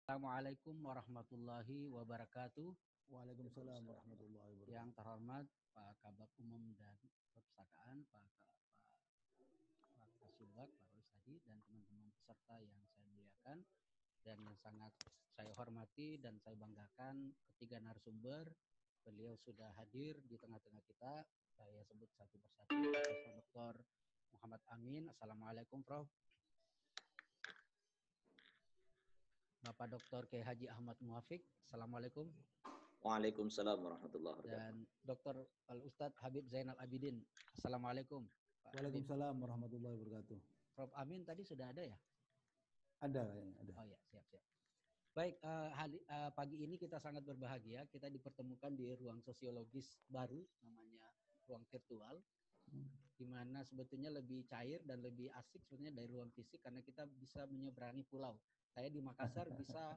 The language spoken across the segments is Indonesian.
Assalamualaikum warahmatullahi wabarakatuh. Waalaikumsalam warahmatullahi Yang wabarakatuh. terhormat Pak Kabak Umum dan Perpustakaan, Pak Kasubag, Pak Rois tadi, dan teman-teman peserta yang saya muliakan, dan yang sangat saya hormati dan saya banggakan ketiga narasumber. Beliau sudah hadir di tengah-tengah kita. Saya sebut satu persatu. Profesor Dr. Muhammad Amin. Assalamualaikum, Prof. Bapak Dr. K. Haji Ahmad Muafiq. Assalamualaikum. Waalaikumsalam warahmatullahi wabarakatuh. Dan Dr. Al-Ustadz Habib Zainal Abidin. Assalamualaikum. Pak Habib. Waalaikumsalam warahmatullahi wabarakatuh. Prof. Amin tadi sudah ada ya? Ada kayaknya, ada. Oh ya, siap-siap. Baik, pagi ini kita sangat berbahagia. Kita dipertemukan di ruang sosiologis baru, namanya ruang virtual, di mana sebetulnya lebih cair dan lebih asik sebetulnya dari ruang fisik karena kita bisa menyeberangi pulau. Saya di Makassar bisa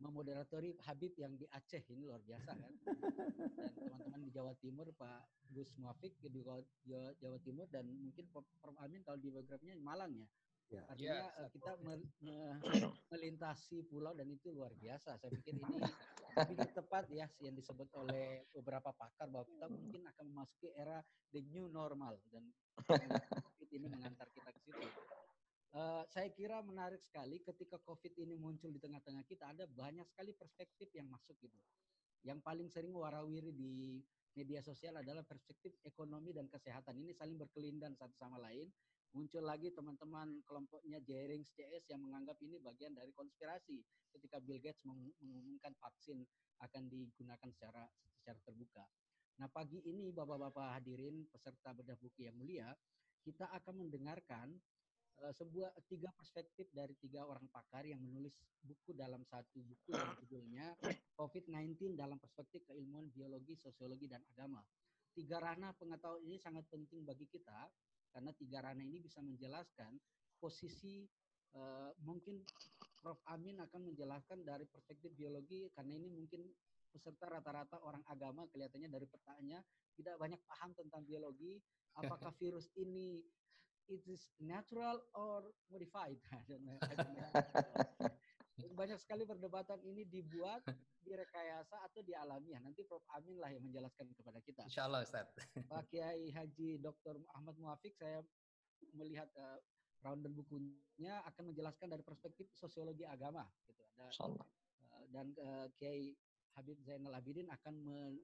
memoderatori Habib yang di Aceh, ini luar biasa kan. Dan teman-teman di Jawa Timur, Pak Gus Muafiq di Jawa Timur, dan mungkin Prof. Amin kalau di backgroundnya Malang ya. Ya. Artinya kita melintasi pulau dan itu luar biasa. Saya pikir ini lebih tepat ya yang disebut oleh beberapa pakar bahwa kita mungkin akan memasuki era the new normal dan COVID ini mengantar kita ke situ. Saya kira menarik sekali ketika COVID ini muncul di tengah-tengah kita, ada banyak sekali perspektif yang masuk gitu. Yang paling sering warawiri di media sosial adalah perspektif ekonomi dan kesehatan. Ini saling berkelindan satu sama lain. Muncul lagi teman-teman kelompoknya Jerings CS yang menganggap ini bagian dari konspirasi ketika Bill Gates mengumumkan vaksin akan digunakan secara terbuka. Nah, pagi ini Bapak-bapak hadirin peserta bedah buku yang mulia, kita akan mendengarkan sebuah tiga perspektif dari tiga orang pakar yang menulis buku dalam satu buku yang judulnya COVID-19 dalam perspektif keilmuan biologi, sosiologi, dan agama. Tiga ranah pengetahuan ini sangat penting bagi kita karena tiga ranah ini bisa menjelaskan posisi mungkin Prof. Amin akan menjelaskan dari perspektif biologi karena ini mungkin peserta rata-rata orang agama kelihatannya dari petanya tidak banyak paham tentang biologi. Apakah virus ini it is natural or modified? Banyak sekali perdebatan ini dibuat, direkayasa atau dialamiah. Nanti Prof. Amin lah yang menjelaskan kepada kita. Insya Allah, Ustaz. Pak Kiai Haji Dr. Ahmad Muafiq, saya melihat rundown bukunya akan menjelaskan dari perspektif sosiologi agama. Gitu. Dan Kiai Habib Zainal Abidin akan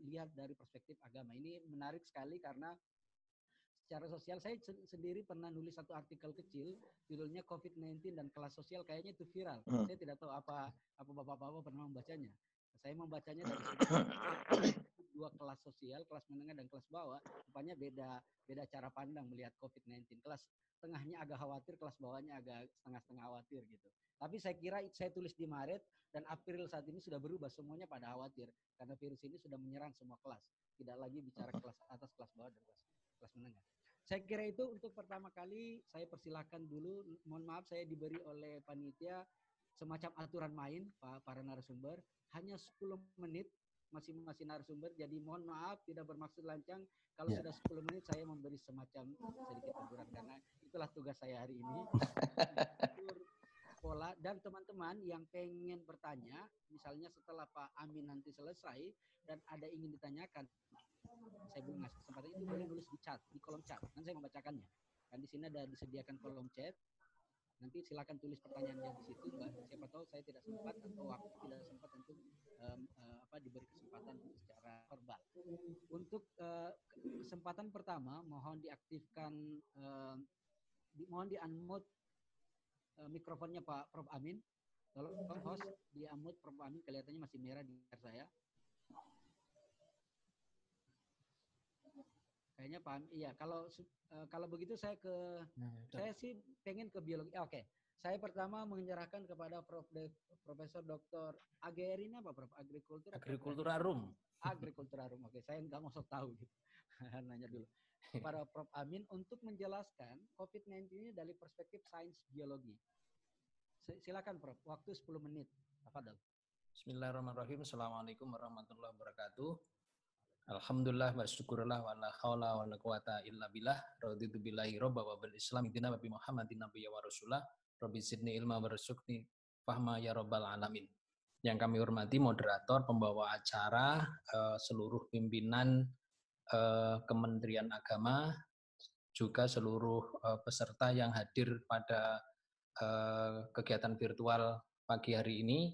melihat dari perspektif agama. Ini menarik sekali karena secara sosial, saya sendiri pernah nulis satu artikel kecil, judulnya COVID-19 dan kelas sosial, kayaknya itu viral. Saya tidak tahu apa bapak-bapak pernah membacanya. Saya membacanya dari dua kelas sosial, kelas menengah dan kelas bawah, rupanya beda cara pandang melihat COVID-19. Kelas tengahnya agak khawatir, kelas bawahnya agak setengah-setengah khawatir gitu. Tapi saya kira saya tulis di Maret dan April saat ini sudah berubah, semuanya pada khawatir karena virus ini sudah menyerang semua kelas. Tidak lagi bicara kelas atas, kelas bawah, dan kelas menengah. Saya kira itu untuk pertama kali saya persilahkan dulu. Mohon maaf saya diberi oleh panitia semacam aturan main para narasumber. Hanya 10 menit masing-masing narasumber. Jadi mohon maaf tidak bermaksud lancang. Kalau sudah 10 menit saya memberi semacam sedikit teguran karena itulah tugas saya hari ini. Pola dan teman-teman yang pengen bertanya, misalnya setelah Pak Amin nanti selesai dan ada ingin ditanyakan, saya belum ngasih kesempatan itu, boleh nulis di chat, di kolom chat. Nanti saya membacakannya. Dan di sini ada disediakan kolom chat. Nanti silakan tulis pertanyaannya di situ, Mbak. Siapa tahu saya tidak sempat atau waktu tidak sempat untuk diberi kesempatan secara verbal. Untuk kesempatan pertama, mohon diaktifkan, mohon di-unmute mikrofonnya Pak Prof. Amin. Tolong host di-unmute Prof. Amin, kelihatannya masih merah di layar saya. Kayaknya paham. Iya, kalau begitu saya saya sih pengen ke biologi. Oke. Saya pertama menyerahkan kepada Profesor Dr. AGR ini apa, Prof? Agrikulturarum. Agrikulturarum. Oke, saya nggak mau sok tahu gitu. Nanya dulu. Kepada Prof. Amin untuk menjelaskan COVID-19 ini dari perspektif sains biologi. Silakan Prof. Waktu 10 menit. Tafadhol. Bismillahirrahmanirrahim. Assalamualaikum warahmatullahi wabarakatuh. Alhamdulillah wa syukurullah wa la haula wa la quwata illa billah. Raditu billahi robba wa bil islam dina wa bi Muhammadin nabiyya wa rasulah. Rabbi zidni ilma warzuqni fahma ya rabbal alamin. Yang kami hormati moderator, pembawa acara, seluruh pimpinan Kementerian Agama, juga seluruh peserta yang hadir pada kegiatan virtual pagi hari ini.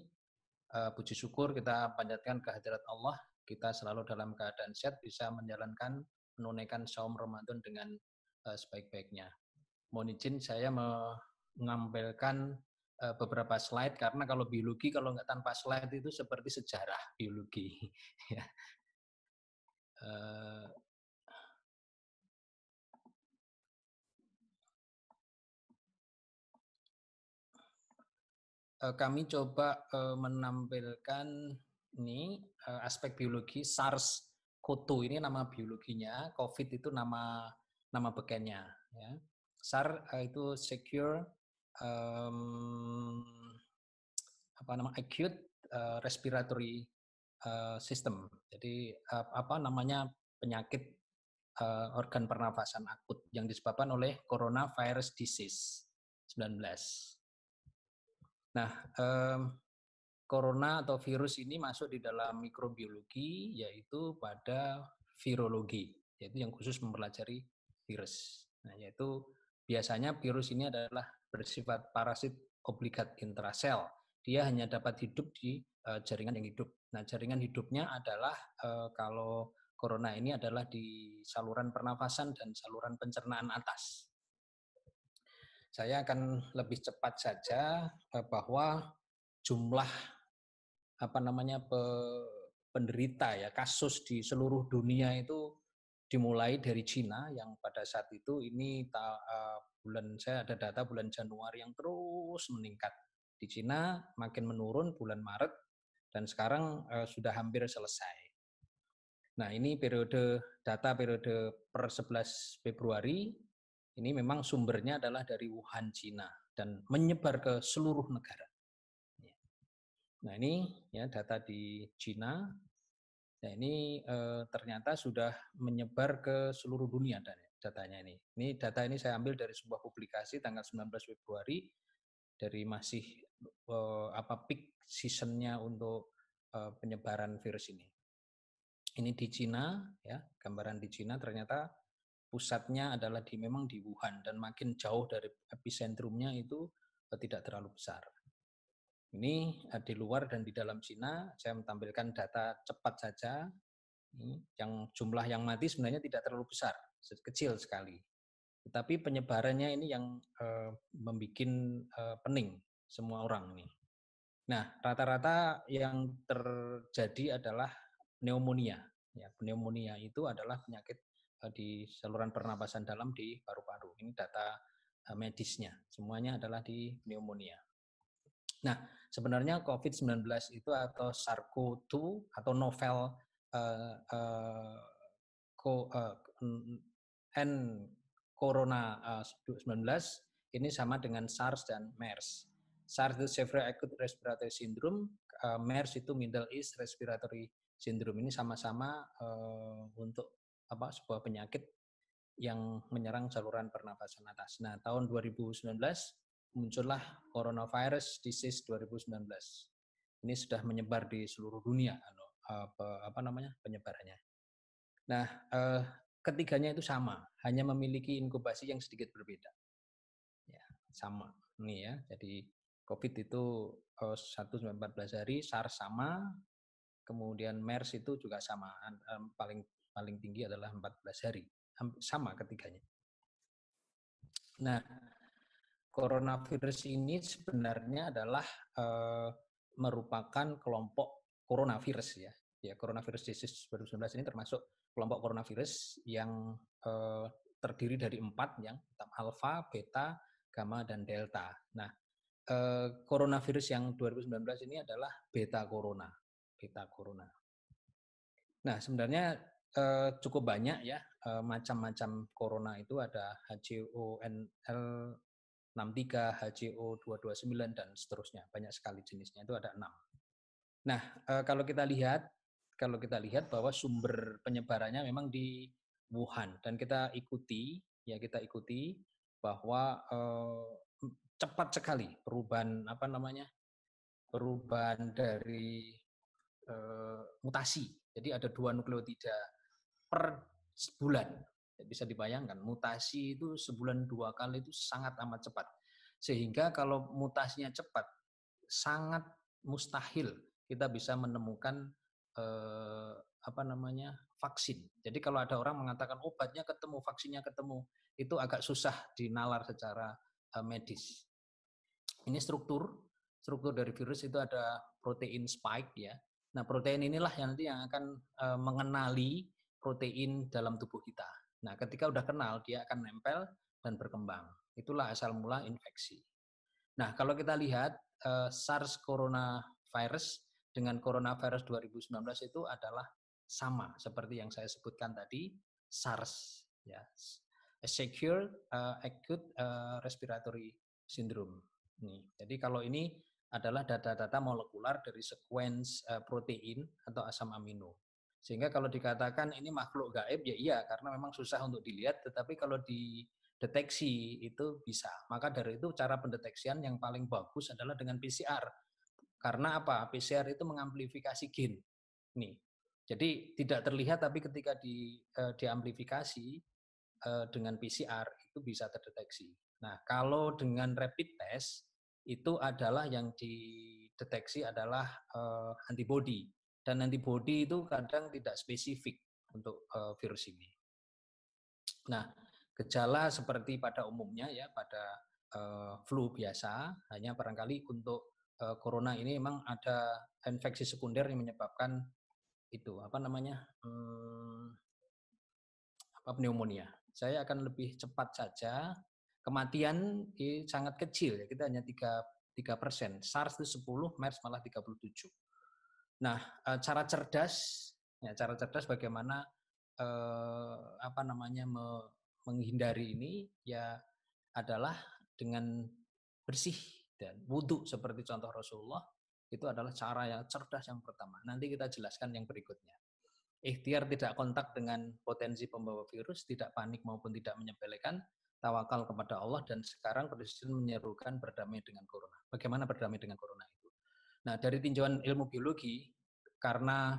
Puji syukur kita panjatkan kehadirat Allah, kita selalu dalam keadaan sehat, bisa menunaikan saum Ramadan dengan sebaik-baiknya. Mohon izin saya mengampilkan beberapa slide, karena kalau biologi kalau nggak tanpa slide itu seperti sejarah biologi. Kami coba menampilkan ini aspek biologi. SARS-CoV-2 ini nama biologinya, COVID itu nama bekennya. Ya. SARS itu secure acute respiratory system. Jadi penyakit organ pernafasan akut yang disebabkan oleh coronavirus disease 19. Nah, corona atau virus ini masuk di dalam mikrobiologi, yaitu pada virologi, yaitu yang khusus mempelajari virus. Nah, yaitu biasanya virus ini adalah bersifat parasit obligat intrasel. Dia hanya dapat hidup di jaringan yang hidup. Nah, jaringan hidupnya adalah kalau corona ini adalah di saluran pernafasan dan saluran pencernaan atas. Saya akan lebih cepat saja bahwa jumlah penderita ya kasus di seluruh dunia itu dimulai dari Cina yang pada saat itu ini saya ada data bulan Januari yang terus meningkat. Di Cina makin menurun bulan Maret dan sekarang sudah hampir selesai. Nah, ini data periode per 11 Februari. Ini memang sumbernya adalah dari Wuhan, Cina, dan menyebar ke seluruh negara. Nah, ini ya data di Cina. Nah, ini ternyata sudah menyebar ke seluruh dunia datanya ini. Ini data ini saya ambil dari sebuah publikasi tanggal 19 Februari dari masih peak seasonnya untuk penyebaran virus ini. Ini di Cina, ya gambaran di Cina ternyata pusatnya adalah memang di Wuhan dan makin jauh dari epicentrumnya itu tidak terlalu besar. Ini di luar dan di dalam Cina, saya menampilkan data cepat saja. Yang jumlah yang mati sebenarnya tidak terlalu besar, kecil sekali. Tetapi penyebarannya ini yang membuat pening semua orang ini. Nah, rata-rata yang terjadi adalah pneumonia. Ya, pneumonia itu adalah penyakit di saluran pernapasan dalam di paru-paru. Ini data medisnya. Semuanya adalah di pneumonia. Nah, sebenarnya COVID-19 itu atau SARS-CoV-2 atau novel Corona 19 ini sama dengan SARS dan MERS. SARS itu Severe Acute Respiratory Syndrome, MERS itu Middle East Respiratory Syndrome. Ini sama-sama untuk sebuah penyakit yang menyerang saluran pernapasan atas. Nah, tahun 2019 muncullah coronavirus disease 2019. Ini sudah menyebar di seluruh dunia penyebarannya. Nah, ketiganya itu sama, hanya memiliki inkubasi yang sedikit berbeda. Ya, sama. Ini ya. Jadi COVID itu 1-14 hari, SARS sama, kemudian MERS itu juga sama. Paling tinggi adalah 14 hari. Sama ketiganya. Nah, coronavirus ini sebenarnya adalah merupakan kelompok coronavirus ya. Ya, coronavirus disease 2019 ini termasuk kelompok coronavirus yang terdiri dari 4 yang alfa, beta, gamma, dan delta. Nah, coronavirus yang 2019 ini adalah beta corona. Nah, sebenarnya cukup banyak ya macam-macam corona itu ada HCONL 63, HCO229 dan seterusnya. Banyak sekali jenisnya, itu ada 6. Nah, kalau kita lihat bahwa sumber penyebarannya memang di Wuhan dan kita ikuti bahwa cepat sekali perubahan perubahan dari mutasi. Jadi ada 2 nukleotida per bulan. Bisa dibayangkan, mutasi itu sebulan 2 kali itu sangat amat cepat. Sehingga kalau mutasinya cepat, sangat mustahil kita bisa menemukan vaksin. Jadi kalau ada orang mengatakan obatnya ketemu, vaksinnya ketemu, itu agak susah dinalar secara medis. Ini struktur dari virus itu ada protein spike ya. Nah, protein inilah yang nanti yang akan mengenali protein dalam tubuh kita. Nah, ketika udah kenal, dia akan nempel dan berkembang. Itulah asal mula infeksi. Nah, kalau kita lihat SARS coronavirus dengan coronavirus 2019 itu adalah sama seperti yang saya sebutkan tadi, SARS ya. Secure acute respiratory syndrome. Nih. Jadi kalau ini adalah data-data molekular dari sequence protein atau asam amino. Sehingga kalau dikatakan ini makhluk gaib, ya iya, karena memang susah untuk dilihat, tetapi kalau dideteksi itu bisa. Maka dari itu cara pendeteksian yang paling bagus adalah dengan PCR. Karena apa? PCR itu mengamplifikasi gen. Nih. Jadi tidak terlihat, tapi ketika diamplifikasi dengan PCR itu bisa terdeteksi. Nah, kalau dengan rapid test itu adalah yang dideteksi adalah antibody. Dan antibody itu kadang tidak spesifik untuk virus ini. Nah, gejala seperti pada umumnya ya, pada flu biasa, hanya barangkali untuk corona ini memang ada infeksi sekunder yang menyebabkan itu pneumonia. Saya akan lebih cepat saja. Kematian sangat kecil ya, kita hanya 3%. SARS itu 10, MERS malah 37. Nah, cara cerdas bagaimana menghindari ini ya adalah dengan bersih dan wudhu seperti contoh Rasulullah. Itu adalah cara yang cerdas yang pertama. Nanti kita jelaskan yang berikutnya. Ikhtiar tidak kontak dengan potensi pembawa virus, tidak panik maupun tidak menyepelekan, tawakal kepada Allah, dan sekarang Presiden menyerukan berdamai dengan corona. Bagaimana berdamai dengan corona itu? Nah, dari tinjauan ilmu biologi, karena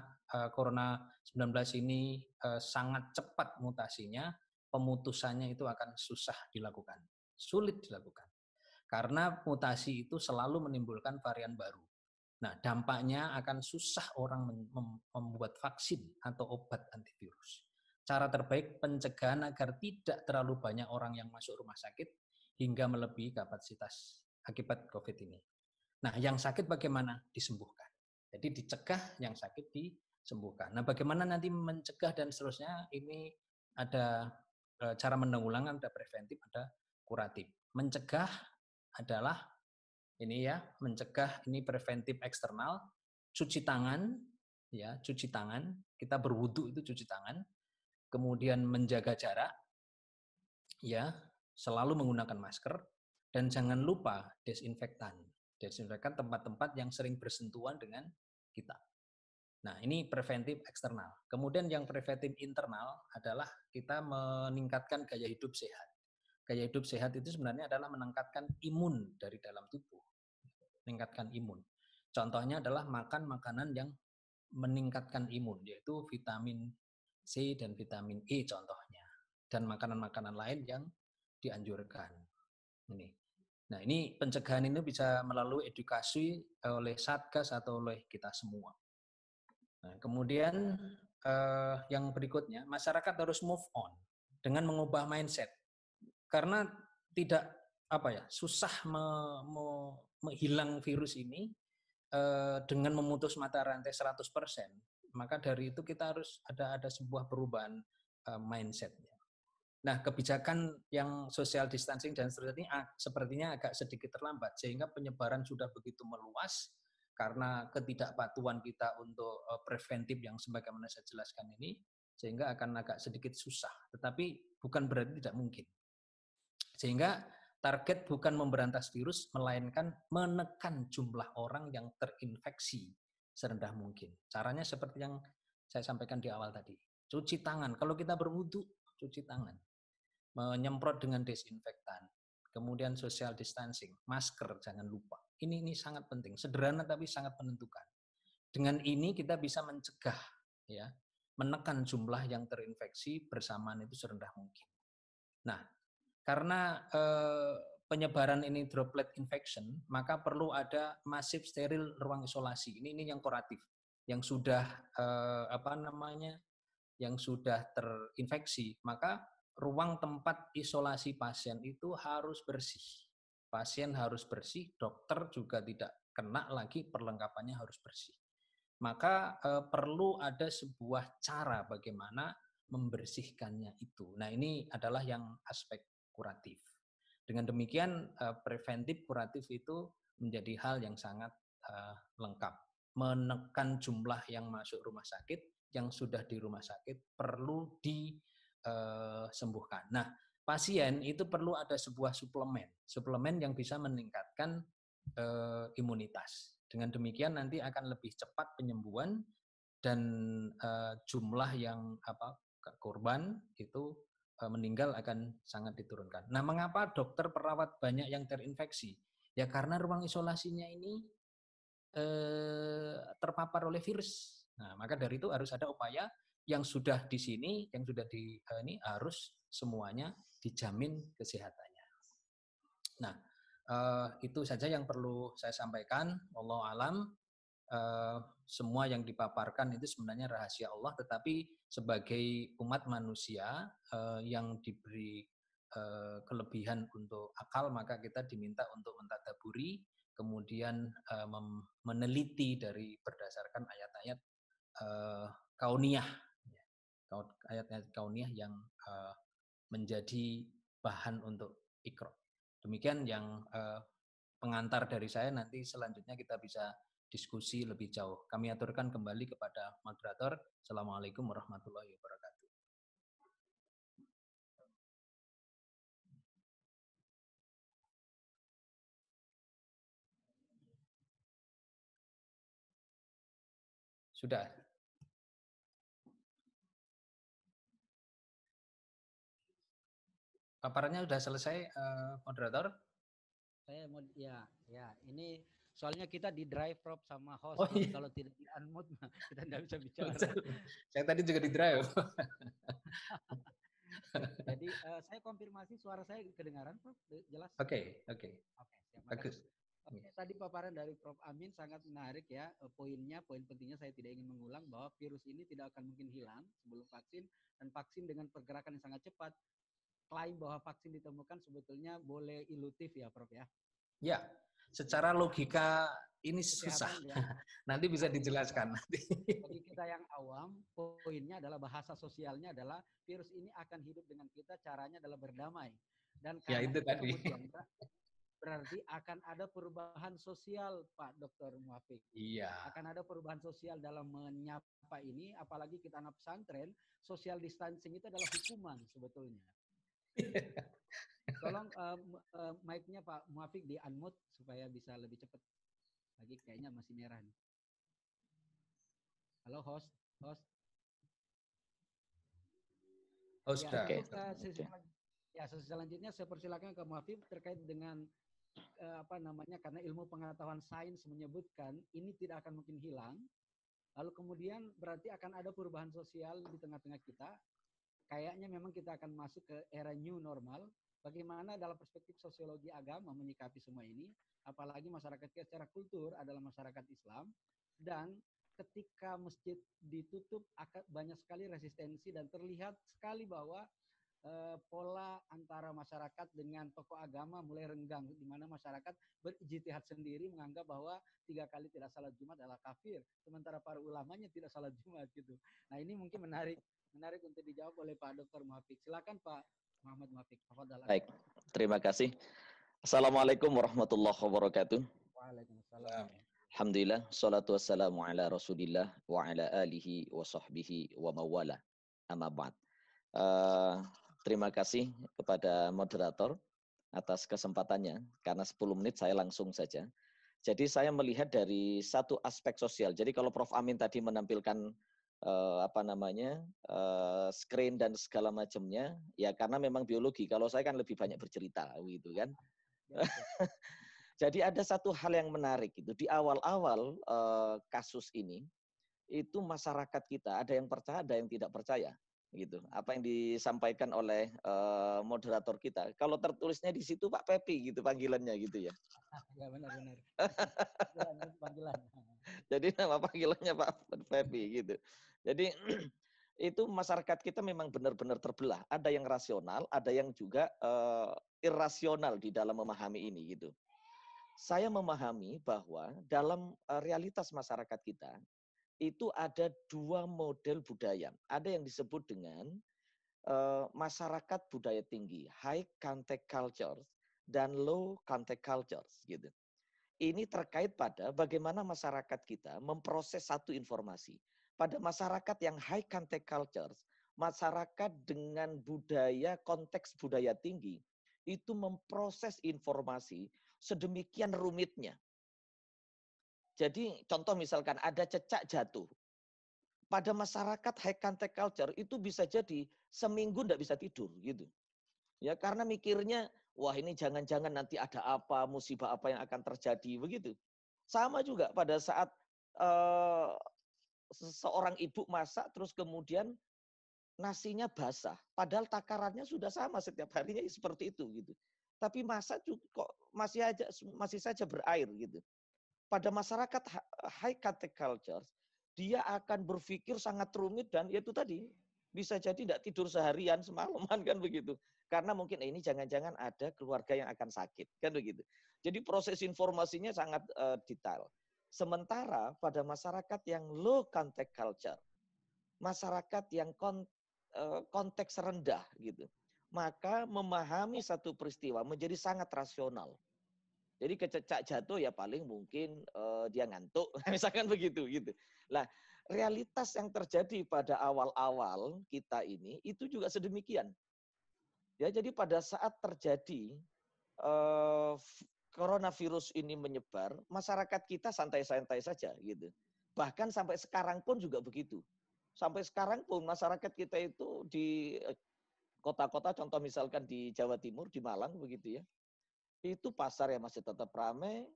corona 19 ini sangat cepat mutasinya, pemutusannya itu akan susah dilakukan, sulit dilakukan. Karena mutasi itu selalu menimbulkan varian baru. Nah, dampaknya akan susah orang membuat vaksin atau obat antivirus. Cara terbaik pencegahan agar tidak terlalu banyak orang yang masuk rumah sakit hingga melebihi kapasitas akibat COVID ini. Nah, yang sakit bagaimana? Disembuhkan. Jadi dicegah, yang sakit disembuhkan. Nah, bagaimana nanti mencegah dan seterusnya? Ini ada cara menanggulangi, ada preventif, ada kuratif. Mencegah adalah ini ya, mencegah ini preventif eksternal, cuci tangan, ya, cuci tangan. Kita berwudu itu cuci tangan. Kemudian menjaga jarak, ya, selalu menggunakan masker, dan jangan lupa desinfektan. Desinfektan tempat-tempat yang sering bersentuhan dengan kita. Nah, ini preventif eksternal. Kemudian yang preventif internal adalah kita meningkatkan gaya hidup sehat. Gaya hidup sehat itu sebenarnya adalah meningkatkan imun dari dalam tubuh. Meningkatkan imun. Contohnya adalah makan makanan yang meningkatkan imun, yaitu vitamin C dan vitamin E contohnya. Dan makanan-makanan lain yang dianjurkan. Ini. Nah, ini pencegahan ini bisa melalui edukasi oleh Satgas atau oleh kita semua. Nah, kemudian yang berikutnya, masyarakat harus move on dengan mengubah mindset. Karena tidak susah menghilang virus ini dengan memutus mata rantai 100%. Maka dari itu kita harus ada sebuah perubahan mindsetnya. Nah, kebijakan yang social distancing dan seterusnya ini sepertinya agak sedikit terlambat, sehingga penyebaran sudah begitu meluas karena ketidakpatuhan kita untuk preventif yang sebagaimana saya jelaskan ini, sehingga akan agak sedikit susah. Tetapi bukan berarti tidak mungkin. Sehingga target bukan memberantas virus, melainkan menekan jumlah orang yang terinfeksi serendah mungkin. Caranya seperti yang saya sampaikan di awal tadi. Cuci tangan. Kalau kita berwudu, cuci tangan. Menyemprot dengan desinfektan. Kemudian social distancing. Masker jangan lupa. Ini sangat penting, sederhana tapi sangat menentukan. Dengan ini kita bisa mencegah, ya, menekan jumlah yang terinfeksi bersamaan itu serendah mungkin. Nah, karena penyebaran ini droplet infection, maka perlu ada masif steril ruang isolasi. Ini yang kuratif, yang sudah yang sudah terinfeksi, maka ruang tempat isolasi pasien itu harus bersih. Pasien harus bersih, dokter juga tidak kena lagi, perlengkapannya harus bersih. Maka perlu ada sebuah cara bagaimana membersihkannya itu. Nah, ini adalah yang aspek kuratif. Dengan demikian preventif kuratif itu menjadi hal yang sangat lengkap. Menekan jumlah yang masuk rumah sakit, yang sudah di rumah sakit perlu disembuhkan. Nah, pasien itu perlu ada sebuah suplemen yang bisa meningkatkan imunitas. Dengan demikian nanti akan lebih cepat penyembuhan dan jumlah yang korban itu meninggal akan sangat diturunkan. Nah, mengapa dokter perawat banyak yang terinfeksi? Ya karena ruang isolasinya ini terpapar oleh virus. Nah, maka dari itu harus ada upaya yang sudah di sini, yang sudah ini harus semuanya dijamin kesehatannya. Nah, itu saja yang perlu saya sampaikan. Wallahu alam. Semua yang dipaparkan itu sebenarnya rahasia Allah, tetapi sebagai umat manusia yang diberi kelebihan untuk akal, maka kita diminta untuk mentadaburi, kemudian meneliti dari berdasarkan ayat-ayat kauniyah, ayat-ayat kauniyah yang menjadi bahan untuk ikra. Demikian yang pengantar dari saya, nanti selanjutnya kita bisa diskusi lebih jauh. Kami aturkan kembali kepada moderator. Assalamualaikum warahmatullahi wabarakatuh. Sudah. Paparannya sudah selesai, moderator? Saya mau ya ini soalnya kita di drive Prof sama host. Oh, iya. Kalau tidak di unmute kita tidak bisa bicara. Saya tadi juga di drive. Jadi saya konfirmasi suara saya kedengaran Prof, jelas? Oke, siap. Bagus. Tadi paparan dari Prof Amin sangat menarik ya. Poin pentingnya saya tidak ingin mengulang bahwa virus ini tidak akan mungkin hilang sebelum vaksin, dan vaksin dengan pergerakan yang sangat cepat. Klaim bahwa vaksin ditemukan sebetulnya boleh ilutif ya Prof ya. Ya, secara logika ini susah. Ya. Nanti bisa dijelaskan. Bagi kita yang awam, poinnya adalah bahasa sosialnya adalah virus ini akan hidup dengan kita, caranya adalah berdamai. Dan karena itu tadi. Kemudian berarti akan ada perubahan sosial, Pak Dr. Muafiq. Iya. Akan ada perubahan sosial dalam menyapa ini, apalagi kita anak pesantren, social distancing itu adalah hukuman sebetulnya. Tolong mic-nya Pak Muafiq di unmute supaya bisa lebih cepat. Lagi kayaknya masih merah nih. Halo host. Ya, okay. Sesi selanjutnya saya persilakan ke Muafiq terkait dengan karena ilmu pengetahuan sains menyebutkan ini tidak akan mungkin hilang. Lalu kemudian berarti akan ada perubahan sosial di tengah-tengah kita. Kayaknya memang kita akan masuk ke era new normal. Bagaimana dalam perspektif sosiologi agama menyikapi semua ini, apalagi masyarakat kita secara kultur adalah masyarakat Islam, dan ketika masjid ditutup banyak sekali resistensi dan terlihat sekali bahwa pola antara masyarakat dengan tokoh agama mulai renggang, di mana masyarakat berijtihad sendiri menganggap bahwa 3 kali tidak salat Jumat adalah kafir, sementara para ulamanya tidak salat Jumat gitu. Nah, ini mungkin menarik untuk dijawab oleh Pak Dr. Muafiq. Silakan Pak Muhammad Muafiq. Baik, terima kasih. Assalamualaikum warahmatullahi wabarakatuh. Waalaikumsalam. Alhamdulillah, salatu wassalamu ala rasulillah wa ala alihi wa sahbihi wa mawala. Amma ba'd. Terima kasih kepada moderator atas kesempatannya, karena 10 menit saya langsung saja. Jadi saya melihat dari satu aspek sosial. Jadi kalau Prof Amin tadi menampilkan screen dan segala macamnya, ya karena memang biologi. Kalau saya kan lebih banyak bercerita, gitu kan. Jadi ada satu hal yang menarik itu di awal-awal kasus ini, itu masyarakat kita ada yang percaya, ada yang tidak percaya, gitu. Apa yang disampaikan oleh moderator kita. Kalau tertulisnya di situ Pak Pepi gitu panggilannya gitu ya. Ya benar-benar. Panggilan. Jadi nama panggilannya Pak Pepi gitu. Jadi itu masyarakat kita memang benar-benar terbelah. Ada yang rasional, ada yang juga irasional di dalam memahami ini gitu. Saya memahami bahwa dalam realitas masyarakat kita itu ada dua model budaya. Ada yang disebut dengan masyarakat budaya tinggi, high contact culture dan low contact culture gitu. Ini terkait pada bagaimana masyarakat kita memproses satu informasi. Pada masyarakat yang high contact culture, masyarakat dengan budaya konteks budaya tinggi itu memproses informasi sedemikian rumitnya. Jadi contoh misalkan ada cecak jatuh. Pada masyarakat high contact culture itu bisa jadi seminggu tidak bisa tidur gitu. Ya karena mikirnya wah ini jangan-jangan nanti ada apa, musibah apa yang akan terjadi begitu. Sama juga pada saat seorang ibu masak terus kemudian nasinya basah. Padahal takarannya sudah sama setiap harinya seperti itu gitu. Tapi masak kok masih saja berair gitu. Pada masyarakat high contact culture, dia akan berpikir sangat rumit dan itu tadi bisa jadi tidak tidur seharian semalaman kan begitu. Karena mungkin ini jangan-jangan ada keluarga yang akan sakit kan begitu. Jadi proses informasinya sangat detail. Sementara pada masyarakat yang low contact culture, masyarakat yang konteks rendah gitu, maka memahami satu peristiwa menjadi sangat rasional. Jadi kececak jatuh ya paling mungkin dia ngantuk, misalkan begitu gitu. Nah, realitas yang terjadi pada awal-awal kita ini itu juga sedemikian. Ya, jadi pada saat terjadi coronavirus ini menyebar, masyarakat kita santai-santai saja gitu. Bahkan sampai sekarang pun juga begitu. Sampai sekarang pun masyarakat kita itu di kota-kota, contoh misalkan di Jawa Timur, di Malang begitu ya. Itu pasar ya masih tetap ramai,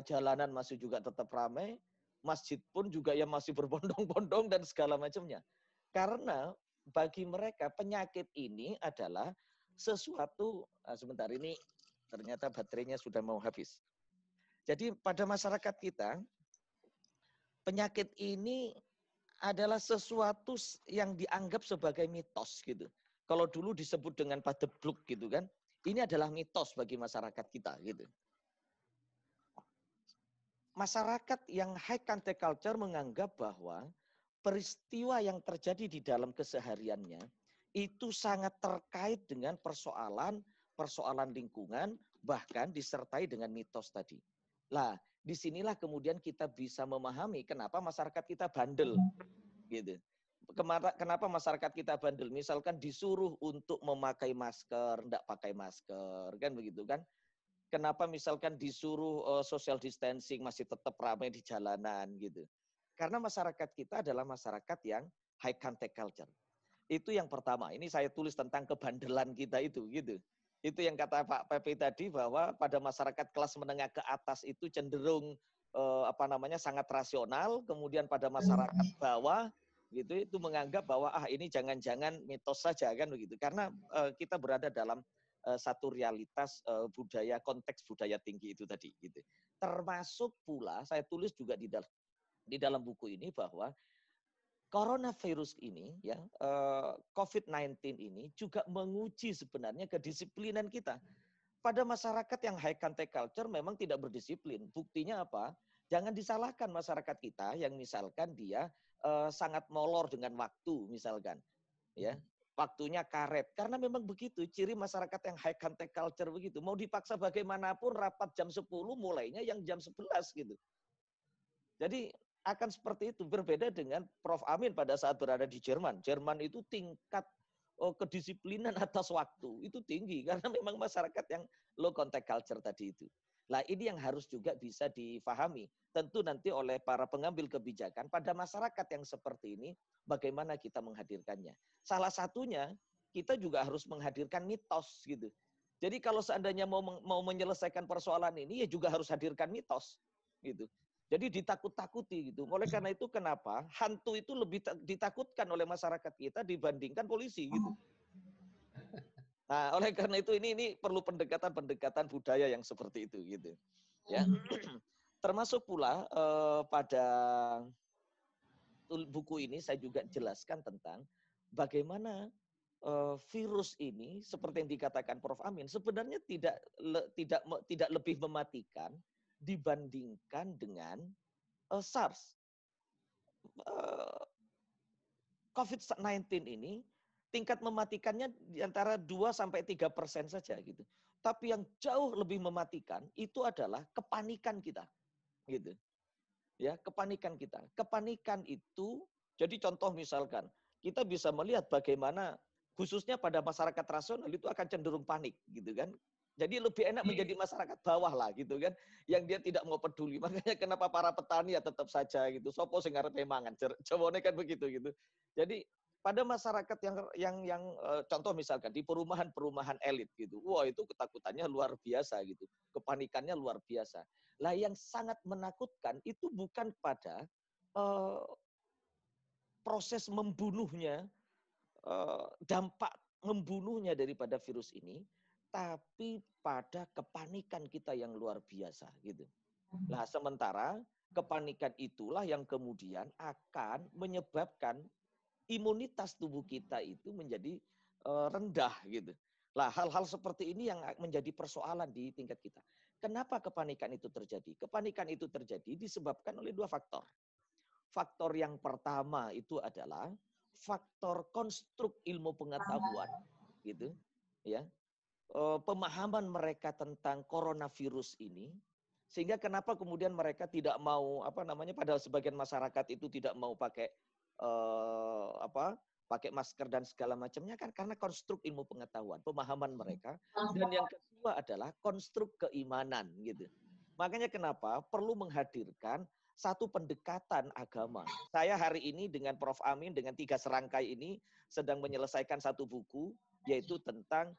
jalanan masih juga tetap ramai, masjid pun juga ya masih berbondong-bondong dan segala macamnya. Karena bagi mereka penyakit ini adalah sesuatu, sebentar ini ternyata baterainya sudah mau habis. Jadi pada masyarakat kita, penyakit ini adalah sesuatu yang dianggap sebagai mitos gitu. Kalau dulu disebut dengan padebluk gitu kan, ini adalah mitos bagi masyarakat kita gitu. Masyarakat yang high contact culture menganggap bahwa peristiwa yang terjadi di dalam kesehariannya itu sangat terkait dengan persoalan lingkungan, bahkan disertai dengan mitos tadi. Lah, disinilah kemudian kita bisa memahami kenapa masyarakat kita bandel gitu. Kenapa masyarakat kita bandel? Misalkan disuruh untuk memakai masker, enggak pakai masker, kan begitu kan? Kenapa misalkan disuruh social distancing masih tetap ramai di jalanan gitu? Karena masyarakat kita adalah masyarakat yang high contact culture. Itu yang pertama. Ini saya tulis tentang kebandelan kita itu gitu. Itu yang kata Pak Pepe tadi bahwa pada masyarakat kelas menengah ke atas itu cenderung sangat rasional, kemudian pada masyarakat bawah gitu itu menganggap bahwa ini jangan-jangan mitos saja kan begitu. Karena kita berada dalam satu realitas budaya, konteks budaya tinggi itu tadi gitu. Termasuk pula saya tulis juga di dalam buku ini bahwa coronavirus ini ya COVID-19 ini juga menguji sebenarnya kedisiplinan kita. Pada masyarakat yang high contact culture memang tidak berdisiplin. Buktinya apa? Jangan disalahkan masyarakat kita yang misalkan dia sangat molor dengan waktu misalkan. Ya, waktunya karet. Karena memang begitu ciri masyarakat yang high contact culture begitu. Mau dipaksa bagaimanapun rapat jam 10 mulainya yang jam 11 gitu. Jadi akan seperti itu, berbeda dengan Prof. Amin pada saat berada di Jerman. Jerman itu tingkat kedisiplinan atas waktu itu tinggi karena memang masyarakat yang low contact culture tadi itu. Nah ini yang harus juga bisa difahami. Tentu nanti oleh para pengambil kebijakan pada masyarakat yang seperti ini, bagaimana kita menghadirkannya. Salah satunya kita juga harus menghadirkan mitos gitu. Jadi kalau seandainya mau menyelesaikan persoalan ini, ya juga harus hadirkan mitos, gitu. Jadi ditakut-takuti gitu. Oleh karena itu kenapa hantu itu lebih ditakutkan oleh masyarakat kita dibandingkan polisi, gitu. Nah, oleh karena itu ini perlu pendekatan budaya yang seperti itu, gitu. Ya, termasuk pula pada buku ini saya juga jelaskan tentang bagaimana virus ini seperti yang dikatakan Prof. Amin sebenarnya tidak lebih mematikan dibandingkan dengan SARS. COVID-19 ini tingkat mematikannya di antara 2-3% saja gitu. Tapi yang jauh lebih mematikan itu adalah kepanikan kita, gitu. Ya, kepanikan kita. Kepanikan itu, jadi contoh misalkan kita bisa melihat bagaimana khususnya pada masyarakat rasional itu akan cenderung panik, gitu kan. Jadi lebih enak menjadi masyarakat bawah lah, gitu kan, yang dia tidak mau peduli. Makanya kenapa para petani ya tetap saja gitu. Sopo sing arep mangan, jawabnya kan begitu gitu. Jadi pada masyarakat yang contoh misalkan di perumahan elit gitu, wah itu ketakutannya luar biasa gitu, kepanikannya luar biasa. Lah yang sangat menakutkan itu bukan pada proses membunuhnya, dampak membunuhnya daripada virus ini, tapi pada kepanikan kita yang luar biasa gitu. Nah, sementara kepanikan itulah yang kemudian akan menyebabkan imunitas tubuh kita itu menjadi rendah gitu. Lah hal-hal seperti ini yang menjadi persoalan di tingkat kita. Kenapa kepanikan itu terjadi? Kepanikan itu terjadi disebabkan oleh 2 faktor. Faktor yang pertama itu adalah faktor konstruk ilmu pengetahuan gitu ya. Pemahaman mereka tentang coronavirus ini sehingga kenapa kemudian mereka tidak mau padahal sebagian masyarakat itu tidak mau pakai pakai masker dan segala macamnya kan karena konstruk ilmu pengetahuan, pemahaman mereka. Dan yang kedua adalah konstruk keimanan gitu. Makanya kenapa perlu menghadirkan satu pendekatan agama. Saya hari ini dengan Prof. Amin dengan 3 serangkai ini sedang menyelesaikan satu buku yaitu tentang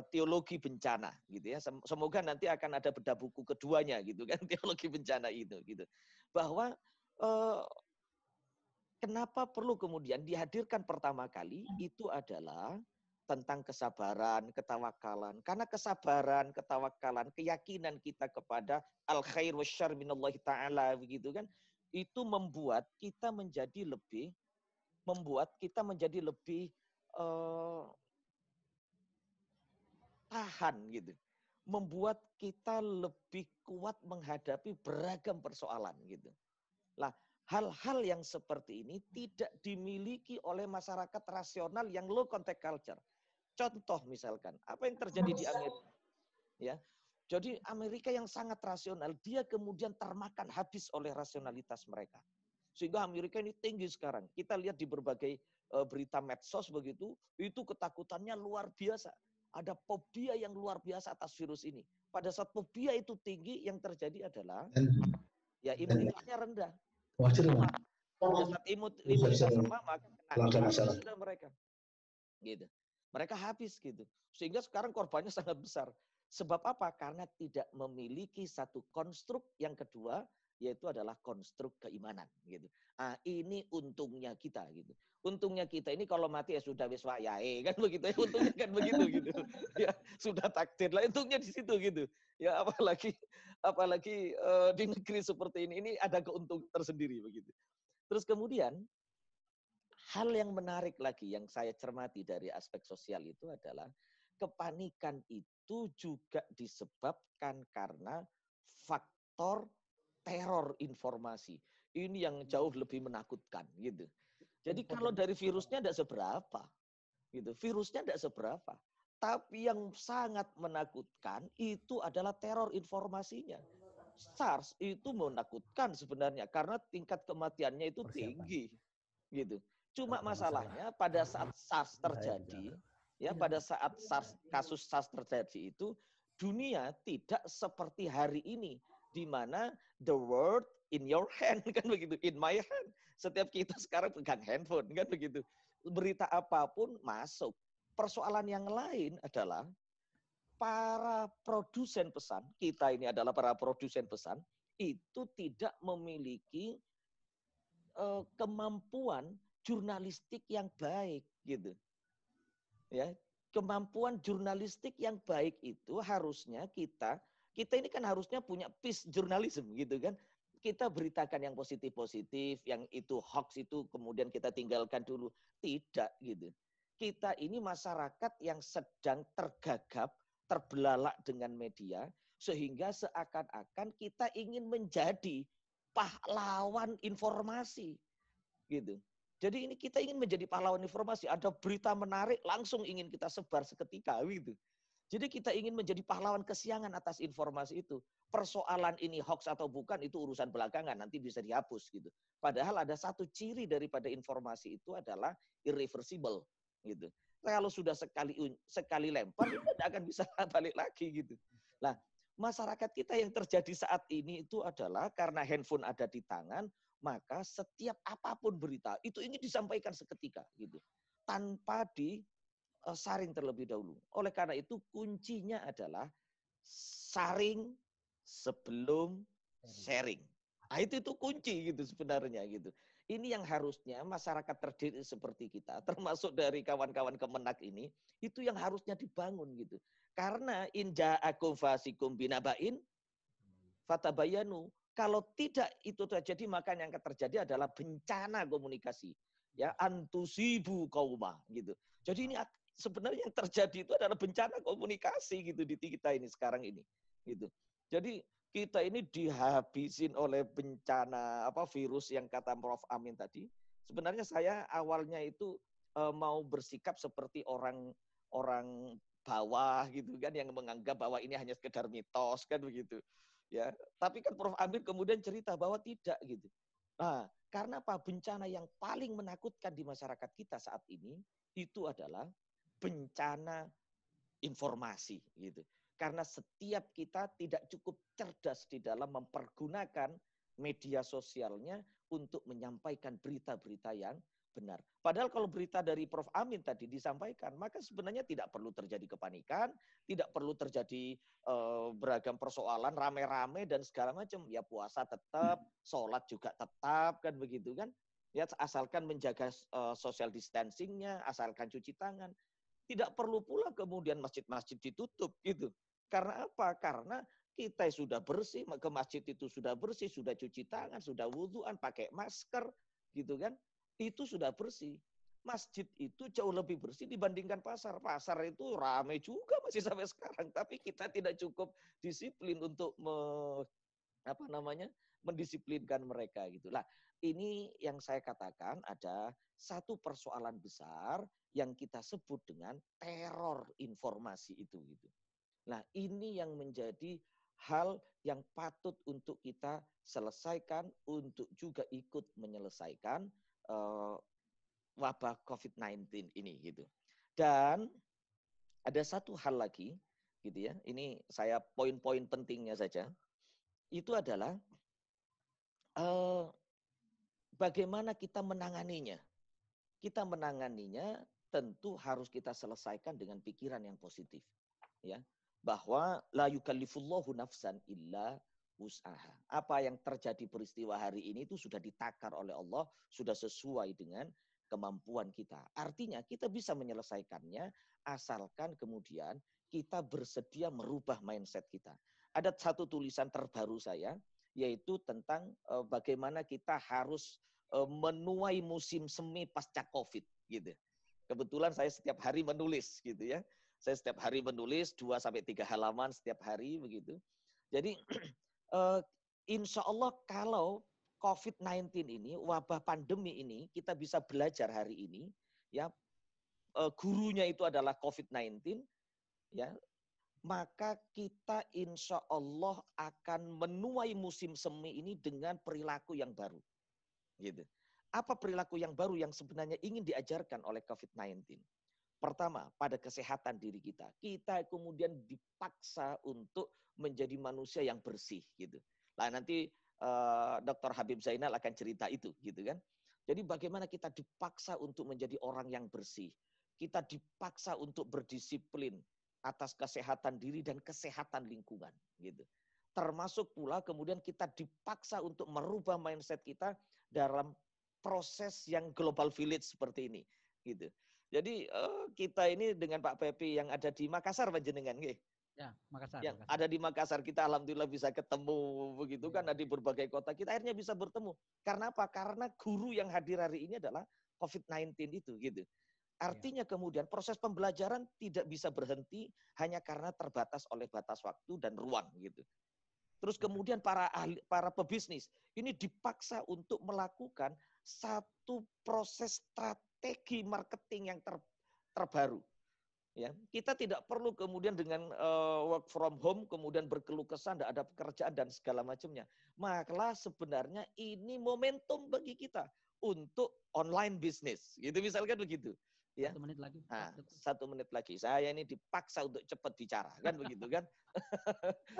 teologi bencana gitu ya. Semoga nanti akan ada bedah buku keduanya gitu kan, teologi bencana itu gitu. Bahwa kenapa perlu kemudian dihadirkan pertama kali itu adalah tentang kesabaran, ketawakalan. Karena kesabaran, ketawakalan, keyakinan kita kepada al-khair wa syarr minallahi ta'ala begitu kan, itu membuat kita menjadi lebih tahan gitu. Membuat kita lebih kuat menghadapi beragam persoalan gitu. Lah, hal-hal yang seperti ini tidak dimiliki oleh masyarakat rasional yang low contact culture. Contoh misalkan, apa yang terjadi di Amerika? Ya, jadi Amerika yang sangat rasional, dia kemudian termakan habis oleh rasionalitas mereka. Sehingga Amerika ini tinggi sekarang. Kita lihat di berbagai berita medsos begitu, itu ketakutannya luar biasa. Ada fobia yang luar biasa atas virus ini. Pada saat fobia itu tinggi, yang terjadi adalah ya imunitasnya rendah. Pada saat imunitas lemah, maka sudah mereka. Gitu. Mereka habis gitu. Sehingga sekarang korbannya sangat besar. Sebab apa? Karena tidak memiliki satu konstruk yang kedua, yaitu adalah konstruk keimanan gitu. Ah, ini untungnya kita gitu. Untungnya kita ini kalau mati ya sudah wis wayahe kan begitu ya. Untungnya kan begitu gitu. Ya, sudah takdir lah untungnya di situ gitu. Ya apalagi di negeri seperti ini ada keuntungan tersendiri begitu. Terus kemudian hal yang menarik lagi yang saya cermati dari aspek sosial itu adalah kepanikan itu juga disebabkan karena faktor teror informasi. Ini yang jauh lebih menakutkan gitu. Jadi kalau dari virusnya tidak seberapa, gitu. Virusnya tidak seberapa. Tapi yang sangat menakutkan itu adalah teror informasinya. SARS itu menakutkan sebenarnya karena tingkat kematiannya itu tinggi, gitu. Cuma masalahnya pada saat SARS terjadi, ya pada saat kasus SARS terjadi itu dunia tidak seperti hari ini, di mana the world in your hand kan begitu, in my hand. Setiap kita sekarang pegang handphone kan begitu. Berita apapun masuk. Persoalan yang lain adalah para produsen pesan, kita ini adalah para produsen pesan, itu tidak memiliki kemampuan jurnalistik yang baik gitu. Ya, kemampuan jurnalistik yang baik itu harusnya kita ini kan harusnya punya peace journalism gitu kan. Kita beritakan yang positif-positif, yang itu hoax itu kemudian kita tinggalkan dulu. Tidak gitu. Kita ini masyarakat yang sedang tergagap, terbelalak dengan media, sehingga seakan-akan kita ingin menjadi pahlawan informasi gitu. Jadi ini kita ingin menjadi pahlawan informasi. Ada berita menarik langsung ingin kita sebar seketika gitu. Jadi kita ingin menjadi pahlawan kesiangan atas informasi itu. Persoalan ini hoax atau bukan itu urusan belakangan, nanti bisa dihapus gitu. Padahal ada satu ciri daripada informasi itu adalah irreversible gitu. Kalau sudah sekali lempar itu tidak akan bisa balik lagi gitu. Nah, masyarakat kita yang terjadi saat ini itu adalah karena handphone ada di tangan, maka setiap apapun berita itu ingin disampaikan seketika gitu. Tanpa disaring terlebih dahulu. Oleh karena itu kuncinya adalah saring sebelum sharing. Nah, itu kunci gitu sebenarnya gitu. Ini yang harusnya masyarakat terdiri seperti kita, termasuk dari kawan-kawan Kemenak ini, itu yang harusnya dibangun gitu. Karena in ja'akum fasikum binaba'in fatabayanu. Kalau tidak itu terjadi, maka yang akan terjadi adalah bencana komunikasi. Ya, antusibu qauma gitu. Jadi ini sebenarnya yang terjadi itu adalah bencana komunikasi gitu di kita ini sekarang ini gitu. Jadi kita ini dihabisin oleh bencana virus yang kata Prof. Amin tadi. Sebenarnya saya awalnya itu mau bersikap seperti orang bawah gitu kan, yang menganggap bahwa ini hanya sekedar mitos kan begitu. Ya, tapi kan Prof. Amin kemudian cerita bahwa tidak gitu. Nah, karena apa? Bencana yang paling menakutkan di masyarakat kita saat ini itu adalah bencana informasi gitu. Karena setiap kita tidak cukup cerdas di dalam mempergunakan media sosialnya untuk menyampaikan berita-berita yang benar. Padahal kalau berita dari Prof. Amin tadi disampaikan, maka sebenarnya tidak perlu terjadi kepanikan, tidak perlu terjadi beragam persoalan rame-rame dan segala macam. Ya puasa tetap, sholat juga tetap kan begitu kan. Ya asalkan menjaga social distancing-nya, asalkan cuci tangan. Tidak perlu pula kemudian masjid-masjid ditutup gitu. Karena apa? Karena kita sudah bersih, ke masjid itu sudah bersih, sudah cuci tangan, sudah wuduan, pakai masker gitu kan. Itu sudah bersih. Masjid itu jauh lebih bersih dibandingkan pasar. Pasar itu ramai juga masih sampai sekarang, tapi kita tidak cukup disiplin untuk mendisiplinkan mereka gitu. Lah, ini yang saya katakan ada satu persoalan besar yang kita sebut dengan teror informasi itu gitu. Nah, ini yang menjadi hal yang patut untuk kita selesaikan untuk juga ikut menyelesaikan wabah COVID-19 ini gitu. Dan ada satu hal lagi gitu ya. Ini saya poin-poin pentingnya saja. Itu adalah bagaimana kita menanganinya. Kita menanganinya tentu harus kita selesaikan dengan pikiran yang positif. Ya, bahwa la yukallifullahu nafsan illa wus'aha. Apa yang terjadi peristiwa hari ini itu sudah ditakar oleh Allah, sudah sesuai dengan kemampuan kita. Artinya kita bisa menyelesaikannya asalkan kemudian kita bersedia merubah mindset kita. Ada satu tulisan terbaru saya, yaitu tentang bagaimana kita harus menuai musim semi pasca COVID gitu. Kebetulan saya setiap hari menulis gitu ya. Saya setiap hari menulis 2-3 halaman setiap hari begitu. Jadi insya Allah kalau COVID-19 ini, wabah pandemi ini kita bisa belajar hari ini ya, gurunya itu adalah COVID-19 ya, maka kita insya Allah akan menuai musim semi ini dengan perilaku yang baru. Gitu. Apa perilaku yang baru yang sebenarnya ingin diajarkan oleh COVID-19? Pertama, pada kesehatan diri kita. Kita kemudian dipaksa untuk menjadi manusia yang bersih gitu. Nah, nanti Dr. Habib Zainal akan cerita itu gitu kan. Jadi bagaimana kita dipaksa untuk menjadi orang yang bersih. Kita dipaksa untuk berdisiplin. atas kesehatan diri dan kesehatan lingkungan gitu. Termasuk pula kemudian kita dipaksa untuk merubah mindset kita dalam proses yang global village seperti ini gitu. Jadi kita ini dengan Pak Pepi yang ada di Makassar panjenengan nggih. Ya, Makassar. Yang ada di Makassar kita alhamdulillah bisa ketemu begitu kan, di berbagai kota kita akhirnya bisa bertemu. Karena apa? Karena guru yang hadir hari ini adalah COVID-19 itu gitu. Artinya kemudian proses pembelajaran tidak bisa berhenti hanya karena terbatas oleh batas waktu dan ruang gitu. Terus kemudian para pebisnis ini dipaksa untuk melakukan satu proses strategi marketing yang terbaru. Ya, kita tidak perlu kemudian dengan work from home kemudian berkeluh kesah, tidak ada pekerjaan dan segala macamnya. Malah sebenarnya ini momentum bagi kita untuk online bisnis, gitu misalkan begitu. Ya. 1 menit lagi. Nah, 1 menit lagi. Saya ini dipaksa untuk cepat bicara, kan begitu kan?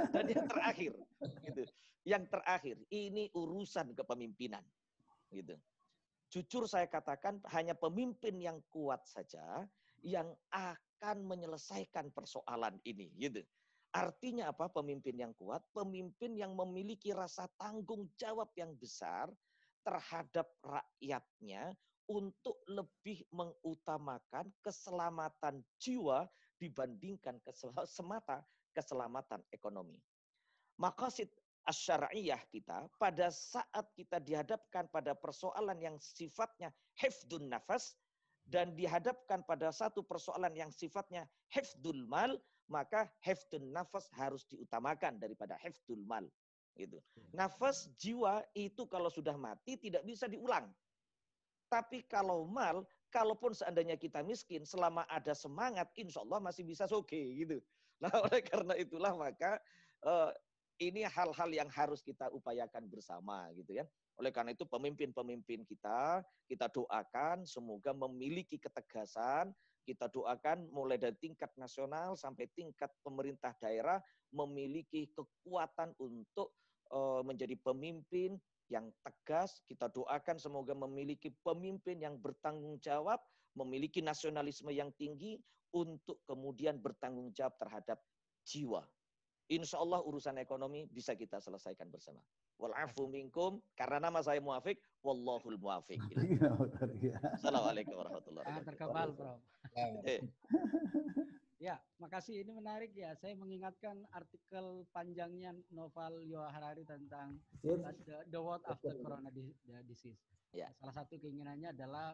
Dan yang terakhir, gitu. Yang terakhir, ini urusan kepemimpinan, gitu. Jujur saya katakan hanya pemimpin yang kuat saja yang akan menyelesaikan persoalan ini, gitu. Artinya apa? Pemimpin yang kuat, pemimpin yang memiliki rasa tanggung jawab yang besar terhadap rakyatnya untuk lebih mengutamakan keselamatan jiwa dibandingkan semata keselamatan ekonomi. Maqasid asy-syar'iyyah kita pada saat kita dihadapkan pada persoalan yang sifatnya hifdzun nafas dan dihadapkan pada satu persoalan yang sifatnya hifdzul mal, maka hifdzun nafas harus diutamakan daripada hifdzul mal. Gitu. Nafas jiwa itu kalau sudah mati tidak bisa diulang. Tapi kalau mal, kalaupun seandainya kita miskin, selama ada semangat, insya Allah masih bisa soge gitu. Nah oleh karena itulah maka ini hal-hal yang harus kita upayakan bersama gitu ya. Oleh karena itu pemimpin-pemimpin kita doakan semoga memiliki ketegasan, kita doakan mulai dari tingkat nasional sampai tingkat pemerintah daerah memiliki kekuatan untuk menjadi pemimpin yang tegas. Kita doakan semoga memiliki pemimpin yang bertanggung jawab, memiliki nasionalisme yang tinggi untuk kemudian bertanggung jawab terhadap jiwa. Insya Allah urusan ekonomi bisa kita selesaikan bersama. Wal'afu minkum, karena nama saya Muafiq, wallahul muafiq. Assalamualaikum warahmatullahi wabarakatuh. Terkebal, Prof. Ya, makasih. Ini menarik ya. Saya mengingatkan artikel panjangnya Noval Yuval Harari tentang the world after corona disease. Ya. Salah satu keinginannya adalah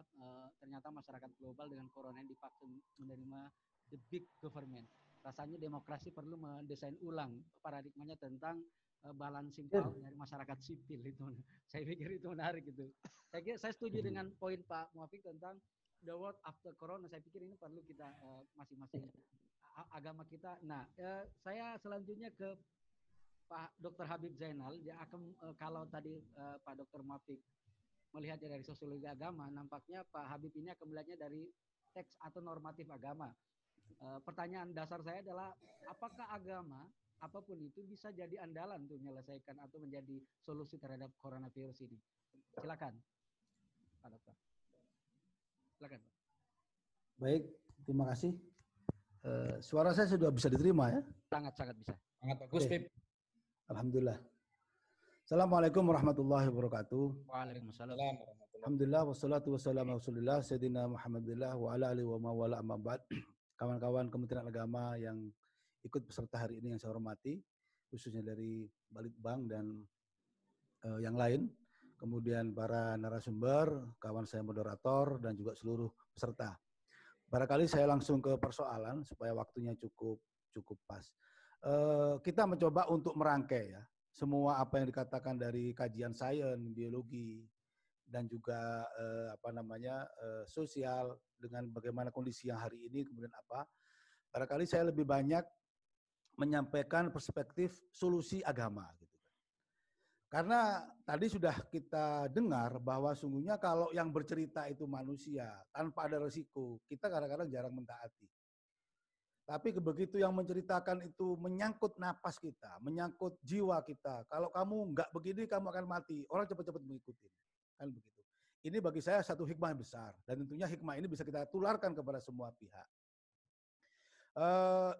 ternyata masyarakat global dengan corona yang dipaksa menerima the big government. Rasanya demokrasi perlu mendesain ulang paradigmanya tentang balancing power dari masyarakat sipil itu. Saya pikir itu menarik itu. Saya setuju dengan poin Pak Muafiq tentang the world after corona. Saya pikir ini perlu kita masing-masing agama kita. Nah, saya selanjutnya ke Pak Dr. Habib Zainal. Dia akan kalau tadi Pak Dr. Muafiq melihatnya dari sosiologi agama, nampaknya Pak Habib ini akan melihatnya dari teks atau normatif agama. Pertanyaan dasar saya adalah apakah agama apapun itu bisa jadi andalan untuk menyelesaikan atau menjadi solusi terhadap coronavirus ini? Silakan, Pak Dokter. Silakan, Pak. Baik, terima kasih. Suara saya sudah bisa diterima ya? Sangat bisa. Sangat bagus, Pip. Alhamdulillah. Assalamualaikum warahmatullahi wabarakatuh. Waalaikumsalam. Alhamdulillah wassalatu wassalamu ala Rasulillah Sayyidina Muhammadillah wa ala alihi wa mawala amma ba'd. Kawan-kawan Kementerian Agama yang ikut peserta hari ini yang saya hormati, khususnya dari Balitbang dan yang lain, kemudian para narasumber, kawan saya moderator, dan juga seluruh peserta. Barangkali saya langsung ke persoalan supaya waktunya cukup pas. Kita mencoba untuk merangkai ya semua apa yang dikatakan dari kajian sains, biologi, dan juga sosial dengan bagaimana kondisi yang hari ini, kemudian apa. Barangkali saya lebih banyak menyampaikan perspektif solusi agama. Gitu. Karena tadi sudah kita dengar bahwa sungguhnya kalau yang bercerita itu manusia, tanpa ada resiko, kita kadang-kadang jarang mentaati. Tapi begitu yang menceritakan itu menyangkut napas kita, menyangkut jiwa kita. Kalau kamu nggak begini, kamu akan mati. Orang cepat-cepat mengikuti. Kan begitu. Ini bagi saya satu hikmah yang besar. Dan tentunya hikmah ini bisa kita tularkan kepada semua pihak.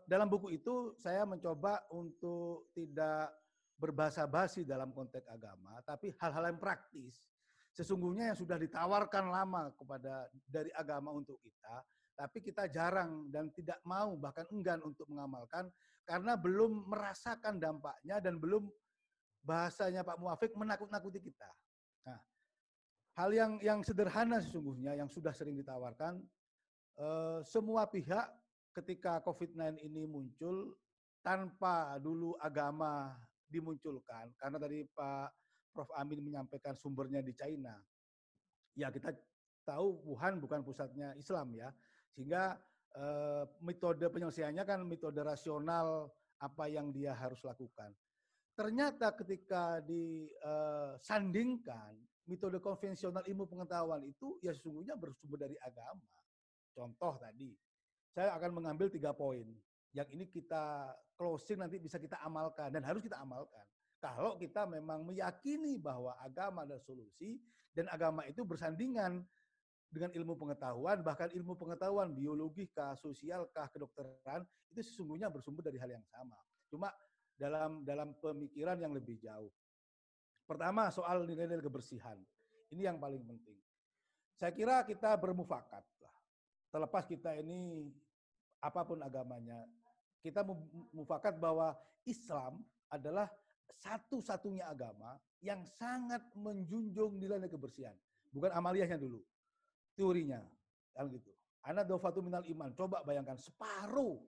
Dalam buku itu saya mencoba untuk tidak berbasa-basi dalam konteks agama, tapi hal-hal yang praktis. Sesungguhnya yang sudah ditawarkan lama kepada dari agama untuk kita, tapi kita jarang dan tidak mau bahkan enggan untuk mengamalkan karena belum merasakan dampaknya dan belum, bahasanya Pak Muafiq, menakut-nakuti kita. Nah, hal yang sederhana sesungguhnya yang sudah sering ditawarkan, semua pihak ketika COVID-19 ini muncul tanpa dulu agama dimunculkan, karena tadi Pak Prof. Amin menyampaikan sumbernya di China. Ya kita tahu Wuhan bukan pusatnya Islam ya, sehingga metode penyelesaiannya kan metode rasional apa yang dia harus lakukan. Ternyata ketika disandingkan metode konvensional ilmu pengetahuan itu ya sesungguhnya bersumber dari agama. Contoh tadi, saya akan mengambil 3 poin. Yang ini kita closing nanti bisa kita amalkan dan harus kita amalkan. Kalau kita memang meyakini bahwa agama adalah solusi dan agama itu bersandingan dengan ilmu pengetahuan, bahkan ilmu pengetahuan biologi kah, sosial kah, kedokteran, itu sesungguhnya bersumber dari hal yang sama. Cuma dalam pemikiran yang lebih jauh. Pertama, soal nilai-nilai kebersihan. Ini yang paling penting. Saya kira kita bermufakat lah. Terlepas kita ini apapun agamanya, kita mufakat bahwa Islam adalah satu-satunya agama yang sangat menjunjung nilai kebersihan. Bukan amaliyahnya dulu, teorinya. Kan gitu. Ana dofatu minal iman. Coba bayangkan separuh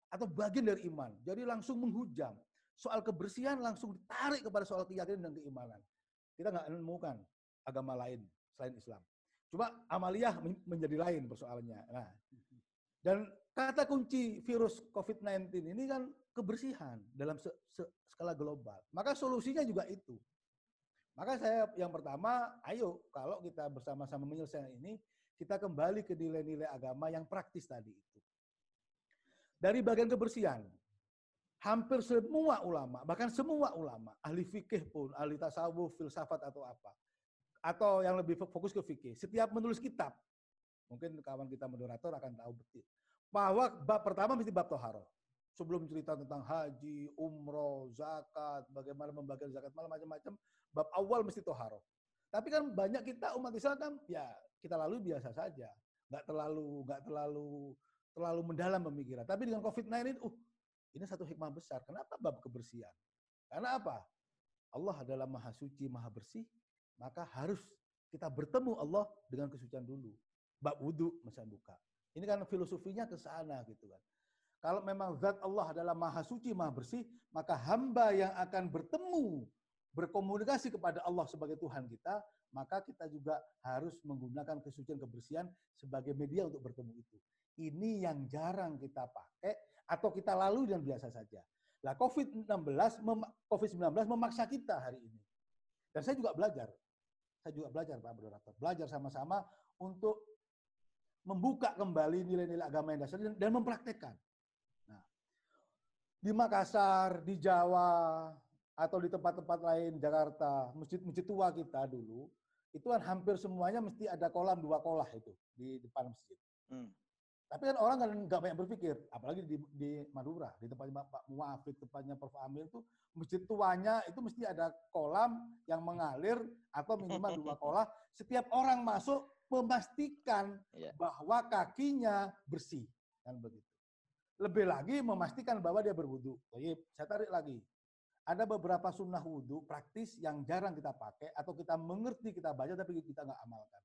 atau bagian dari iman. Jadi langsung menghujam. Soal kebersihan langsung ditarik kepada soal keyakinan dan keimanan. Kita nggak menemukan agama lain selain Islam. Cuma amaliyah menjadi lain persoalannya. Nah, dan kata kunci virus COVID-19 ini kan kebersihan dalam skala global. Maka solusinya juga itu. Maka saya yang pertama, ayo kalau kita bersama-sama menyelesaikan ini, kita kembali ke nilai-nilai agama yang praktis tadi itu. Dari bagian kebersihan, hampir semua ulama, bahkan semua ulama, ahli fikih pun, ahli tasawuf, filsafat atau apa, atau yang lebih fokus ke fikih, setiap menulis kitab, mungkin kawan kita moderator akan tahu betul, bahwa bab pertama mesti bab toharoh. Sebelum cerita tentang haji, umroh, zakat, bagaimana membagikan zakat, macam-macam, bab awal mesti toharoh. Tapi kan banyak kita umat Islam kan, ya kita lalu biasa saja, nggak terlalu mendalam pemikiran. Tapi dengan COVID-19, ini satu hikmah besar. Kenapa bab kebersihan? Karena apa? Allah adalah maha suci, maha bersih, maka harus kita bertemu Allah dengan kesucian dulu. Bab wudhu misalnya buka. Ini kan filosofinya ke sana gitu kan. Kalau memang zat Allah adalah maha suci, maha bersih, maka hamba yang akan bertemu, berkomunikasi kepada Allah sebagai Tuhan kita, maka kita juga harus menggunakan kesucian kebersihan sebagai media untuk bertemu itu. Ini yang jarang kita pakai atau kita lalui dan biasa saja. Nah, COVID-19 memaksa kita hari ini. Dan saya juga belajar Pak Moderator, belajar sama-sama untuk membuka kembali nilai-nilai agama yang dasar dan mempraktekkan. Nah, di Makassar, di Jawa, atau di tempat-tempat lain, Jakarta, masjid-masjid tua kita dulu, itu kan hampir semuanya mesti ada kolam, 2 kolah itu di depan masjid. Tapi kan orang kan nggak banyak berpikir, apalagi di Madura, di tempatnya Pak Muafiq, tempatnya Prof. Amin itu, masjid tuanya itu mesti ada kolam yang mengalir atau minimal 2 kolah. Setiap orang masuk memastikan bahwa kakinya bersih, kan begitu. Lebih lagi memastikan bahwa dia berwudu. Jadi saya tarik lagi. Ada beberapa sunnah wudu praktis yang jarang kita pakai atau kita mengerti, kita baca tapi kita nggak amalkan.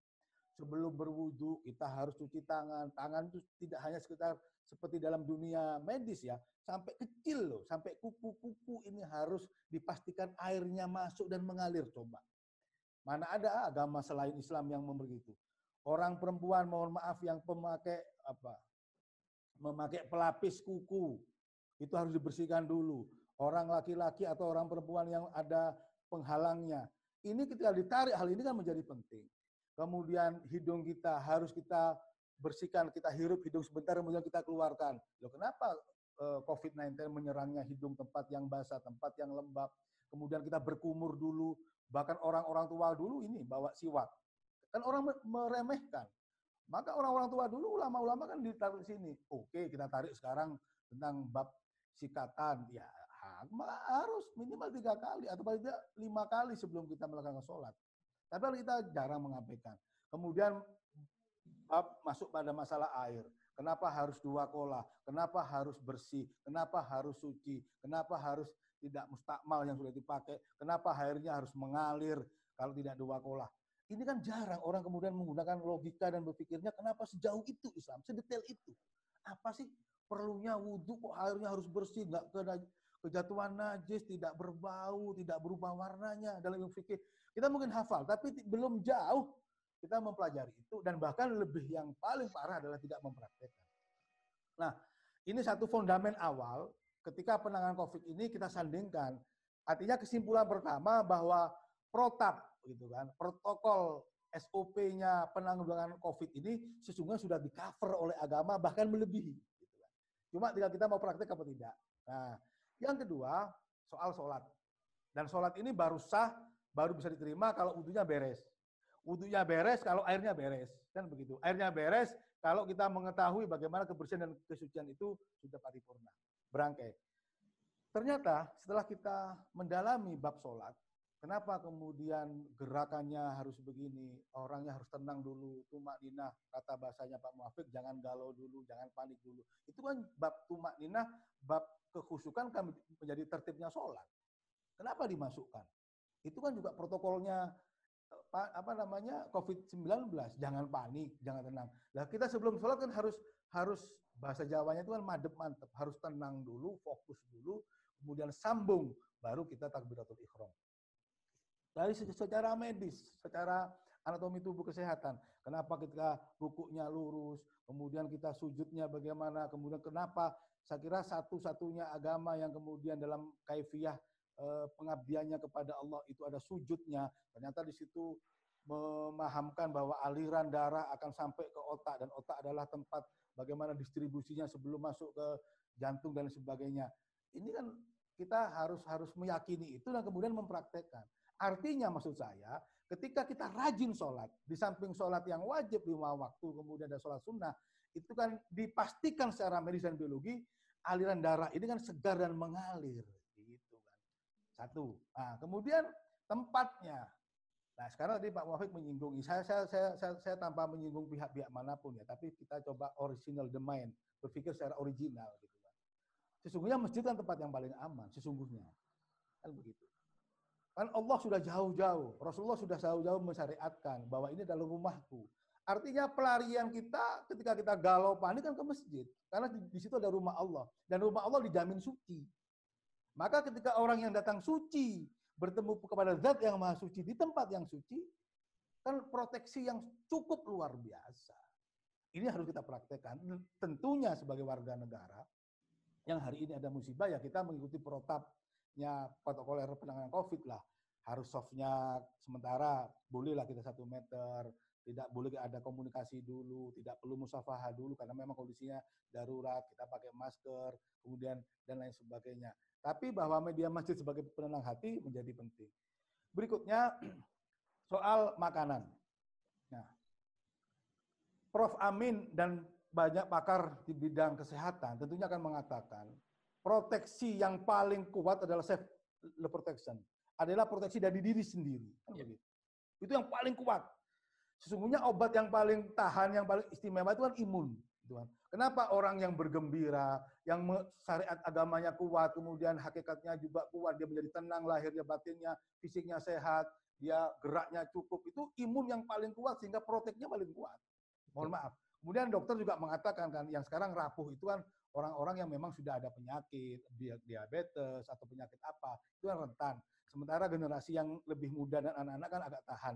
Sebelum berwudu kita harus cuci tangan. Tangan itu tidak hanya sekitar seperti dalam dunia medis ya, sampai kecil loh, sampai kuku-kuku ini harus dipastikan airnya masuk dan mengalir. Coba. Mana ada agama selain Islam yang begitu. Orang perempuan mohon maaf yang memakai pelapis kuku itu harus dibersihkan dulu. Orang laki-laki atau orang perempuan yang ada penghalangnya. Ini ketika ditarik hal ini kan menjadi penting. Kemudian hidung kita harus kita bersihkan, kita hirup hidung sebentar kemudian kita keluarkan. Loh kenapa COVID-19 menyerangnya hidung tempat yang basah, tempat yang lembab. Kemudian kita berkumur dulu, bahkan orang-orang tua dulu ini bawa siwak. Kan orang meremehkan. Maka orang-orang tua dulu, ulama-ulama kan ditaruh sini. Oke, kita tarik sekarang tentang bab sikatan. Ya, harus minimal 3 kali atau paling tidak 5 kali sebelum kita melakukan sholat. Tapi kita jarang mengabaikan. Kemudian masuk pada masalah air. Kenapa harus 2 kolah? Kenapa harus bersih? Kenapa harus suci? Kenapa harus tidak mustakmal yang sudah dipakai? Kenapa airnya harus mengalir kalau tidak 2 kolah? Ini kan jarang orang kemudian menggunakan logika dan berpikirnya kenapa sejauh itu Islam, sedetail itu. Apa sih perlunya wudhu kok airnya harus bersih, nggak kena kejatuhan najis, tidak berbau, tidak berubah warnanya dalam ilmu fikih. Kita mungkin hafal, tapi belum jauh kita mempelajari itu, dan bahkan lebih yang paling parah adalah tidak mempraktekkan. Nah, ini satu fondamen awal ketika penanganan COVID ini kita sandingkan. Artinya kesimpulan pertama bahwa protap, gitu kan, protokol SOP-nya penanggulangan COVID ini sesungguhnya sudah di-cover oleh agama, bahkan melebihi. Gitu kan. Cuma tinggal kita mau praktek apa tidak. Nah, yang kedua soal sholat. Dan sholat ini baru sah, baru bisa diterima kalau wudhunya beres. Wudhunya beres kalau airnya beres, kan begitu. Airnya beres kalau kita mengetahui bagaimana kebersihan dan kesucian itu sudah paripurna, berangkai. Ternyata setelah kita mendalami bab sholat, kenapa kemudian gerakannya harus begini, orangnya harus tenang dulu, tumakninah, kata bahasanya Pak Muafiq, jangan galau dulu, jangan panik dulu. Itu kan bab tumakninah, bab kekhusyukan kan menjadi tertibnya sholat. Kenapa dimasukkan? Itu kan juga protokolnya COVID-19, jangan panik, jangan tenang. Nah, kita sebelum sholat kan harus bahasa Jawanya itu kan madep mantep, harus tenang dulu, fokus dulu, kemudian sambung, baru kita takbiratul ihram. Dari secara medis, secara anatomi tubuh kesehatan, kenapa kita rukuknya lurus, kemudian kita sujudnya bagaimana, kemudian kenapa, saya kira satu-satunya agama yang kemudian dalam kaifiyah pengabdiannya kepada Allah itu ada sujudnya. Ternyata di situ memahamkan bahwa aliran darah akan sampai ke otak, dan otak adalah tempat bagaimana distribusinya sebelum masuk ke jantung dan sebagainya. Ini kan kita harus meyakini itu dan kemudian mempraktekkan. Artinya maksud saya, ketika kita rajin sholat, di samping sholat yang wajib 5 waktu, kemudian ada sholat sunnah, itu kan dipastikan secara medis dan biologi, aliran darah ini kan segar dan mengalir. Satu. Nah, kemudian tempatnya. Nah, sekarang tadi Pak Muafiq menyinggung. Saya tanpa menyinggung pihak-pihak manapun ya, tapi kita coba original the mind, berpikir secara original gitu kan. Sesungguhnya masjid kan tempat yang paling aman, sesungguhnya. Kan begitu. Kan Allah sudah jauh-jauh, Rasulullah sudah jauh-jauh mensyariatkan bahwa ini adalah rumahku. Artinya pelarian kita ketika kita galau panik kan ke masjid, karena di situ ada rumah Allah, dan rumah Allah dijamin suci. Maka ketika orang yang datang suci bertemu kepada zat yang maha suci di tempat yang suci, kan proteksi yang cukup luar biasa. Ini harus kita praktekkan. Tentunya sebagai warga negara yang hari ini ada musibah, ya kita mengikuti protapnya protokoler penanganan COVID lah. Harus softnya sementara, bolehlah kita 1 meter, tidak boleh ada komunikasi dulu, tidak perlu musafaha dulu karena memang kondisinya darurat, kita pakai masker, kemudian dan lain sebagainya. Tapi bahwa media masjid sebagai penenang hati menjadi penting. Berikutnya soal makanan. Nah, Prof. Amin dan banyak pakar di bidang kesehatan tentunya akan mengatakan proteksi yang paling kuat adalah self protection, adalah proteksi dari diri sendiri. Kan begitu. Itu yang paling kuat. Sesungguhnya obat yang paling tahan, yang paling istimewa itu kan imun. Kenapa orang yang bergembira, yang syariat agamanya kuat, kemudian hakikatnya juga kuat, dia menjadi tenang, lahirnya, batinnya, fisiknya sehat, dia geraknya cukup, itu imun yang paling kuat sehingga proteknya paling kuat. Mohon maaf. Kemudian dokter juga mengatakan kan, yang sekarang rapuh itu kan orang-orang yang memang sudah ada penyakit, diabetes atau penyakit apa, itu kan rentan. Sementara generasi yang lebih muda dan anak-anak kan agak tahan.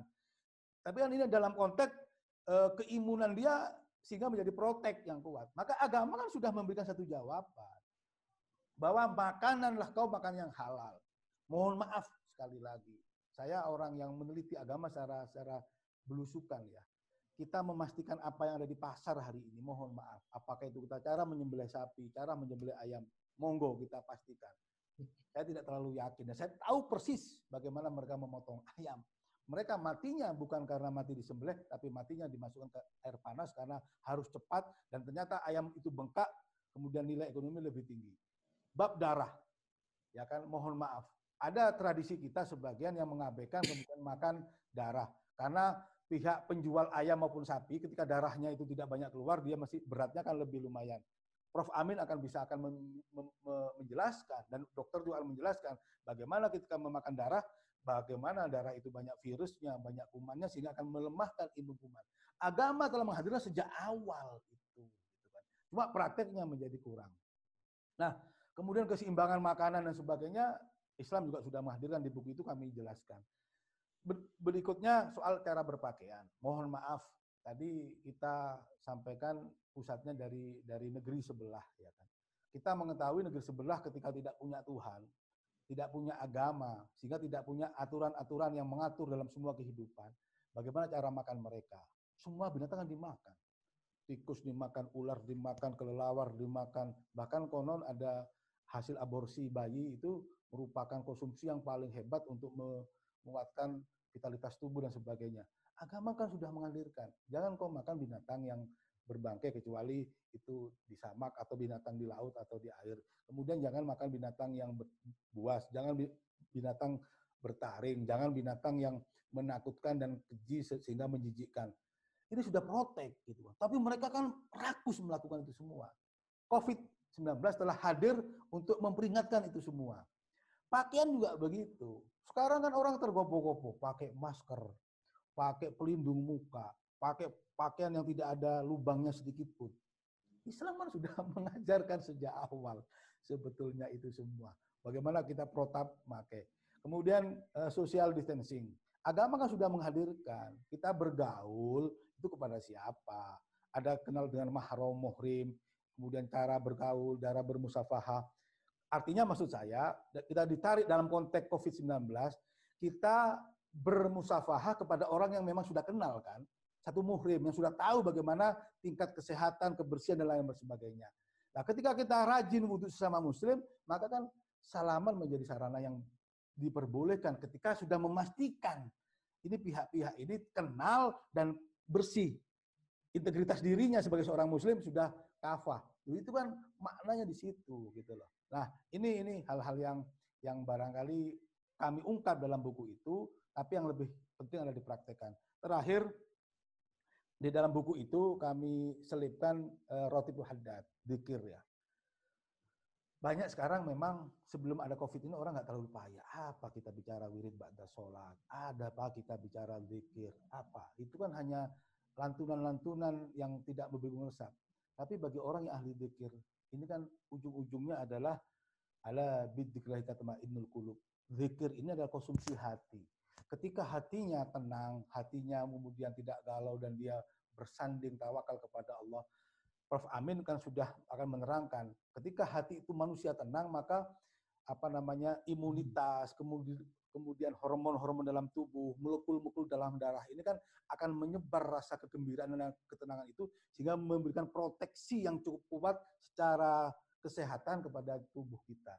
Tapi kan ini dalam konteks keimunan dia sehingga menjadi protek yang kuat. Maka agama kan sudah memberikan satu jawaban. Bahwa makananlah kau makan yang halal. Mohon maaf sekali lagi. Saya orang yang meneliti agama secara belusukan ya. Kita memastikan apa yang ada di pasar hari ini. Mohon maaf. Apakah itu kita cara menyembelih sapi, cara menyembelih ayam. Monggo kita pastikan. Saya tidak terlalu yakin. Dan saya tahu persis bagaimana mereka memotong ayam. Mereka matinya bukan karena mati disembelih, tapi matinya dimasukkan ke air panas karena harus cepat, dan ternyata ayam itu bengkak, kemudian nilai ekonomi lebih tinggi. Bab darah, ya kan, mohon maaf. Ada tradisi kita sebagian yang mengabaikan kemudian makan darah. Karena pihak penjual ayam maupun sapi, ketika darahnya itu tidak banyak keluar, dia masih beratnya kan lebih lumayan. Prof. Amin akan menjelaskan, dan dokter juga akan menjelaskan bagaimana ketika memakan darah, bagaimana darah itu banyak virusnya, banyak kumannya, sehingga akan melemahkan imun kuman. Agama telah menghadirkan sejak awal itu. Cuma prakteknya menjadi kurang. Nah, kemudian keseimbangan makanan dan sebagainya, Islam juga sudah menghadirkan di buku itu, kami jelaskan. Berikutnya soal cara berpakaian. Mohon maaf, tadi kita sampaikan pusatnya dari negeri sebelah, ya kan. Kita mengetahui negeri sebelah ketika tidak punya Tuhan, tidak punya agama, sehingga tidak punya aturan-aturan yang mengatur dalam semua kehidupan. Bagaimana cara makan mereka? Semua binatang dimakan. Tikus dimakan, ular dimakan, kelelawar dimakan. Bahkan konon ada hasil aborsi bayi itu merupakan konsumsi yang paling hebat untuk menguatkan vitalitas tubuh dan sebagainya. Agama kan sudah mengalirkan. Jangan kau makan binatang yang berbangkai kecuali itu di samak atau binatang di laut atau di air. Kemudian jangan makan binatang yang buas, jangan binatang bertaring, jangan binatang yang menakutkan dan keji sehingga menjijikkan. Ini sudah protek gitu. Tapi mereka kan rakus melakukan itu semua. COVID-19 telah hadir untuk memperingatkan itu semua. Pakaian juga begitu. Sekarang kan orang tergopoh-gopoh pakai masker, pakai pelindung muka, pakai pakaian yang tidak ada lubangnya sedikit pun. Islam kan sudah mengajarkan sejak awal sebetulnya itu semua. Bagaimana kita protap pakai. Kemudian social distancing. Agama kan sudah menghadirkan. Kita bergaul itu kepada siapa? Ada kenal dengan mahram, muhrim, kemudian cara bergaul, cara bermusafahah. Artinya maksud saya, kita ditarik dalam konteks COVID-19, kita bermusafahah kepada orang yang memang sudah kenal kan, satu muhrim yang sudah tahu bagaimana tingkat kesehatan, kebersihan dan lain sebagainya. Nah, ketika kita rajin untuk sesama muslim, maka kan salaman menjadi sarana yang diperbolehkan ketika sudah memastikan ini pihak-pihak ini kenal dan bersih. Integritas dirinya sebagai seorang muslim sudah kafah. Itu kan maknanya di situ gitu loh. Nah, ini hal-hal yang barangkali kami ungkap dalam buku itu, tapi yang lebih penting adalah dipraktekkan. Terakhir, di dalam buku itu kami selipkan Rotibul Haddad, dzikir ya. Banyak sekarang memang sebelum ada COVID ini orang nggak terlalu payah. Apa kita bicara wirid ba'da sholat? Ada apa kita bicara dzikir? Apa? Itu kan hanya lantunan-lantunan yang tidak berbentuk. Tapi bagi orang yang ahli dzikir, ini kan ujung-ujungnya adalah ala bidzikrillahi tatma'innul qulub. Zikir ini adalah konsumsi hati. Ketika hatinya tenang, hatinya kemudian tidak galau dan dia bersanding tawakal kepada Allah. Prof. Amin kan sudah akan menerangkan, ketika hati itu manusia tenang, maka imunitas, kemudian hormon-hormon dalam tubuh, molekul-molekul dalam darah ini kan akan menyebar rasa kegembiraan dan ketenangan itu, sehingga memberikan proteksi yang cukup kuat secara kesehatan kepada tubuh kita.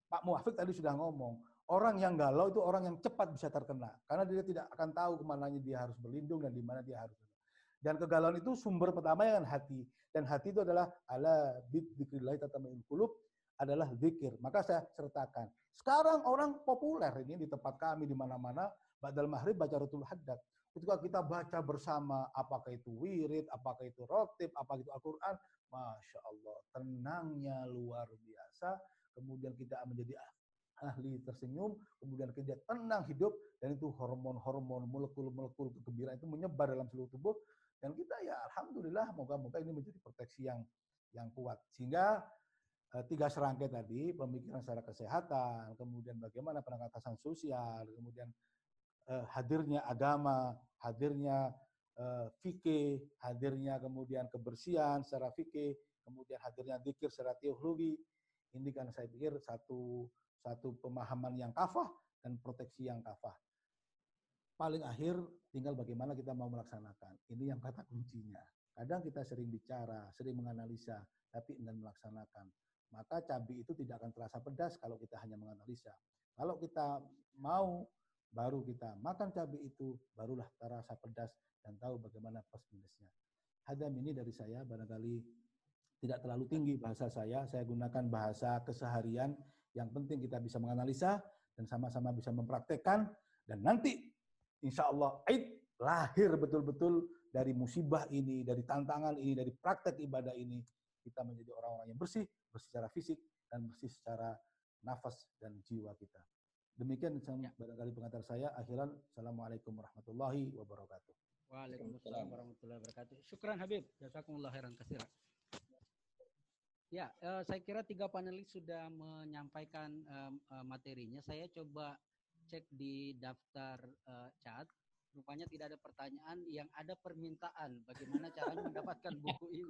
Pak Muwafiq tadi sudah ngomong, orang yang galau itu orang yang cepat bisa terkena, karena dia tidak akan tahu kemananya dia harus berlindung dan di mana dia harus. Dan kegalauan itu sumber pertama yang hati, dan hati itu adalah ala bidzikrillahi tatma'innul qulub, adalah zikir. Maka saya sertakan. Sekarang orang populer ini di tempat kami di mana-mana, ba'dal maghrib baca Rotibul Haddad. Ketika kita baca bersama, apakah itu wirid, apakah itu rotib, apakah itu Al-Quran, Masya Allah, tenangnya luar biasa. Kemudian kita menjadi ahli tersenyum, kemudian kita tenang hidup, dan itu hormon-hormon, molekul-molekul kegembiraan itu menyebar dalam seluruh tubuh. Dan kita ya alhamdulillah, moga-moga ini menjadi proteksi yang kuat. Sehingga 3 serangkai tadi, pemikiran secara kesehatan, kemudian bagaimana pengetahuan sosial, kemudian hadirnya agama, hadirnya fikih, hadirnya kemudian kebersihan secara fikih, kemudian hadirnya dzikir secara teologi. Ini kan saya pikir satu pemahaman yang kafah dan proteksi yang kafah. Paling akhir tinggal bagaimana kita mau melaksanakan. Ini yang kata kuncinya. Kadang kita sering bicara, sering menganalisa, tapi enggan melaksanakan. Maka cabai itu tidak akan terasa pedas kalau kita hanya menganalisa. Kalau kita mau baru kita makan cabai itu, barulah terasa pedas dan tahu bagaimana plus minusnya. Hadam ini dari saya, barangkali tidak terlalu tinggi bahasa saya gunakan bahasa keseharian, yang penting kita bisa menganalisa dan sama-sama bisa mempraktekkan, dan nanti insya Allah Aid lahir betul-betul dari musibah ini, dari tantangan ini, dari praktek ibadah ini, kita menjadi orang-orang yang bersih, bersih secara fisik dan bersih secara nafas dan jiwa kita. Demikian barangkali pengantar saya. Akhiran, Assalamualaikum warahmatullahi wabarakatuh. Waalaikumsalam warahmatullahi wabarakatuh. Syukran Habib. Jazakumullah khairan katsiran. Ya, saya kira 3 panelis sudah menyampaikan materinya. Saya coba cek di daftar chat. Rupanya tidak ada pertanyaan, yang ada permintaan bagaimana caranya mendapatkan buku ini.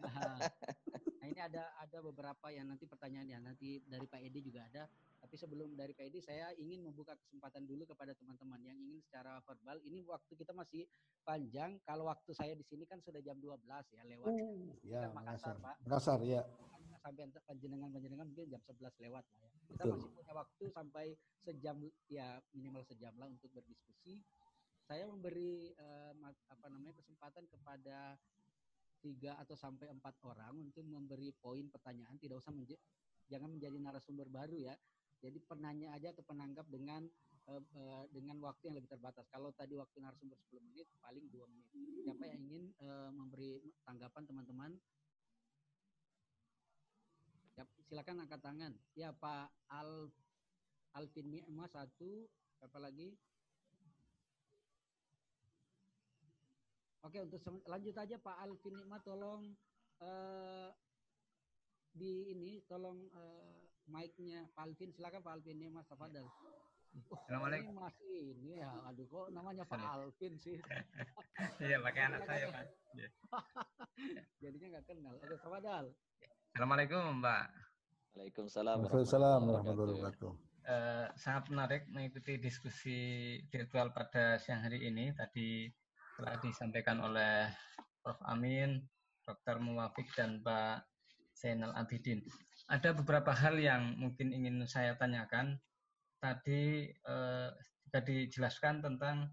Nah, ini ada beberapa yang nanti pertanyaan yang nanti dari Pak Edi juga ada. Tapi sebelum dari Pak Edi, saya ingin membuka kesempatan dulu kepada teman-teman yang ingin secara verbal. Ini waktu kita masih panjang. Kalau waktu saya di sini kan sudah jam 12 ya, lewat. Ya, Makassar, Pak. Makassar, ya. Sampai panjenengan mungkin jam 11 lewat lah ya. Kita Betul. masih punya waktu sampai sejam, ya minimal sejam lah untuk berdiskusi. Saya memberi kesempatan kepada 3 atau sampai 4 orang untuk memberi poin pertanyaan. Tidak usah jangan menjadi narasumber baru ya. Jadi penanya aja atau penanggap dengan waktu yang lebih terbatas. Kalau tadi waktu narasumber 10 menit, paling 2 menit. Siapa yang ingin memberi tanggapan teman-teman? Ya, silakan angkat tangan. Ya, Pak Alvin Ni'mah 1, apa lagi? Oke, untuk lanjut aja Pak Alvin Nikmat, tolong tolong mic-nya Pak Alvin, silakan Pak Alvin Nikmat, tafadhal. Assalamualaikum. Ini masih ini ya, aduh kok namanya Pak Alvin sih. Iya, pakai anak saya Pak. Jadinya nggak kenal. Oke, tafadhal. Assalamualaikum Mbak. Waalaikumsalam warahmatullahi wabarakatuh. Sangat menarik mengikuti diskusi virtual pada siang hari ini. Tadi telah disampaikan oleh Prof. Amin, Dr. Muwafiq, dan Pak Zainal Abidin. Ada beberapa hal yang mungkin ingin saya tanyakan. Tadi juga dijelaskan tentang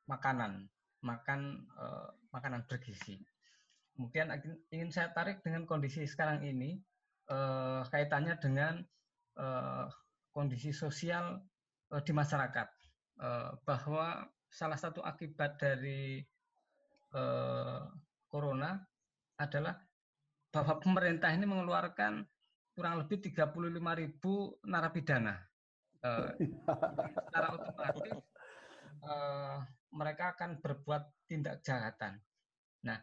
makanan bergizi. Kemudian ingin saya tarik dengan kondisi sekarang ini, kaitannya dengan kondisi sosial di masyarakat, bahwa salah satu akibat dari corona adalah bahwa pemerintah ini mengeluarkan kurang lebih 35.000 narapidana. Secara otomatis mereka akan berbuat tindak kejahatan. Nah,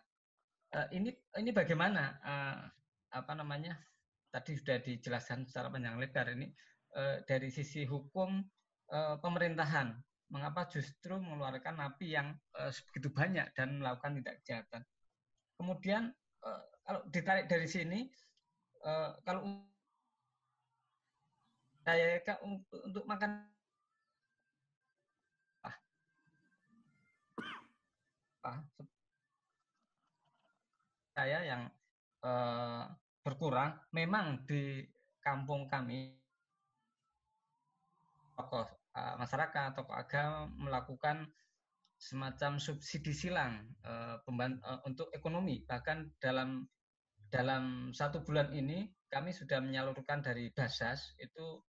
ini bagaimana tadi sudah dijelaskan secara panjang lebar ini dari sisi hukum pemerintahan, mengapa justru mengeluarkan napi yang begitu banyak dan melakukan tindak kejahatan. Kemudian kalau ditarik dari sini, kalau saya untuk makan saya yang berkurang, memang di kampung kami tokoh masyarakat, tokoh agama melakukan semacam subsidi silang untuk ekonomi. Bahkan dalam 1 bulan ini kami sudah menyalurkan dari Basas itu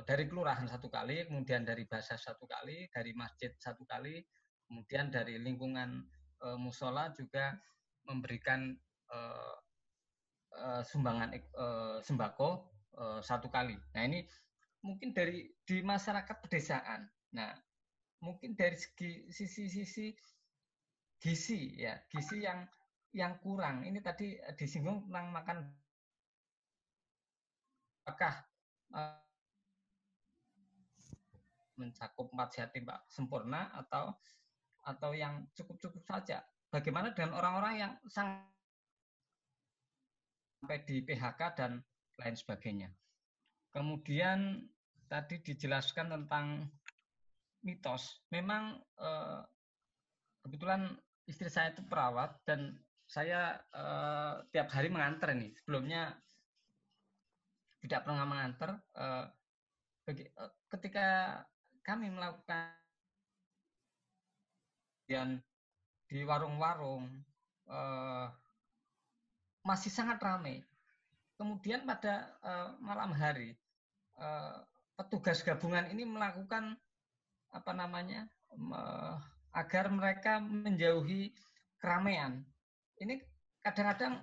dari kelurahan 1 kali, kemudian dari Basas 1 kali, dari masjid 1 kali, kemudian dari lingkungan musola juga memberikan sumbangan sembako 1 kali. Nah, ini mungkin di masyarakat pedesaan. Nah, mungkin dari sisi gizi ya, gizi yang kurang. Ini tadi disinggung tentang makan, apakah mencakup 4 sehat sempurna atau yang cukup-cukup saja. Bagaimana dengan orang-orang yang sampai di PHK dan lain sebagainya. Kemudian tadi dijelaskan tentang mitos. Memang kebetulan istri saya itu perawat dan saya tiap hari mengantar ini. Sebelumnya tidak pernah mengantar. ketika kami melakukan di warung-warung masih sangat ramai. Kemudian pada malam hari petugas gabungan ini melakukan agar mereka menjauhi keramaian. Ini kadang-kadang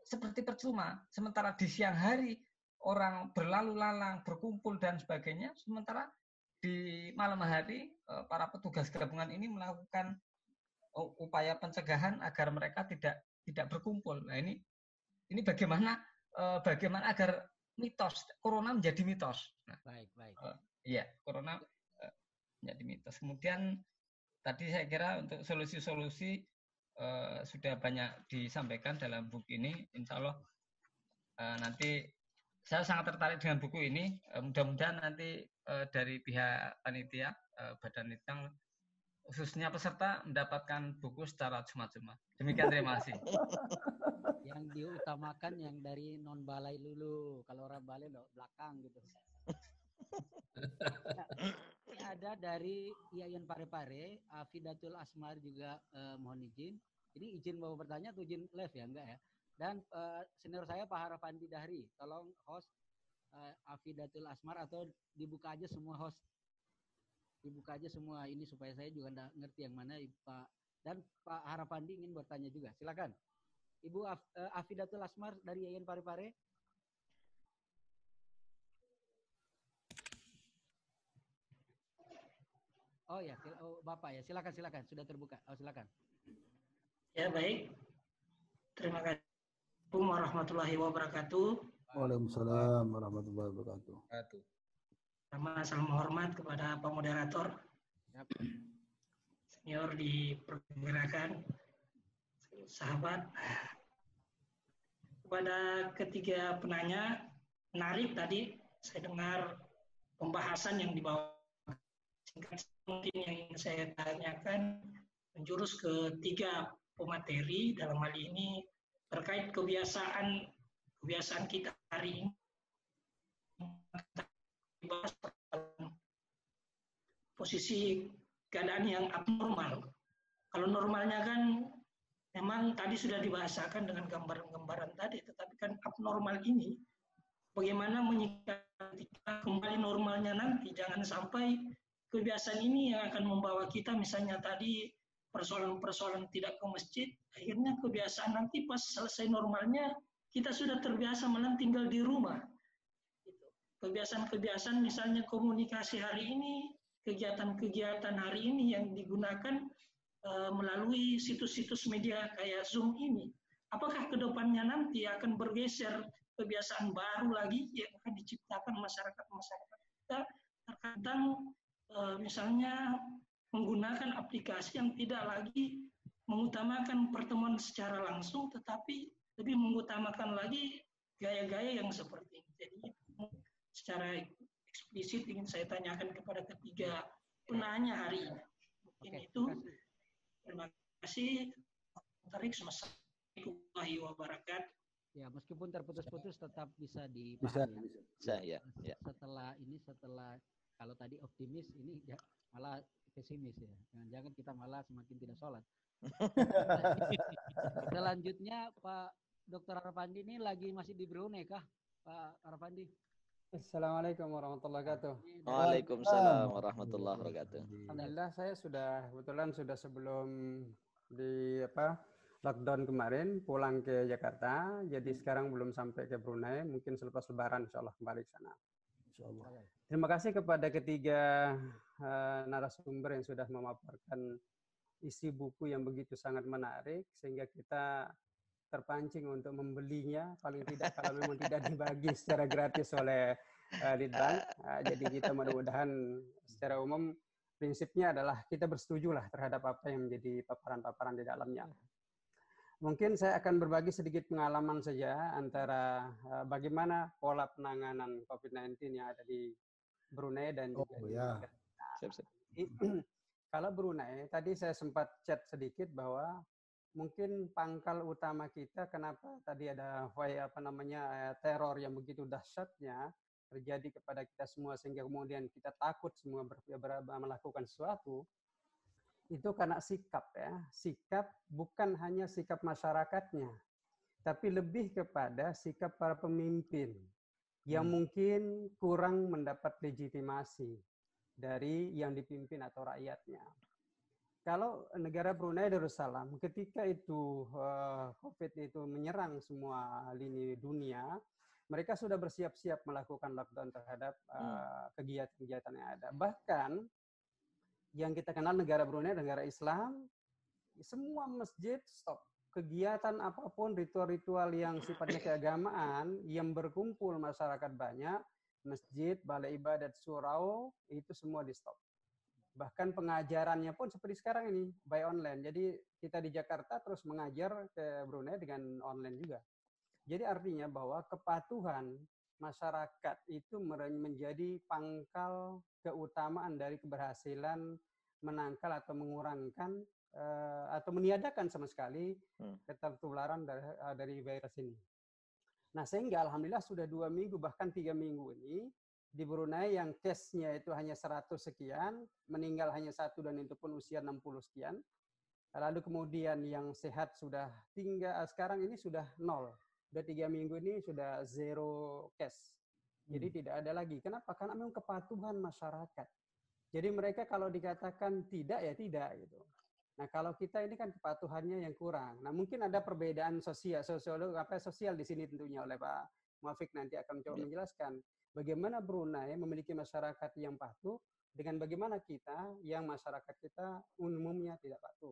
seperti percuma. Sementara di siang hari orang berlalu lalang, berkumpul dan sebagainya. Sementara di malam hari para petugas gabungan ini melakukan upaya pencegahan agar mereka tidak berkumpul. Nah ini bagaimana agar mitos corona menjadi mitos. Nah, baik. Iya, corona menjadi mitos. Kemudian tadi saya kira untuk solusi-solusi sudah banyak disampaikan dalam buku ini. Insya Allah nanti saya sangat tertarik dengan buku ini. Mudah-mudahan nanti dari pihak panitia Badan Litbang khususnya peserta mendapatkan buku secara cuma-cuma. Demikian, terima kasih. Yang diutamakan yang dari non balai dulu. Kalau orang balai belakang gitu. Ini ada dari Yayan Parepare, Afidatul Asmar juga mohon izin. Ini izin mau bertanya atau izin live ya? Enggak ya? Dan senior saya Pak Harapandi Dahri, tolong host Afidatul Asmar atau dibuka aja semua host. Dibuka aja semua ini supaya saya juga enggak ngerti yang mana Pak. Dan Pak Harapandi ingin bertanya juga. Silakan. Ibu Afidatul Asmar dari Yayan Parepare. Oh ya, Bapak ya, silakan sudah terbuka. Oh silakan. Ya baik, terima kasih warahmatullahi wabarakatuh. Waalaikumsalam warahmatullahi wabarakatuh. Salam hormat kepada Pak Moderator, senior di pergerakan, sahabat. Kepada ketiga penanya, menarik tadi saya dengar pembahasan yang dibawa. Singkat mungkin yang ingin saya tanyakan menjurus ke 3 pemateri dalam hal ini terkait kebiasaan kita hari ini posisi keadaan yang abnormal. Kalau normalnya kan memang tadi sudah dibahasakan dengan gambaran-gambaran tadi, tetapi kan abnormal ini bagaimana menyikapi kembali normalnya nanti, jangan sampai kebiasaan ini yang akan membawa kita misalnya tadi persoalan-persoalan tidak ke masjid, akhirnya kebiasaan nanti pas selesai normalnya kita sudah terbiasa malah tinggal di rumah. Kebiasaan-kebiasaan misalnya komunikasi hari ini, kegiatan-kegiatan hari ini yang digunakan melalui situs-situs media kayak Zoom ini. Apakah kedepannya nanti akan bergeser kebiasaan baru lagi yang akan diciptakan masyarakat kita terkadang misalnya menggunakan aplikasi yang tidak lagi mengutamakan pertemuan secara langsung, tetapi lebih mengutamakan lagi gaya-gaya yang seperti ini. Jadi secara eksplisit ingin saya tanyakan kepada ketiga penanya hari ini. Mungkin itu. Terima kasih. Assalamualaikum warahmatullahi wabarakatuh. Ya, meskipun terputus-putus tetap bisa dipahami. Bisa ya. Setelah kalau tadi optimis, ini ya, malah pesimis ya. Jangan-jangan kita malah semakin tidak sholat. Selanjutnya Pak Dr. Harapandi ini masih di Brunei kah, Pak Harapandi? Assalamualaikum warahmatullahi wabarakatuh. Waalaikumsalam warahmatullahi wabarakatuh. Alhamdulillah saya kebetulan sudah sebelum di lockdown kemarin pulang ke Jakarta, jadi sekarang belum sampai ke Brunei, mungkin selepas Lebaran insya Allah kembali ke sana. Terima kasih kepada ketiga narasumber yang sudah memaparkan isi buku yang begitu sangat menarik sehingga kita terpancing untuk membelinya, paling tidak kalau memang tidak dibagi secara gratis oleh Litbang. Jadi kita mudah-mudahan secara umum prinsipnya adalah kita bersetuju lah terhadap apa yang menjadi paparan-paparan di dalamnya. Mungkin saya akan berbagi sedikit pengalaman saja antara bagaimana pola penanganan COVID-19 yang ada di Brunei dan juga Kalau Brunei, tadi saya sempat chat sedikit bahwa mungkin pangkal utama kita kenapa tadi ada teror yang begitu dahsyatnya terjadi kepada kita semua sehingga kemudian kita takut semua melakukan sesuatu, itu karena sikap ya. Sikap bukan hanya sikap masyarakatnya, tapi lebih kepada sikap para pemimpin yang mungkin kurang mendapat legitimasi dari yang dipimpin atau rakyatnya. Kalau negara Brunei Darussalam ketika itu COVID itu menyerang semua lini dunia, mereka sudah bersiap-siap melakukan lockdown terhadap kegiatan-kegiatan yang ada. Bahkan yang kita kenal negara Brunei, negara Islam, semua masjid stop. Kegiatan apapun, ritual-ritual yang sifatnya keagamaan, yang berkumpul masyarakat banyak, masjid, balai ibadat, surau, itu semua di stop. Bahkan pengajarannya pun seperti sekarang ini, by online. Jadi kita di Jakarta terus mengajar ke Brunei dengan online juga. Jadi artinya bahwa kepatuhan masyarakat itu menjadi pangkal keutamaan dari keberhasilan menangkal atau mengurangkan atau meniadakan sama sekali ketertularan dari virus ini. Nah sehingga alhamdulillah sudah 2 minggu bahkan 3 minggu ini di Brunei yang case-nya itu hanya 100 sekian, meninggal hanya 1 dan itu pun usia 60 sekian. Lalu kemudian yang sehat sudah sekarang ini sudah 0. Sudah 3 minggu ini sudah 0 case. Jadi tidak ada lagi. Kenapa? Karena memang kepatuhan masyarakat. Jadi mereka kalau dikatakan tidak ya tidak gitu. Nah kalau kita ini kan kepatuhannya yang kurang. Nah mungkin ada perbedaan sosial di sini tentunya oleh Pak Muafiq nanti akan mencoba menjelaskan bagaimana Brunei memiliki masyarakat yang patuh dengan bagaimana kita yang masyarakat kita umumnya tidak patuh.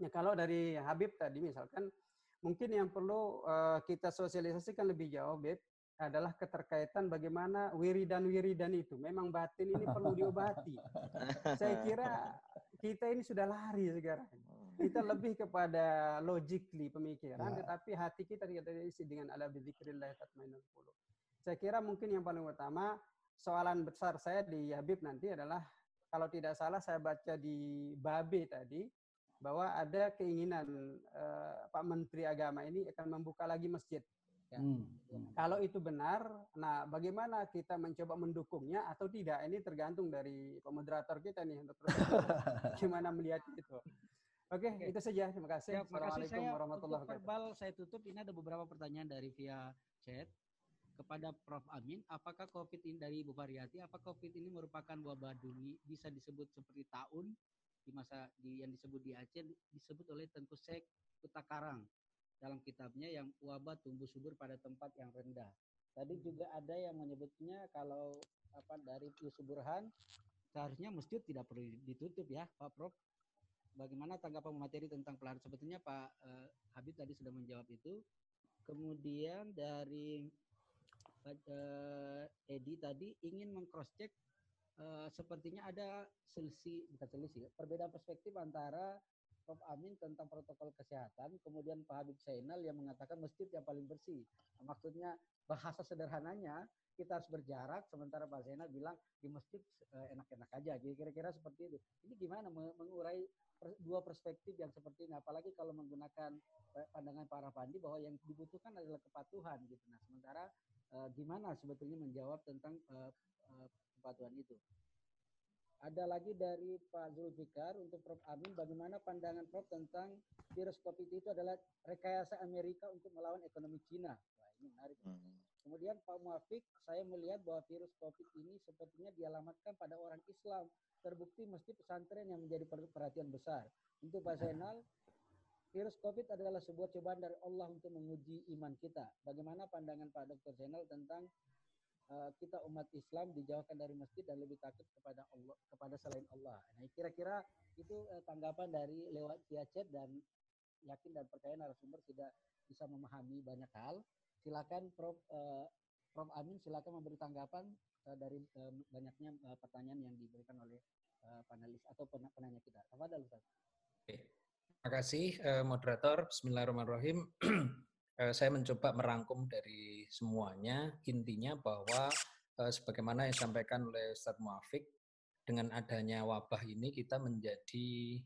Nah kalau dari Habib tadi misalkan mungkin yang perlu kita sosialisasikan lebih jauh, Beb, adalah keterkaitan bagaimana wiridan-wiridan itu. Memang batin ini perlu diobati. Saya kira kita ini sudah lari sekarang. Kita lebih kepada logically pemikiran, tetapi hati kita tidak terisi dengan ala bidzikrillah tatmainnul qulub. Saya kira mungkin yang paling utama, soalan besar saya di Habib nanti adalah, kalau tidak salah saya baca di Babe tadi, bahwa ada keinginan Pak Menteri Agama ini akan membuka lagi masjid. Ya. Kalau itu benar, nah bagaimana kita mencoba mendukungnya atau tidak? Ini tergantung dari moderator kita nih untuk gimana melihat itu. Oke, itu saja. Terima kasih. Assalamualaikum warahmatullahi wabarakatuh. Saya tutup. Ini ada beberapa pertanyaan dari via chat kepada Prof. Amin. Apakah COVID ini dari Ibu Variati? Apakah COVID ini merupakan wabah dunia? Bisa disebut seperti taun di masa yang disebut di Aceh disebut oleh Tengku Syekh Kutakarang dalam kitabnya yang wabah tumbuh subur pada tempat yang rendah. Tadi juga ada yang menyebutnya kalau dari Yusuf Burhan seharusnya masjid tidak perlu ditutup ya Pak Prof. Bagaimana tanggapan materi tentang pelarian? Sebetulnya Pak Habib tadi sudah menjawab itu. Kemudian dari Edi tadi ingin meng-cross-check sepertinya ada perbedaan perspektif antara Prof. Amin tentang protokol kesehatan, kemudian Pak Habib Zainal yang mengatakan masjid yang paling bersih. Nah, maksudnya bahasa sederhananya kita harus berjarak, sementara Pak Zainal bilang di masjid enak-enak aja. Jadi kira-kira seperti itu. Ini gimana mengurai dua perspektif yang seperti ini? Apalagi kalau menggunakan pandangan Pak Rafandi bahwa yang dibutuhkan adalah kepatuhan gitu. Nah, sementara gimana sebetulnya menjawab tentang kepatuhan itu? Ada lagi dari Pak Zulfikar untuk Prof. Amin, bagaimana pandangan Prof tentang virus COVID itu adalah rekayasa Amerika untuk melawan ekonomi Cina? Wah, ini menarik. Kemudian Pak Muafiq, saya melihat bahwa virus COVID ini sepertinya dialamatkan pada orang Islam. Terbukti masjid pesantren yang menjadi perhatian besar. Untuk Pak Zainal, virus COVID adalah sebuah cobaan dari Allah untuk menguji iman kita. Bagaimana pandangan Pak Dr. Zainal tentang kita umat Islam dijauhkan dari masjid dan lebih takut kepada Allah, kepada selain Allah? Nah, kira-kira itu tanggapan dari lewat via chat, dan yakin dan percaya narasumber sudah bisa memahami banyak hal. Silakan Prof. Amin, silakan memberi tanggapan dari banyaknya pertanyaan yang diberikan oleh panelis atau penanya kita. Tafadhal Ustaz. Oke. Terima kasih moderator. Bismillahirrahmanirrahim. Saya mencoba merangkum dari semuanya, intinya bahwa sebagaimana yang disampaikan oleh Ustadz Muafiq, dengan adanya wabah ini kita menjadi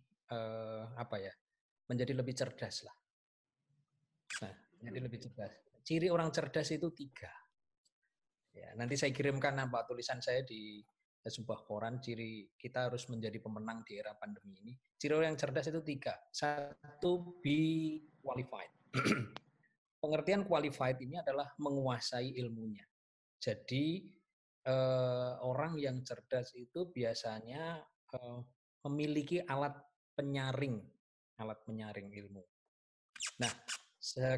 menjadi lebih cerdas lah. Nah, menjadi lebih cerdas. Ciri orang cerdas itu 3. Ya, nanti saya kirimkan tulisan saya di sebuah koran. Ciri kita harus menjadi pemenang di era pandemi ini. Ciri orang yang cerdas itu 3. 1, be qualified. Pengertian qualified ini adalah menguasai ilmunya. Jadi orang yang cerdas itu biasanya memiliki alat penyaring ilmu. Nah,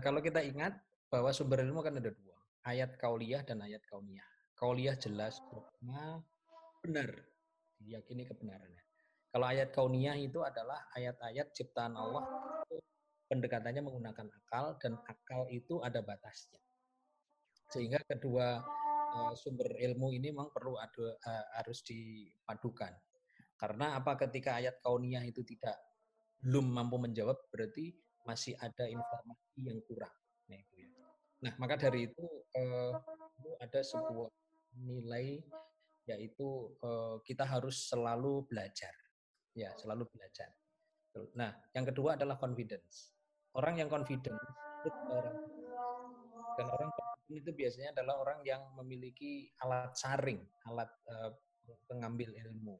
kalau kita ingat bahwa sumber ilmu kan ada 2, ayat kauliyah dan ayat kauniyah. Kauliyah jelas benar, diyakini kebenarannya. Kalau ayat kauniyah itu adalah ayat-ayat ciptaan Allah, pendekatannya menggunakan akal, dan akal itu ada batasnya. Sehingga kedua sumber ilmu ini memang perlu harus dipadukan. Karena ketika ayat kauniyah itu belum mampu menjawab, berarti masih ada informasi yang kurang. Nah, itu ya. Nah, maka dari itu ada sebuah nilai, yaitu kita harus selalu belajar. Ya, selalu belajar. Nah, yang kedua adalah confidence. Orang yang confident dan orang confident itu biasanya adalah orang yang memiliki alat saring, alat pengambil ilmu.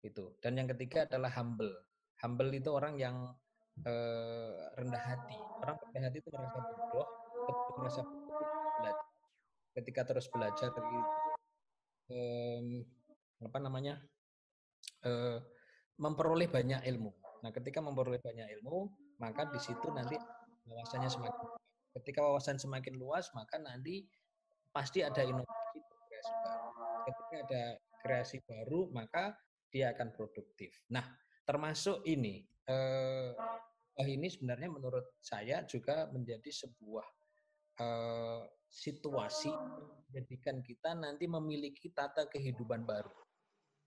Itu. Dan yang ketiga adalah humble. Humble itu orang yang rendah hati. Orang rendah hati itu merasa bodoh, merasa belajar. Ketika terus belajar itu memperoleh banyak ilmu. Nah, ketika memperoleh banyak ilmu, maka di situ nanti wawasannya semakin luas. Ketika wawasan semakin luas, maka nanti pasti ada inovasi, kreasi baru. Ketika ada kreasi baru, maka dia akan produktif. Nah, termasuk ini sebenarnya menurut saya juga menjadi sebuah situasi menjadikan kita nanti memiliki tata kehidupan baru.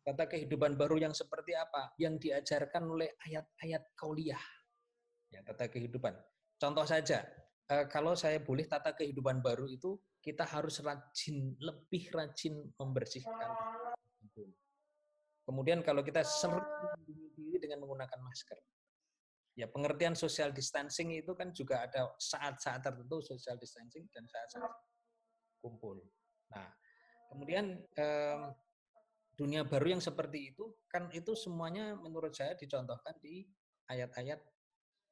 Tata kehidupan baru yang seperti apa? Yang diajarkan oleh ayat-ayat kauliyah. Ya, tata kehidupan. Contoh saja, kalau saya boleh, tata kehidupan baru itu kita harus lebih rajin membersihkan. Kemudian kalau kita sering melindungi diri dengan menggunakan masker. Ya, pengertian social distancing itu kan juga ada saat-saat tertentu social distancing dan saat-saat kumpul. Nah, kemudian dunia baru yang seperti itu kan itu semuanya menurut saya dicontohkan di ayat-ayat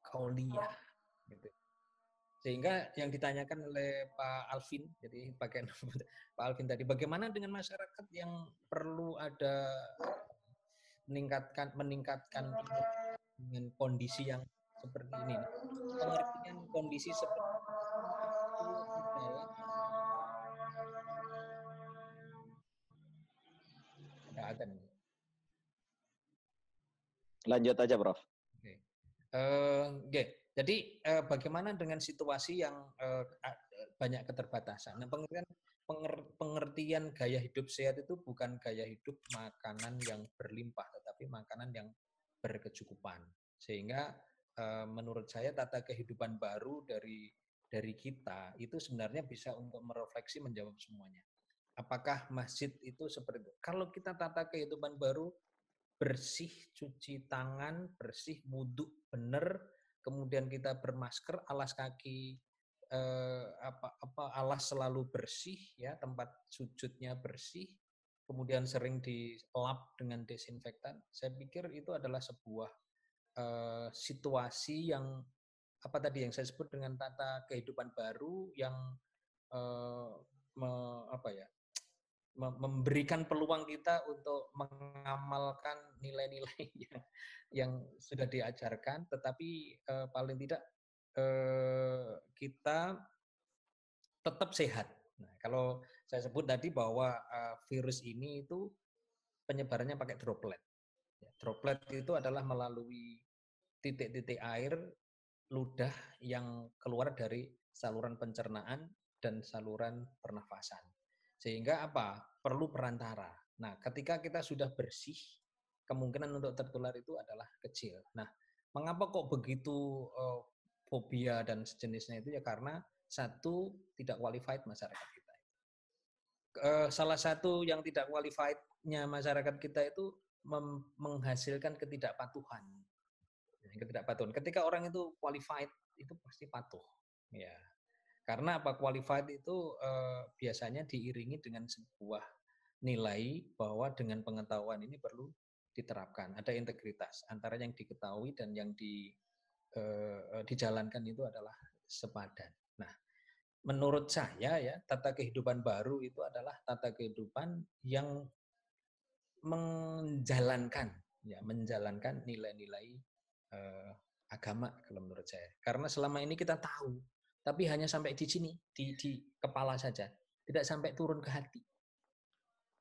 kauliyah. Gitu. Sehingga yang ditanyakan oleh Pak Alvin, jadi bagian Pak Alvin tadi, bagaimana dengan masyarakat yang perlu ada meningkatkan dengan kondisi yang seperti ini. Pengertian kondisi seperti itu adalah akan. Lanjut aja, Prof. Oke. Jadi bagaimana dengan situasi yang banyak keterbatasan? Nah, pengertian gaya hidup sehat itu bukan gaya hidup makanan yang berlimpah, tetapi makanan yang berkecukupan. Sehingga menurut saya tata kehidupan baru dari kita itu sebenarnya bisa untuk merefleksi menjawab semuanya. Apakah masjid itu seperti itu? Kalau kita tata kehidupan baru, bersih, cuci tangan, bersih, wudhu benar, kemudian kita bermasker, alas kaki alas selalu bersih, ya, tempat sujudnya bersih, kemudian sering dilap dengan desinfektan. Saya pikir itu adalah sebuah situasi yang yang saya sebut dengan tata kehidupan baru yang memberikan peluang kita untuk mengamalkan nilai-nilai yang sudah diajarkan, tetapi paling tidak kita tetap sehat. Nah, kalau saya sebut tadi bahwa virus ini itu penyebarannya pakai droplet. Droplet itu adalah melalui titik-titik air ludah yang keluar dari saluran pencernaan dan saluran pernafasan. Sehingga perlu perantara. Nah, ketika kita sudah bersih, kemungkinan untuk tertular itu adalah kecil. Nah, mengapa kok begitu fobia dan sejenisnya itu? Ya karena satu, tidak qualified masyarakat kita. Salah satu yang tidak qualified-nya masyarakat kita itu menghasilkan ketidakpatuhan. Ketika orang itu qualified, itu pasti patuh. Ya. Karena apa, qualified itu biasanya diiringi dengan sebuah nilai bahwa dengan pengetahuan ini perlu diterapkan. Ada integritas antara yang diketahui dan yang dijalankan itu adalah sepadan. Nah, menurut saya ya, tata kehidupan baru itu adalah tata kehidupan yang menjalankan nilai-nilai agama kalau menurut saya. Karena selama ini kita tahu, tapi hanya sampai di sini, di kepala saja, tidak sampai turun ke hati.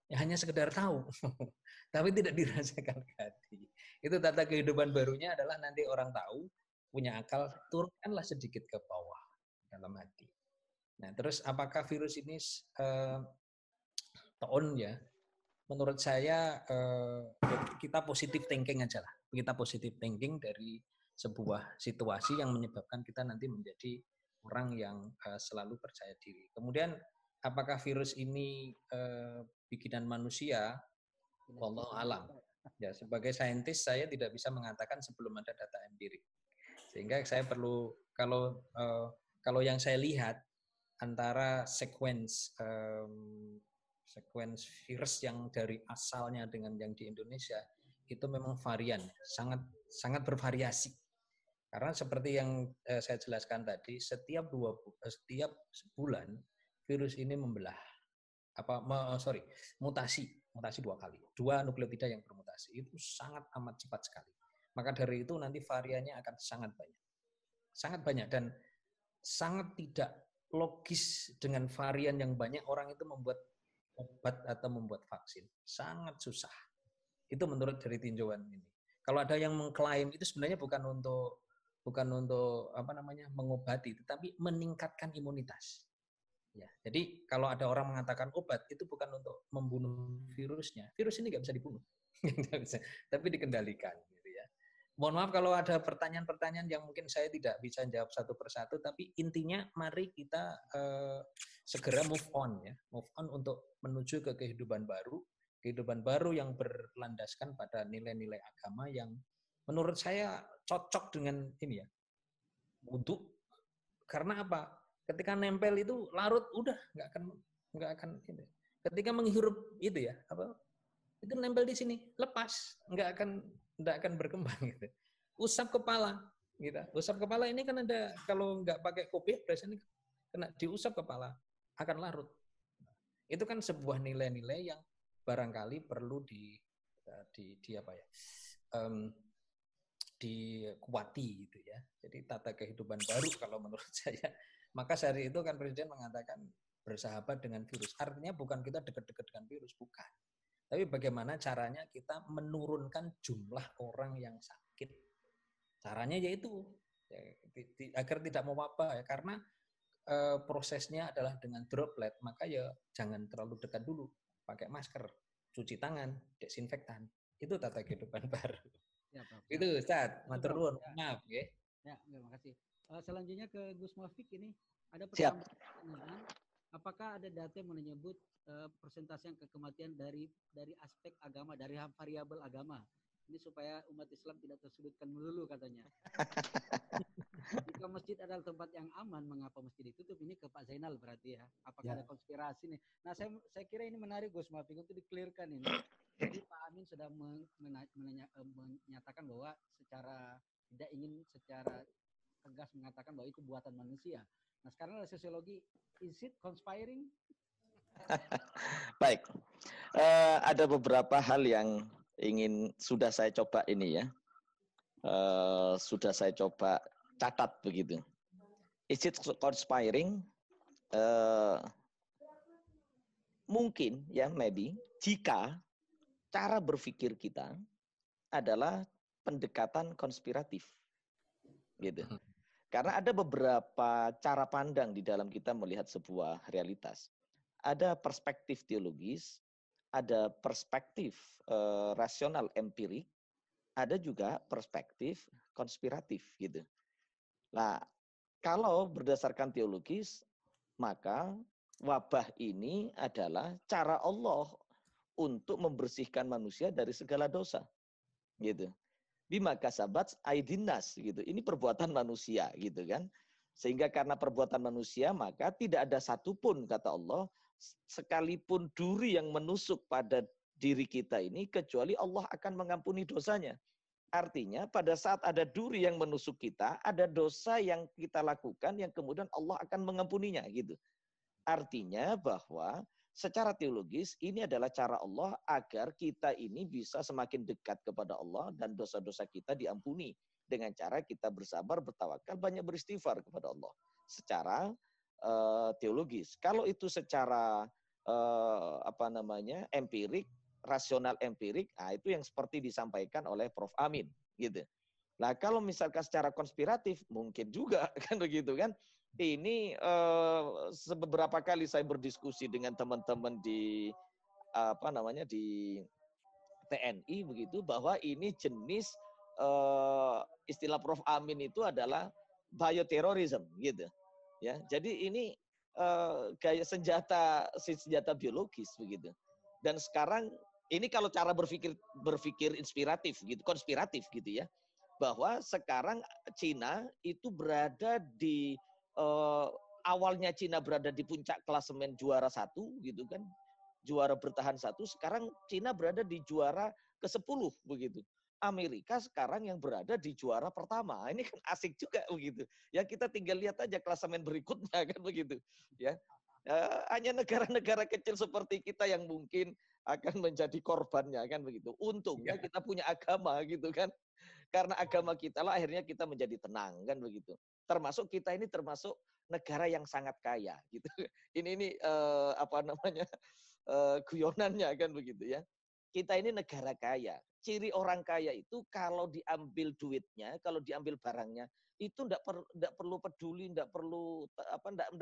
Ya, hanya sekedar tahu, tapi tidak dirasakan ke hati. Itu tata kehidupan barunya adalah nanti orang tahu, punya akal, turunkanlah sedikit ke bawah dalam hati. Nah, terus apakah virus ini tahun ya? Menurut saya kita positive thinking aja lah. Kita positive thinking dari sebuah situasi yang menyebabkan kita nanti menjadi orang yang selalu percaya diri. Kemudian apakah virus ini bikinan manusia? Wallahu alam. Ya, sebagai saintis saya tidak bisa mengatakan sebelum ada data empirik. Sehingga saya perlu kalau yang saya lihat antara sequence virus yang dari asalnya dengan yang di Indonesia itu memang varian, sangat bervariasi. Karena seperti yang saya jelaskan tadi, setiap sebulan virus ini membelah. Mutasi 2 kali. 2 nukleotida yang bermutasi. Itu sangat amat cepat sekali. Maka dari itu nanti variannya akan sangat banyak. Sangat banyak dan sangat tidak logis dengan varian yang banyak orang itu membuat obat atau membuat vaksin. Sangat susah. Itu menurut dari tinjauan ini. Kalau ada yang mengklaim itu sebenarnya bukan untuk mengobati, tetapi meningkatkan imunitas. Ya, jadi kalau ada orang mengatakan obat itu bukan untuk membunuh virusnya, virus ini nggak bisa dibunuh, tapi dikendalikan. Gitu ya. Mohon maaf kalau ada pertanyaan-pertanyaan yang mungkin saya tidak bisa jawab satu persatu, tapi intinya mari kita segera move on untuk menuju ke kehidupan baru yang berlandaskan pada nilai-nilai agama yang menurut saya cocok dengan ini ya, wudhu. Karena apa? Ketika nempel itu larut udah nggak akan ini. Ketika menghirup itu ya itu nempel di sini lepas nggak akan berkembang gitu. Usap kepala gitu. Usap kepala ini kan ada kalau nggak pakai kopiah biasanya kena diusap kepala akan larut. Itu kan sebuah nilai-nilai yang barangkali perlu dikuati gitu ya. Jadi tata kehidupan baru kalau menurut saya. Maka sehari itu kan Presiden mengatakan bersahabat dengan virus. Artinya bukan kita dekat-dekat dengan virus, bukan. Tapi bagaimana caranya kita menurunkan jumlah orang yang sakit. Caranya yaitu agar tidak mewabah ya, karena prosesnya adalah dengan droplet, maka ya jangan terlalu dekat dulu. Pakai masker, cuci tangan, desinfektan. Itu tata kehidupan baru. Ya, itu Ustaz, matur nuwun. Maaf ya. Ya, terima kasih. Selanjutnya ke Gus Muafiq ini ada pertanyaan, apakah ada data yang menyebut persentase kematian dari aspek agama, dari variabel agama? Ini supaya umat Islam tidak tersudutkan melulu katanya. Jika masjid adalah tempat yang aman, mengapa masjid ditutup? Ini ke Pak Zainal berarti ya. Apakah ada konspirasi nih? Nah, saya kira ini menarik Gus Muafiq untuk di-clearkan ini. Jadi Pak Amin sudah menyatakan bahwa tidak ingin secara tegas mengatakan bahwa itu buatan manusia. Nah, sekarang ada sosiologi, is it conspiring? Baik, ada beberapa hal yang sudah saya coba ini ya, sudah saya coba catat begitu. Is it conspiring? Mungkin ya, maybe, jika cara berpikir kita adalah pendekatan konspiratif, gitu. Karena ada beberapa cara pandang di dalam kita melihat sebuah realitas. Ada perspektif teologis, ada perspektif rasional empirik, ada juga perspektif konspiratif gitu. Nah, kalau berdasarkan teologis, maka wabah ini adalah cara Allah untuk membersihkan manusia dari segala dosa. Gitu. Bima kasabat aidin nas gitu. Ini perbuatan manusia gitu kan. Sehingga karena perbuatan manusia, maka tidak ada satupun, kata Allah, sekalipun duri yang menusuk pada diri kita ini, kecuali Allah akan mengampuni dosanya. Artinya pada saat ada duri yang menusuk kita, ada dosa yang kita lakukan yang kemudian Allah akan mengampuninya gitu. Artinya bahwa secara teologis ini adalah cara Allah agar kita ini bisa semakin dekat kepada Allah dan dosa-dosa kita diampuni dengan cara kita bersabar, bertawakal, banyak beristighfar kepada Allah secara teologis. Kalau itu secara empirik, rasional empirik, itu yang seperti disampaikan oleh Prof. Amin gitu. Nah, kalau misalkan secara konspiratif mungkin juga kan begitu kan. Ini beberapa kali saya berdiskusi dengan teman-teman di di TNI begitu, bahwa ini jenis istilah Prof. Amin itu adalah bioterorisme gitu. Ya, jadi ini gaya senjata biologis begitu. Dan sekarang ini kalau cara berpikir inspiratif gitu, konspiratif gitu ya, bahwa sekarang Cina itu berada di awalnya Cina berada di puncak klasemen juara 1 gitu kan, juara bertahan 1, sekarang Cina berada di juara ke-10 begitu. Amerika sekarang yang berada di juara pertama. Ini kan asik juga begitu. Ya kita tinggal lihat aja klasemen berikutnya kan begitu. Ya. Hanya negara-negara kecil seperti kita yang mungkin akan menjadi korbannya kan begitu. Untungnya kita punya agama gitu kan. Karena agama kita lah akhirnya kita menjadi tenang kan begitu. Termasuk kita ini termasuk negara yang sangat kaya gitu. Ini guyonannya kan begitu ya. Kita ini negara kaya. Ciri orang kaya itu kalau diambil duitnya, kalau diambil barangnya, itu enggak perlu peduli, enggak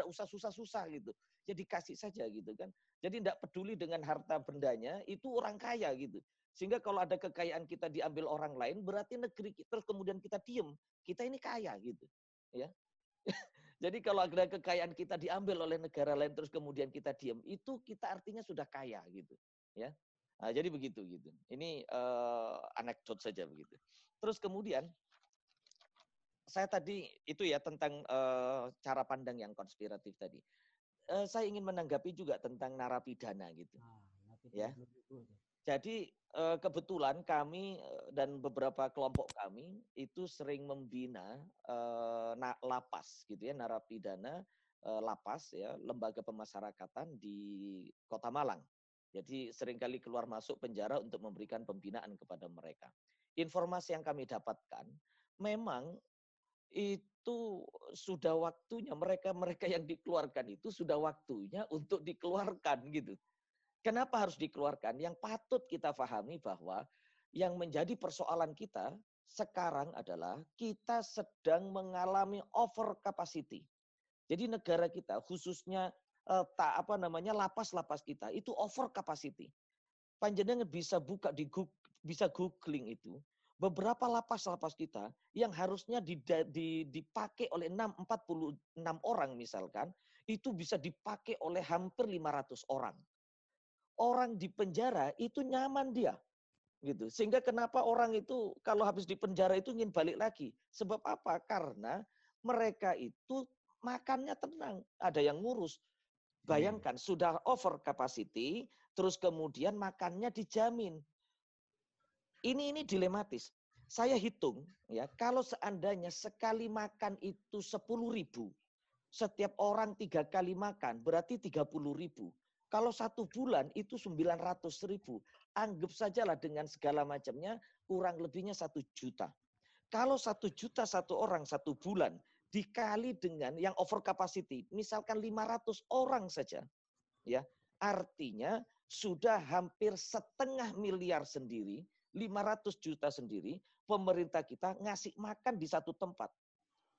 usah susah-susah gitu. Jadi kasih saja gitu kan. Jadi enggak peduli dengan harta bendanya, itu orang kaya gitu. Sehingga kalau ada kekayaan kita diambil orang lain, berarti negeri kita kemudian kita diem. Kita ini kaya gitu. Ya. Jadi kalau ada kekayaan kita diambil oleh negara lain terus kemudian kita diem, itu kita artinya sudah kaya gitu. Ya. Nah, jadi begitu gitu. Ini anekdot saja begitu. Terus kemudian saya tadi itu ya tentang cara pandang yang konspiratif tadi. Saya ingin menanggapi juga tentang narapidana gitu. Ya. Jadi kebetulan kami dan beberapa kelompok kami itu sering membina lapas gitu ya, narapidana lapas ya, lembaga pemasyarakatan di Kota Malang. Jadi seringkali keluar masuk penjara untuk memberikan pembinaan kepada mereka. Informasi yang kami dapatkan, memang itu sudah waktunya mereka yang dikeluarkan itu sudah waktunya untuk dikeluarkan gitu. Kenapa harus dikeluarkan? Yang patut kita pahami bahwa yang menjadi persoalan kita sekarang adalah kita sedang mengalami over capacity. Jadi negara kita khususnya lapas-lapas kita itu over capacity. Panjenengan bisa buka bisa googling itu. Beberapa lapas-lapas kita yang harusnya dipakai oleh 46 orang misalkan, itu bisa dipakai oleh hampir 500 orang. Orang di penjara itu nyaman dia. Gitu. Sehingga kenapa orang itu kalau habis di penjara itu ingin balik lagi. Sebab apa? Karena mereka itu makannya tenang. Ada yang ngurus. Bayangkan sudah over capacity, terus kemudian makannya dijamin. Ini dilematis. Saya hitung ya, kalau seandainya sekali makan itu 10.000, setiap orang 3 kali makan berarti 30.000. Kalau 1 bulan itu 900.000. Anggap sajalah dengan segala macamnya kurang lebihnya 1 juta. Kalau 1 juta satu orang 1 bulan dikali dengan yang over capacity, misalkan 500 orang saja, ya artinya sudah hampir 0,5 miliar sendiri, 500 juta sendiri, pemerintah kita ngasih makan di satu tempat.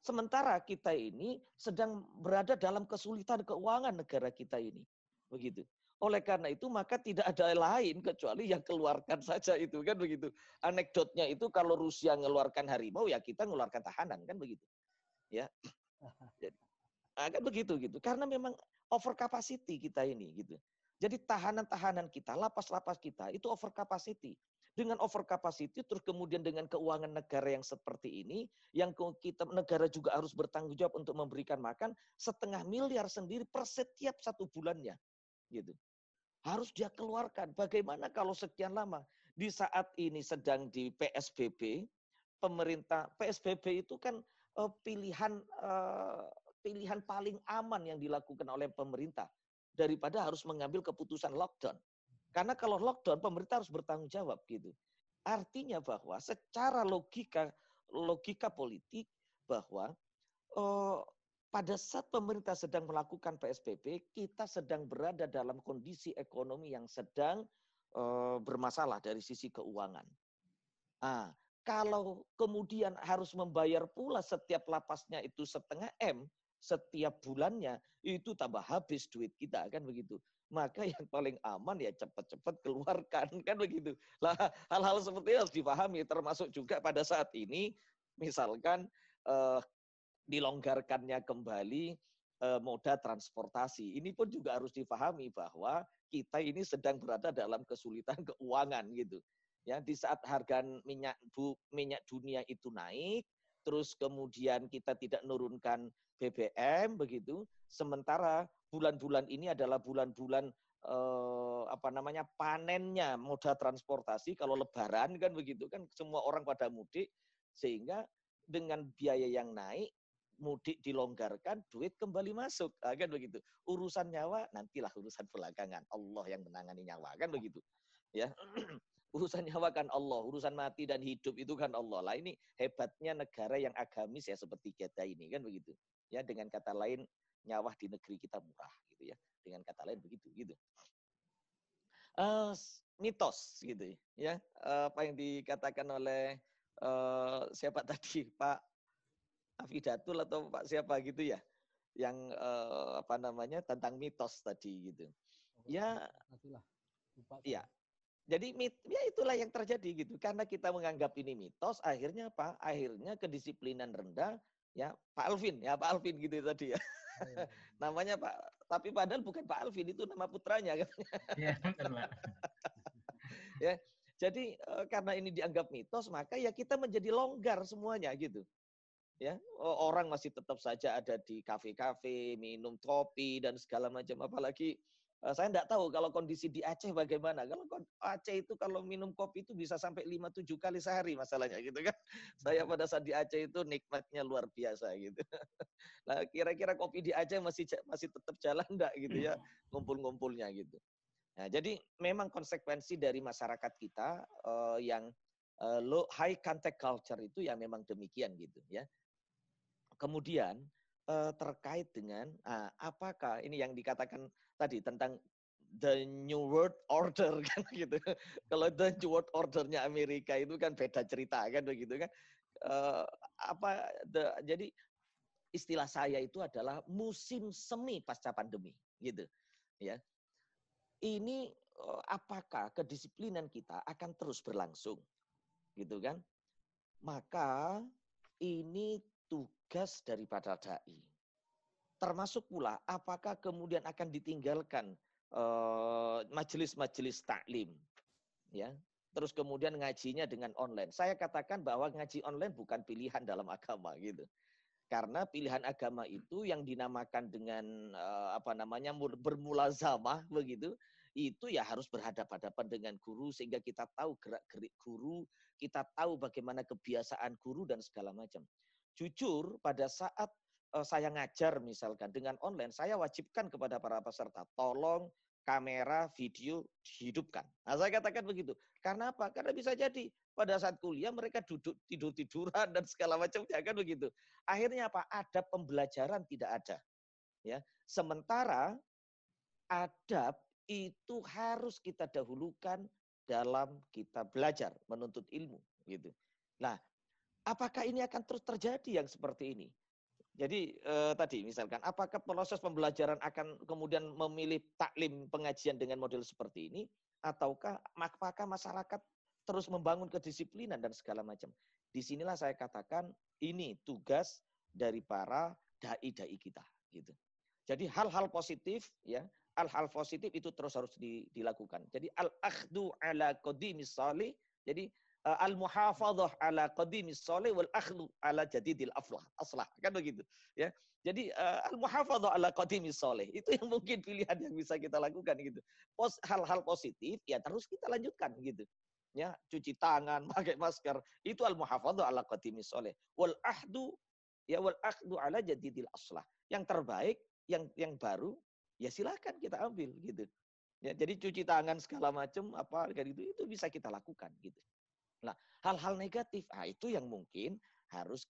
Sementara kita ini sedang berada dalam kesulitan keuangan negara kita ini. Begitu. Oleh karena itu maka tidak ada lain kecuali yang keluarkan saja itu kan begitu. Anekdotnya itu kalau Rusia mengeluarkan harimau ya kita mengeluarkan tahanan kan begitu. Ya. Kan begitu gitu. Karena memang over capacity kita ini gitu. Jadi tahanan-tahanan kita, lapas-lapas kita itu over capacity. Dengan over capacity, terus kemudian dengan keuangan negara yang seperti ini, yang kita negara juga harus bertanggung jawab untuk memberikan makan 1,5 miliar sendiri per setiap 1 bulannya, gitu. Harus dia keluarkan. Bagaimana kalau sekian lama? Di saat ini sedang di PSBB, pemerintah PSBB itu kan pilihan paling aman yang dilakukan oleh pemerintah daripada harus mengambil keputusan lockdown. Karena kalau lockdown, pemerintah harus bertanggung jawab gitu. Artinya bahwa secara logika politik bahwa pada saat pemerintah sedang melakukan PSBB, kita sedang berada dalam kondisi ekonomi yang sedang bermasalah dari sisi keuangan. Nah, kalau kemudian harus membayar pula setiap lapasnya itu 0,5 M setiap bulannya, itu tambah habis duit kita, kan begitu. Maka yang paling aman ya cepat-cepat keluarkan, kan begitu. Lah, hal-hal seperti itu harus dipahami, termasuk juga pada saat ini misalkan dilonggarkannya kembali moda transportasi. Ini pun juga harus dipahami bahwa kita ini sedang berada dalam kesulitan keuangan gitu. Ya, di saat harga minyak dunia itu naik, terus kemudian kita tidak menurunkan BBM begitu, sementara bulan-bulan ini adalah bulan-bulan panennya moda transportasi. Kalau Lebaran kan begitu kan, semua orang pada mudik, sehingga dengan biaya yang naik, mudik dilonggarkan, duit kembali masuk, kan begitu. Urusan nyawa nantilah urusan belakangan, Allah yang menangani nyawa, kan begitu. Ya. Urusan nyawa kan Allah, urusan mati dan hidup itu kan Allah. Lah ini hebatnya negara yang agamis ya seperti kita ini, kan begitu. Ya, dengan kata lain nyawa di negeri kita murah gitu ya. Dengan kata lain begitu gitu. Mitos gitu ya. Apa yang dikatakan oleh siapa tadi, Pak Afidatul atau Pak siapa gitu ya, yang tentang mitos tadi gitu. Ya, iya. Jadi ya itulah yang terjadi gitu. Karena kita menganggap ini mitos, akhirnya apa? Akhirnya kedisiplinan rendah. Ya, Pak Alvin gitu tadi ya. Namanya Pak, tapi padahal bukan Pak Alvin, itu nama putranya kan. Iya, benar, Pak. Ya, jadi karena ini dianggap mitos, maka ya kita menjadi longgar semuanya gitu. Ya, orang masih tetap saja ada di kafe-kafe, minum kopi dan segala macam. Apalagi saya enggak tahu kalau kondisi di Aceh bagaimana. Kalau Aceh itu kalau minum kopi itu bisa sampai 5-7 kali sehari masalahnya gitu kan. Saya pada saat di Aceh itu nikmatnya luar biasa gitu. Nah, kira-kira kopi di Aceh masih tetap jalan enggak gitu ya, ngumpul-ngumpulnya gitu. Nah, jadi memang konsekuensi dari masyarakat kita yang low high contact culture itu ya memang demikian gitu ya. Kemudian terkait dengan apakah ini yang dikatakan tadi tentang the new world order kan gitu. Kalau the new world ordernya Amerika itu kan beda cerita kan begitu kan. Jadi istilah saya itu adalah musim semi pasca pandemi gitu ya. Ini apakah kedisiplinan kita akan terus berlangsung gitu kan? Maka ini tugas daripada dai. Termasuk pula apakah kemudian akan ditinggalkan majelis-majelis taklim, ya. Terus kemudian ngajinya dengan online. Saya katakan bahwa ngaji online bukan pilihan dalam agama gitu. Karena pilihan agama itu yang dinamakan dengan bermulazamah begitu, itu ya harus berhadapan-hadapan dengan guru sehingga kita tahu gerak-gerik guru, kita tahu bagaimana kebiasaan guru dan segala macam. Jujur pada saat saya ngajar misalkan dengan online, saya wajibkan kepada para peserta, tolong kamera, video dihidupkan. Nah, saya katakan begitu. Karena apa? Karena bisa jadi pada saat kuliah mereka duduk tidur-tiduran dan segala macamnya kan begitu. Akhirnya apa? Adab pembelajaran tidak ada. Ya. Sementara adab itu harus kita dahulukan dalam kita belajar, menuntut ilmu gitu. Nah, apakah ini akan terus terjadi yang seperti ini? Jadi tadi misalkan, apakah proses pembelajaran akan kemudian memilih taklim pengajian dengan model seperti ini, ataukah apakah masyarakat terus membangun kedisiplinan dan segala macam? Disinilah saya katakan ini tugas dari para dai-dai kita, gitu. Jadi hal-hal positif, ya, hal-hal positif itu terus harus dilakukan. Jadi al-akhdu ala qadimis salih Jadi al-muhafadzah ala qadimis sholih wal akhdhu ala jadidil aslah. Kan begitu. Ya. Jadi al-muhafadzah ala qadimis sholih itu yang mungkin pilihan yang bisa kita lakukan gitu. Hal-hal positif ya terus kita lanjutkan gitu. Ya, cuci tangan, pakai masker, itu al-muhafadzah ala qadimis sholih. Wal ahdu ala jadidil aslah. Yang terbaik, yang baru, ya silakan kita ambil gitu. Ya, jadi cuci tangan segala macam apa kayak gitu itu bisa kita lakukan gitu. Nah, hal-hal negatif, itu yang mungkin harus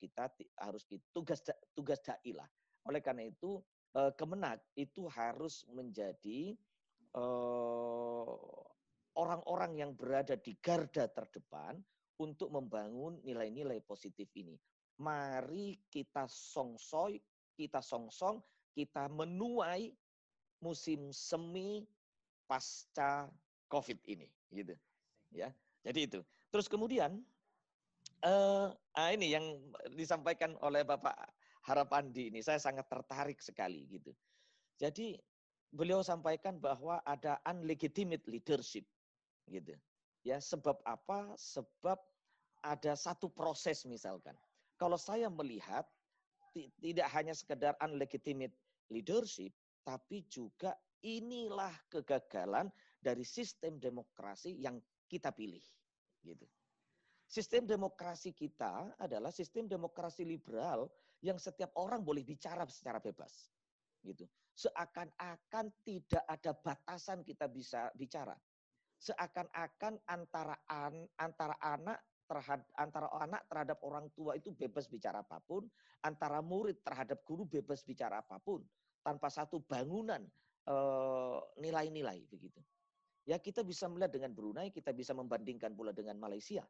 tugas dai lah. Oleh karena itu Kemenak itu harus menjadi orang-orang yang berada di garda terdepan untuk membangun nilai-nilai positif ini. Mari kita songsong, kita menuai musim semi pasca COVID ini, gitu. Ya, jadi itu. Terus kemudian ini yang disampaikan oleh Bapak Harapandi ini, saya sangat tertarik sekali, gitu. Jadi beliau sampaikan bahwa ada unlegitimate leadership, gitu. Ya, sebab apa? Sebab ada satu proses misalkan. Kalau saya melihat tidak hanya sekedar unlegitimate leadership, tapi juga inilah kegagalan dari sistem demokrasi yang kita pilih, gitu. Sistem demokrasi kita adalah sistem demokrasi liberal yang setiap orang boleh bicara secara bebas, gitu. Seakan-akan tidak ada batasan kita bisa bicara. Seakan-akan antara anak terhadap orang tua itu bebas bicara apapun, antara murid terhadap guru bebas bicara apapun, tanpa satu bangunan nilai-nilai begitu. Ya, kita bisa melihat dengan Brunei, kita bisa membandingkan pula dengan Malaysia,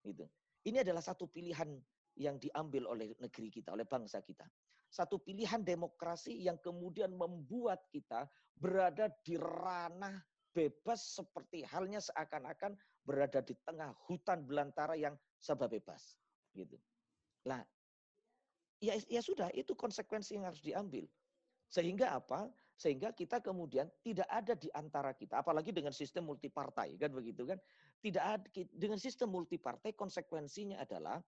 gitu. Ini adalah satu pilihan yang diambil oleh negeri kita, oleh bangsa kita. Satu pilihan demokrasi yang kemudian membuat kita berada di ranah bebas seperti halnya seakan-akan berada di tengah hutan belantara yang serba bebas, gitu. Nah, ya sudah, itu konsekuensi yang harus diambil. Sehingga apa? Sehingga kita kemudian tidak ada di antara kita, apalagi dengan sistem multipartai, kan begitu kan? Tidak ada dengan sistem multipartai, konsekuensinya adalah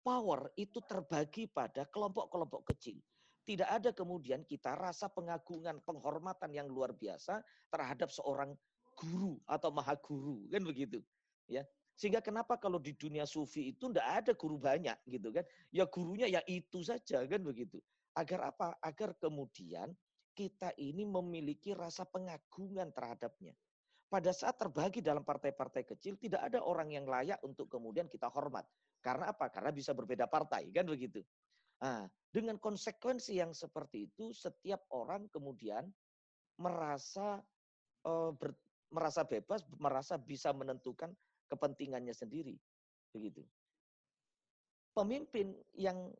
power itu terbagi pada kelompok-kelompok kecil. Tidak ada kemudian kita rasa pengagungan, penghormatan yang luar biasa terhadap seorang guru atau maha guru, kan begitu? Ya. Sehingga kenapa kalau di dunia sufi itu tidak ada guru banyak, gitu kan? Ya gurunya ya itu saja, kan begitu? Agar apa? Agar kemudian kita ini memiliki rasa pengagungan terhadapnya. Pada saat terbagi dalam partai-partai kecil, tidak ada orang yang layak untuk kemudian kita hormat. Karena apa? Karena bisa berbeda partai, kan begitu. Nah, dengan konsekuensi yang seperti itu, setiap orang kemudian merasa bebas, merasa bisa menentukan kepentingannya sendiri, begitu. Pemimpin yang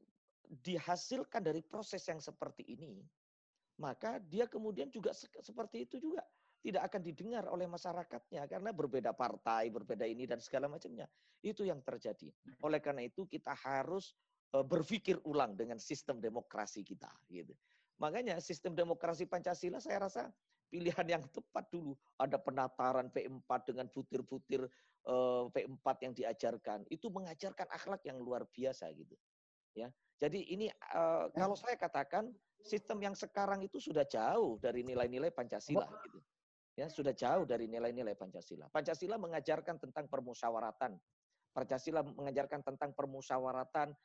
dihasilkan dari proses yang seperti ini, maka dia kemudian juga seperti itu juga tidak akan didengar oleh masyarakatnya karena berbeda partai, berbeda ini dan segala macamnya. Itu yang terjadi. Oleh karena itu kita harus berpikir ulang dengan sistem demokrasi kita, gitu. Makanya sistem demokrasi Pancasila saya rasa pilihan yang tepat dulu. Ada penataran P4 dengan butir-butir P4 yang diajarkan. Itu mengajarkan akhlak yang luar biasa, gitu. Ya. Jadi ini kalau saya katakan sistem yang sekarang itu sudah jauh dari nilai-nilai Pancasila, gitu. Ya, sudah jauh dari nilai-nilai Pancasila. Pancasila mengajarkan tentang permusyawaratan. Pancasila mengajarkan tentang permusyawaratan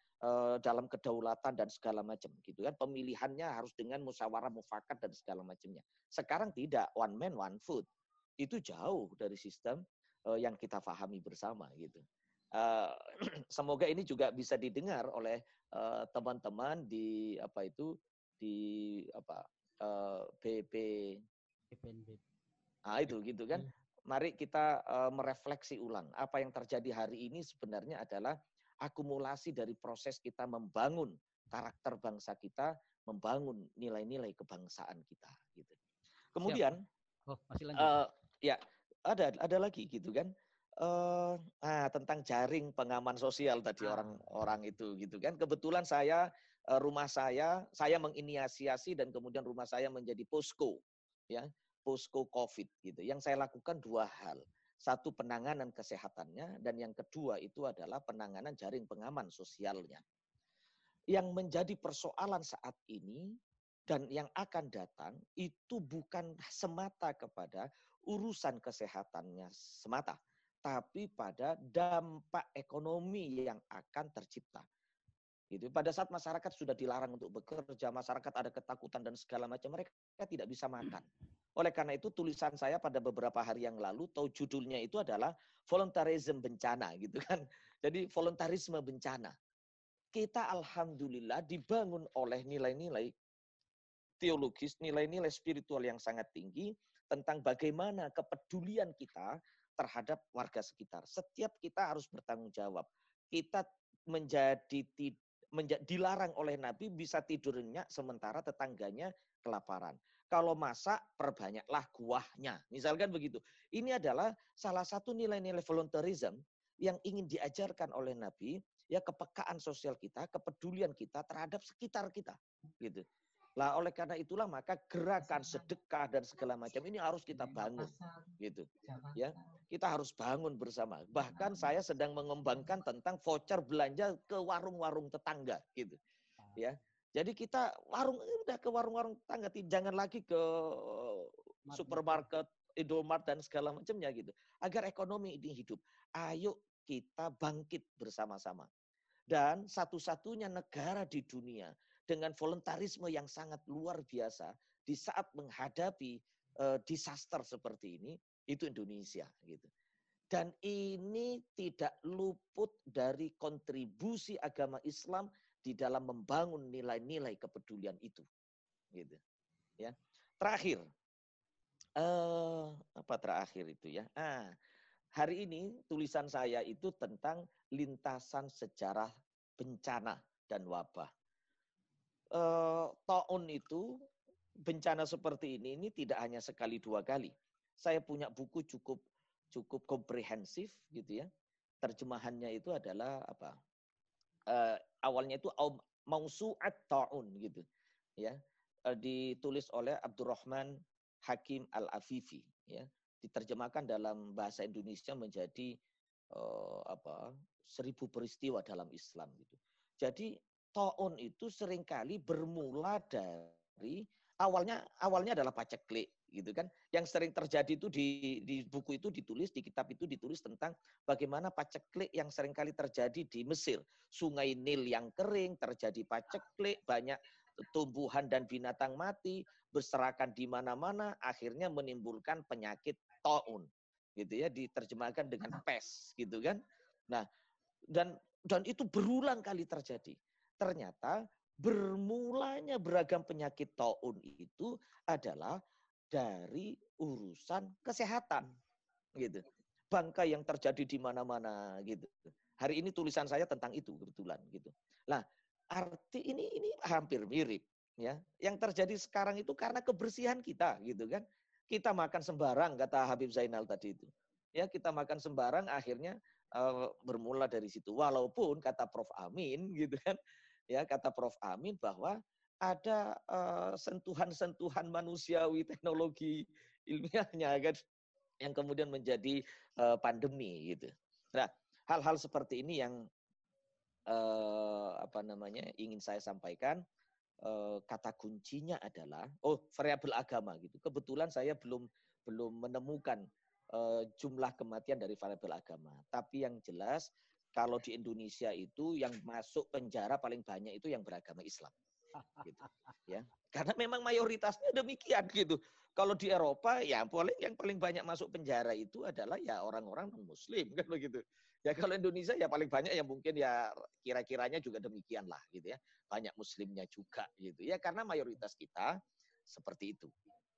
dalam kedaulatan dan segala macam, gitu kan. Pemilihannya harus dengan musyawarah mufakat dan segala macamnya. Sekarang tidak, one man one vote. Itu jauh dari sistem yang kita pahami bersama, gitu. Semoga ini juga bisa didengar oleh teman-teman di BPNB. Itu gitu kan. Mari kita merefleksi ulang apa yang terjadi hari ini sebenarnya adalah akumulasi dari proses kita membangun karakter bangsa kita, membangun nilai-nilai kebangsaan kita, gitu. Kemudian masih lanjut. Ya ada lagi, gitu kan. Tentang jaring pengaman sosial tadi orang itu, gitu kan. Kebetulan rumah saya menginisiasi dan kemudian rumah saya menjadi posko, ya, posko COVID, gitu. Yang saya lakukan dua hal. Satu, penanganan kesehatannya, dan yang kedua itu adalah penanganan jaring pengaman sosialnya. Yang menjadi persoalan saat ini dan yang akan datang itu bukan semata kepada urusan kesehatannya semata, tapi pada dampak ekonomi yang akan tercipta. Gitu. Pada saat masyarakat sudah dilarang untuk bekerja, masyarakat ada ketakutan dan segala macam, mereka tidak bisa makan. Oleh karena itu tulisan saya pada beberapa hari yang lalu, tahu judulnya itu adalah voluntarism bencana, gitu kan. Jadi voluntarisme bencana. Kita alhamdulillah dibangun oleh nilai-nilai teologis, nilai-nilai spiritual yang sangat tinggi tentang bagaimana kepedulian kita terhadap warga sekitar. Setiap kita harus bertanggung jawab. Kita dilarang oleh Nabi bisa tidur nyenyak sementara tetangganya kelaparan. Kalau masak, perbanyaklah kuahnya. Misalkan begitu. Ini adalah salah satu nilai-nilai voluntarism yang ingin diajarkan oleh Nabi, ya, kepekaan sosial kita, kepedulian kita terhadap sekitar kita, gitu. Lah oleh karena itulah maka gerakan sedekah dan segala macam ini harus kita bangun, gitu. Ya, kita harus bangun bersama. Bahkan saya sedang mengembangkan tentang voucher belanja ke warung-warung tetangga, gitu. Ya. Jadi kita udah ke warung-warung tetangga, jangan lagi ke supermarket, Indomaret dan segala macamnya, gitu. Agar ekonomi ini hidup. Ayo kita bangkit bersama-sama. Dan satu-satunya negara di dunia dengan voluntarisme yang sangat luar biasa di saat menghadapi disaster seperti ini, itu Indonesia, gitu. Dan ini tidak luput dari kontribusi agama Islam di dalam membangun nilai-nilai kepedulian itu, gitu. Ya. Terakhir, apa terakhir itu ya? Hari ini tulisan saya itu tentang lintasan sejarah bencana dan wabah. Taun itu, bencana seperti ini tidak hanya sekali dua kali. Saya punya buku cukup komprehensif, gitu ya. Terjemahannya itu adalah apa? Awalnya itu Mausu'at Ta'un, gitu. Ya. Ditulis oleh Abdurrahman Hakim Al-Afifi, ya. Diterjemahkan dalam bahasa Indonesia menjadi 1000 peristiwa dalam Islam, gitu. Jadi Ta'un itu seringkali bermula dari awalnya adalah paceklik, gitu kan. Yang sering terjadi itu di buku itu ditulis, di kitab itu ditulis tentang bagaimana paceklik yang seringkali terjadi di Mesir. Sungai Nil yang kering, terjadi paceklik, banyak tumbuhan dan binatang mati, berserakan di mana-mana, akhirnya menimbulkan penyakit Ta'un, gitu ya, diterjemahkan dengan pes, gitu kan. Nah, dan itu berulang kali terjadi. Ternyata bermulanya beragam penyakit Ta'un itu adalah dari urusan kesehatan, gitu. Bangkai yang terjadi di mana-mana, gitu. Hari ini tulisan saya tentang itu kebetulan, gitu. Nah, arti ini hampir mirip, ya. Yang terjadi sekarang itu karena kebersihan kita, gitu kan. Kita makan sembarang, kata Habib Zainal tadi itu. Ya, kita makan sembarang, akhirnya bermula dari situ. Walaupun kata Prof. Amin, gitu kan. Ya, kata Prof. Amin bahwa ada sentuhan-sentuhan manusiawi, teknologi ilmiahnya kan, yang kemudian menjadi pandemi, gitu. Nah, hal-hal seperti ini yang ingin saya sampaikan. Kata kuncinya adalah variabel agama, gitu. Kebetulan saya belum menemukan jumlah kematian dari variabel agama. Tapi yang jelas kalau di Indonesia itu yang masuk penjara paling banyak itu yang beragama Islam, gitu. Ya, karena memang mayoritasnya demikian, gitu. Kalau di Eropa ya yang paling banyak masuk penjara itu adalah ya orang-orang non-Muslim, kan begitu. Ya kalau Indonesia ya paling banyak yang mungkin ya kira-kiranya juga demikian lah, gitu ya. Banyak Muslimnya juga, gitu ya, karena mayoritas kita seperti itu,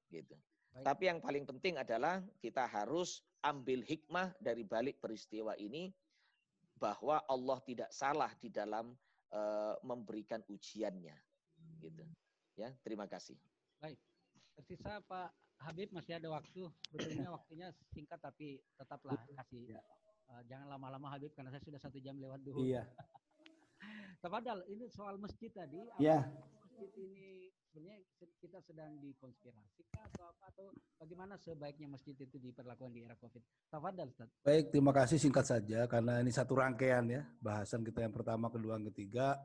gitu. Baik. Tapi yang paling penting adalah kita harus ambil hikmah dari balik peristiwa ini, bahwa Allah tidak salah di dalam memberikan ujiannya, gitu. Ya, terima kasih. Baik. Tersisa Pak Habib masih ada waktu. Sebetulnya waktunya singkat tapi tetaplah kasih. Jangan lama-lama Habib karena saya sudah 1 jam lewat dulu. Iya. Tafadhal, ini soal masjid tadi. Iya. masjid ini sebenarnya kita sedang dikonspirasi kah atau apa, atau bagaimana sebaiknya masjid itu diperlakukan di era Covid? Tafadhal, Ustaz. Baik, terima kasih, singkat saja karena ini satu rangkaian ya, bahasan kita yang pertama, kedua, yang ketiga.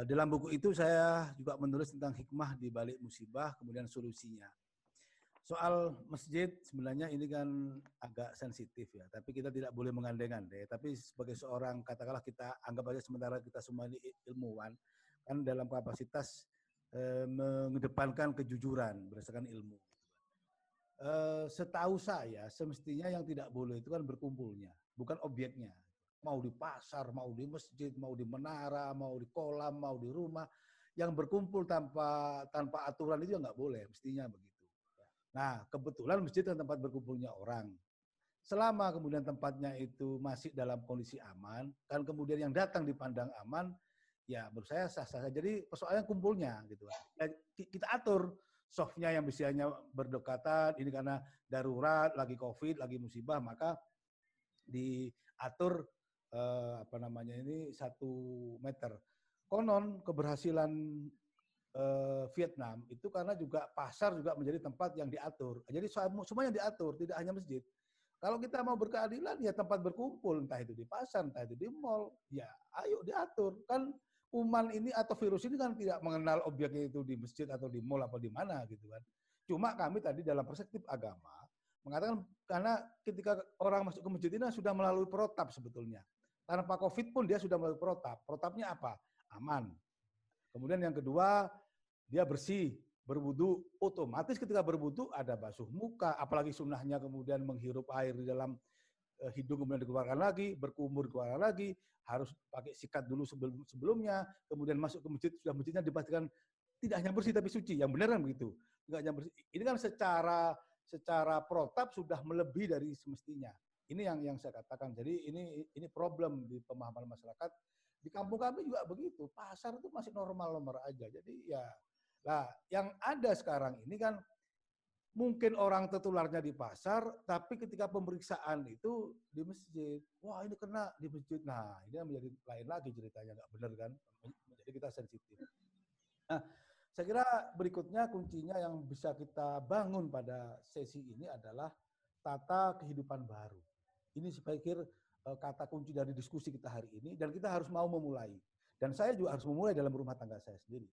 Dalam buku itu saya juga menulis tentang hikmah di balik musibah, kemudian solusinya. Soal masjid sebenarnya ini kan agak sensitif ya, tapi kita tidak boleh mengandai-andai. Tapi sebagai seorang, katakanlah kita anggap aja sementara kita semua ini ilmuwan, kan dalam kapasitas mengedepankan kejujuran berdasarkan ilmu. Setahu saya semestinya yang tidak boleh itu kan berkumpulnya, bukan objeknya. Mau di pasar, mau di masjid, mau di menara, mau di kolam, mau di rumah, yang berkumpul tanpa aturan itu nggak boleh, mestinya begitu. Nah, kebetulan masjid adalah tempat berkumpulnya orang. Selama kemudian tempatnya itu masih dalam kondisi aman, kan kemudian yang datang dipandang aman, ya menurut saya sah-sah saja. Jadi persoalannya kumpulnya gitu. Ya, kita atur softnya yang biasanya berdekatan, ini karena darurat, lagi COVID, lagi musibah, maka diatur ini 1 meter. Konon keberhasilan Vietnam itu karena juga pasar juga menjadi tempat yang diatur. Jadi semuanya diatur, tidak hanya masjid. Kalau kita mau berkeadilan, ya tempat berkumpul, entah itu di pasar, entah itu di mall, ya ayo diatur. Kan kuman ini atau virus ini kan tidak mengenal objeknya itu di masjid atau di mall atau di mana gitu kan. Cuma kami tadi dalam perspektif agama mengatakan karena ketika orang masuk ke masjid ini sudah melalui protap sebetulnya. Tanpa COVID pun dia sudah melalui protap. Protapnya apa? Aman. Kemudian yang kedua, dia bersih, berwudu. Otomatis ketika berwudu ada basuh muka, apalagi sunnahnya kemudian menghirup air di dalam hidung kemudian dikeluarkan lagi, berkumur dikeluarkan lagi, harus pakai sikat dulu sebelumnya, kemudian masuk ke masjid, sudah masjidnya dipastikan tidak hanya bersih tapi suci, yang benar kan begitu. Tidak hanya bersih. Ini kan secara protap sudah melebihi dari semestinya. Ini yang saya katakan. Jadi ini problem di pemahaman masyarakat. Di kampung kami juga begitu. Pasar itu masih normal-normal aja. Jadi ya, nah yang ada sekarang ini kan mungkin orang tertularnya di pasar, tapi ketika pemeriksaan itu di masjid. Wah ini kena di masjid. Nah ini menjadi lain lagi ceritanya, nggak benar kan? Jadi kita sensitif. Nah, saya kira berikutnya kuncinya yang bisa kita bangun pada sesi ini adalah tata kehidupan baru. Ini saya pikir kata kunci dari diskusi kita hari ini, dan kita harus mau memulai. Dan saya juga harus memulai dalam rumah tangga saya sendiri.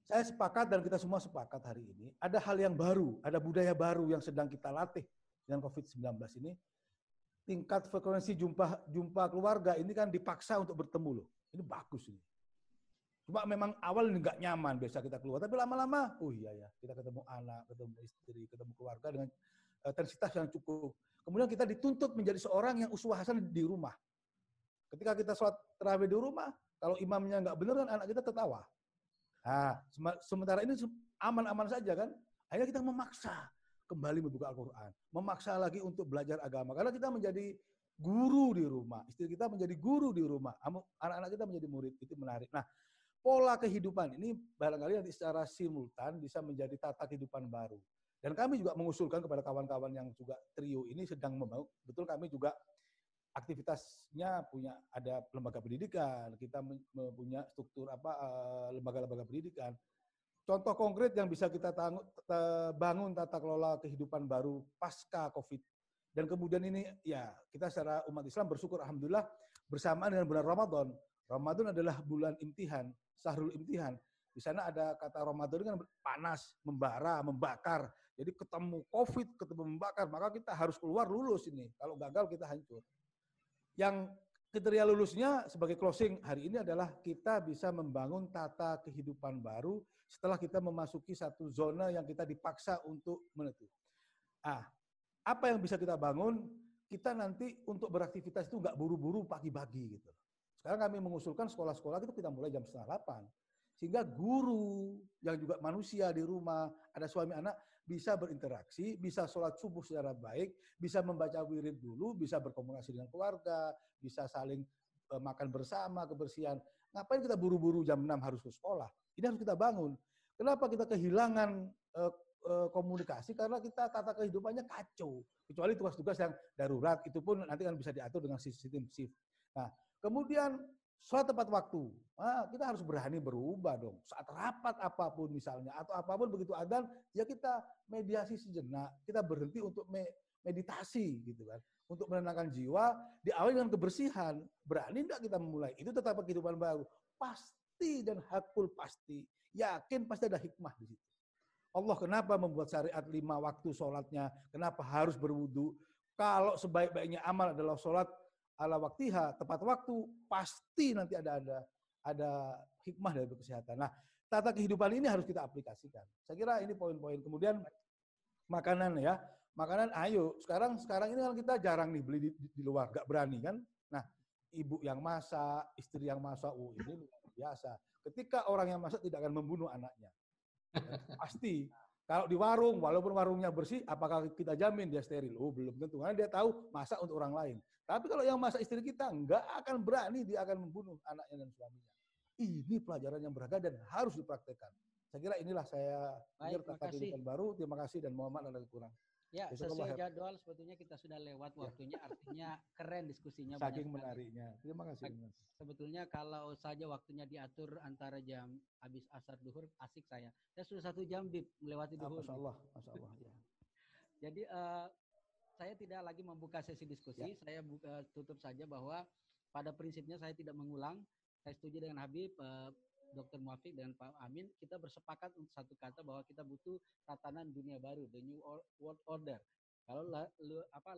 Saya sepakat dan kita semua sepakat hari ini, ada hal yang baru, ada budaya baru yang sedang kita latih dengan COVID-19 ini. Tingkat frekuensi jumpa keluarga ini kan dipaksa untuk bertemu loh. Ini bagus ini. Cuma memang awal ini nggak nyaman, biasa kita keluar. Tapi lama-lama, oh iya ya, kita ketemu anak, ketemu istri, ketemu keluarga dengan intensitas yang cukup. Kemudian kita dituntut menjadi seorang yang uswah hasanah di rumah. Ketika kita sholat tarawih di rumah, kalau imamnya nggak benar kan anak kita tertawa. Nah, sementara ini aman-aman saja kan. Akhirnya kita memaksa kembali membuka Al-Quran. Memaksa lagi untuk belajar agama. Karena kita menjadi guru di rumah. Istri kita menjadi guru di rumah. Anak-anak kita menjadi murid. Itu menarik. Nah, pola kehidupan ini barangkali nanti secara simultan bisa menjadi tata kehidupan baru. Dan kami juga mengusulkan kepada kawan-kawan yang juga trio ini sedang membangun, betul kami juga aktivitasnya ada lembaga pendidikan, kita punya struktur lembaga-lembaga pendidikan. Contoh konkret yang bisa kita bangun tata kelola kehidupan baru pasca COVID. Dan kemudian ini ya kita secara umat Islam bersyukur alhamdulillah bersamaan dengan bulan Ramadan. Ramadan adalah bulan imtihan, syahrul imtihan. Di sana ada kata Ramadan kan panas, membara, membakar. Jadi ketemu COVID, ketemu membakar, maka kita harus keluar lulus ini. Kalau gagal kita hancur. Yang kriteria lulusnya sebagai closing hari ini adalah kita bisa membangun tata kehidupan baru setelah kita memasuki satu zona yang kita dipaksa untuk menuju. Apa yang bisa kita bangun? Kita nanti untuk beraktivitas itu nggak buru-buru pagi-pagi gitu. Sekarang kami mengusulkan sekolah-sekolah itu kita mulai jam 7:30. Sehingga guru yang juga manusia di rumah, ada suami anak, bisa berinteraksi, bisa sholat subuh secara baik, bisa membaca wirid dulu, bisa berkomunikasi dengan keluarga, bisa saling makan bersama, kebersihan. Ngapain kita buru-buru jam 6 harus ke sekolah? Ini harus kita bangun. Kenapa kita kehilangan komunikasi? Karena kita tata kehidupannya kacau. Kecuali tugas-tugas yang darurat, itu pun nanti kan bisa diatur dengan sistem shift. Nah, kemudian sholat tepat waktu. Kita harus berani berubah dong. Saat rapat apapun misalnya, atau apapun begitu adzan, ya kita mediasi sejenak. Kita berhenti untuk meditasi gitu kan. Untuk menenangkan jiwa, diawali dengan kebersihan. Berani enggak kita memulai? Itu tetap kehidupan baru. Pasti dan hakul pasti. Yakin pasti ada hikmah di situ. Allah kenapa membuat syariat 5 waktu sholatnya? Kenapa harus berwudu? Kalau sebaik-baiknya amal adalah sholat ala waktiha, tepat waktu, pasti nanti ada hikmah dari kesehatan. Nah, tata kehidupan ini harus kita aplikasikan. Saya kira ini poin-poin. Kemudian makanan ya. Makanan ayo, sekarang ini kan kita jarang nih beli di luar, gak berani kan. Nah, ibu yang masak, istri yang masak, ini luar biasa. Ketika orang yang masak tidak akan membunuh anaknya. Pasti. Kalau di warung, walaupun warungnya bersih, apakah kita jamin dia steril? Belum tentu. Karena dia tahu masak untuk orang lain. Tapi kalau yang masak istri kita, nggak akan berani dia akan membunuh anaknya dan suaminya. Ini pelajaran yang berharga dan harus dipraktekkan. Saya kira inilah saya tata kehidupan baru. Terima kasih dan mohon maaf ada kurang. Ya, sesuai jadwal sebetulnya kita sudah lewat waktunya, artinya keren diskusinya. Saking menariknya. Terima kasih. Sebetulnya kalau saja waktunya diatur antara jam habis asar duhur, asik saya. Saya sudah 1 jam melewati duhur. Masya Allah. Ya. Jadi saya tidak lagi membuka sesi diskusi, saya tutup saja bahwa pada prinsipnya saya tidak mengulang. Saya setuju dengan Habib, Dr. Muafiq dan Pak Amin, kita bersepakat untuk satu kata bahwa kita butuh tatanan dunia baru, the new world order. Kalau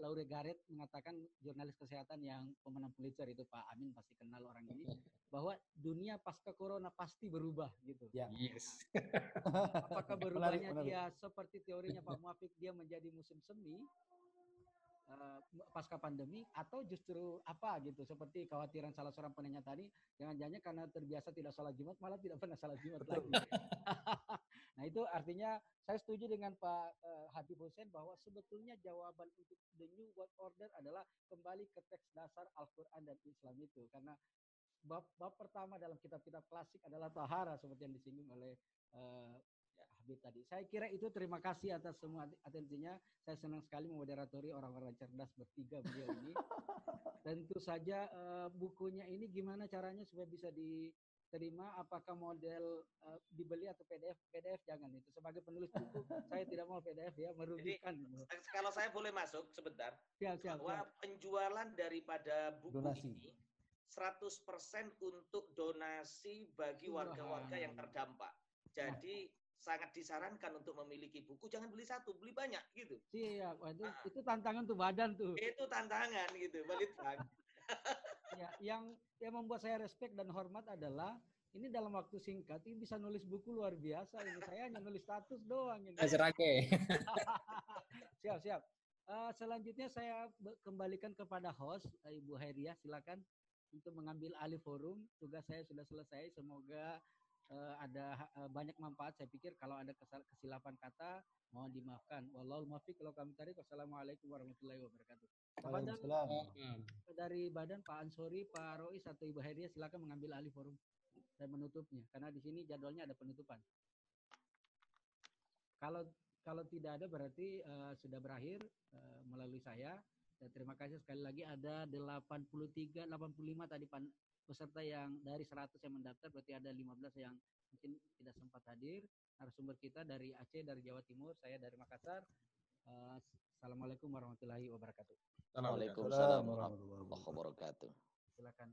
Laure Garrett mengatakan, jurnalis kesehatan yang pemenang Pulitzer itu, Pak Amin pasti kenal orang ini, bahwa dunia pasca corona pasti berubah gitu. Ya. Yes. Apakah berubahnya dia seperti teorinya Pak Muafiq, dia menjadi musim semi pasca pandemi, atau justru apa gitu, seperti kekhawatiran salah seorang penanya tadi, jangan-jangan karena terbiasa tidak sholat Jumat malah tidak pernah sholat Jumat lagi. Nah itu artinya saya setuju dengan Pak Habib Hussein bahwa sebetulnya jawaban untuk the new world order adalah kembali ke teks dasar Al-Quran dan Islam itu, karena bab pertama dalam kitab-kitab klasik adalah tahara seperti yang disinggung oleh Habib tadi. Saya kira itu. Terima kasih atas semua atensinya. Saya senang sekali memoderatori orang-orang cerdas bertiga beliau ini. Tentu saja bukunya ini gimana caranya supaya bisa diterima? Apakah model dibeli atau PDF? PDF jangan itu. Sebagai penulis buku saya tidak mau PDF ya, merugikan. Jadi, kalau saya boleh masuk sebentar, bahwa penjualan daripada buku ini 100% untuk donasi bagi warga-warga yang terdampak. Jadi sangat disarankan untuk memiliki buku, jangan beli satu, beli banyak gitu. Iya, itu tantangan tuh badan tuh. Itu tantangan gitu, Balit Bang. Ya, yang membuat saya respect dan hormat adalah ini dalam waktu singkat ini bisa nulis buku luar biasa. Ini saya hanya nulis status doang ini. Siap. Selanjutnya saya kembalikan kepada host Ibu Hairiah, silakan untuk mengambil alih forum. Tugas saya sudah selesai. Semoga ada banyak manfaat. Saya pikir kalau ada kesilapan kata mohon dimaafkan. Wallahul muwaffiq. Kalau kami tarik, wassalamualaikum warahmatullahi wabarakatuh. Dari badan Pak Ansori, Pak Rois atau Ibu Hairiah silakan mengambil alih forum dan menutupnya, karena di sini jadwalnya ada penutupan. Kalau tidak ada berarti sudah berakhir melalui saya. Dan terima kasih sekali lagi. Ada 85 tadi peserta yang dari 100 yang mendaftar, berarti ada 15 yang mungkin tidak sempat hadir. Narasumber kita dari Aceh, dari Jawa Timur, saya dari Makassar. Assalamualaikum warahmatullahi wabarakatuh. Waalaikumsalam warahmatullahi wabarakatuh. Silakan.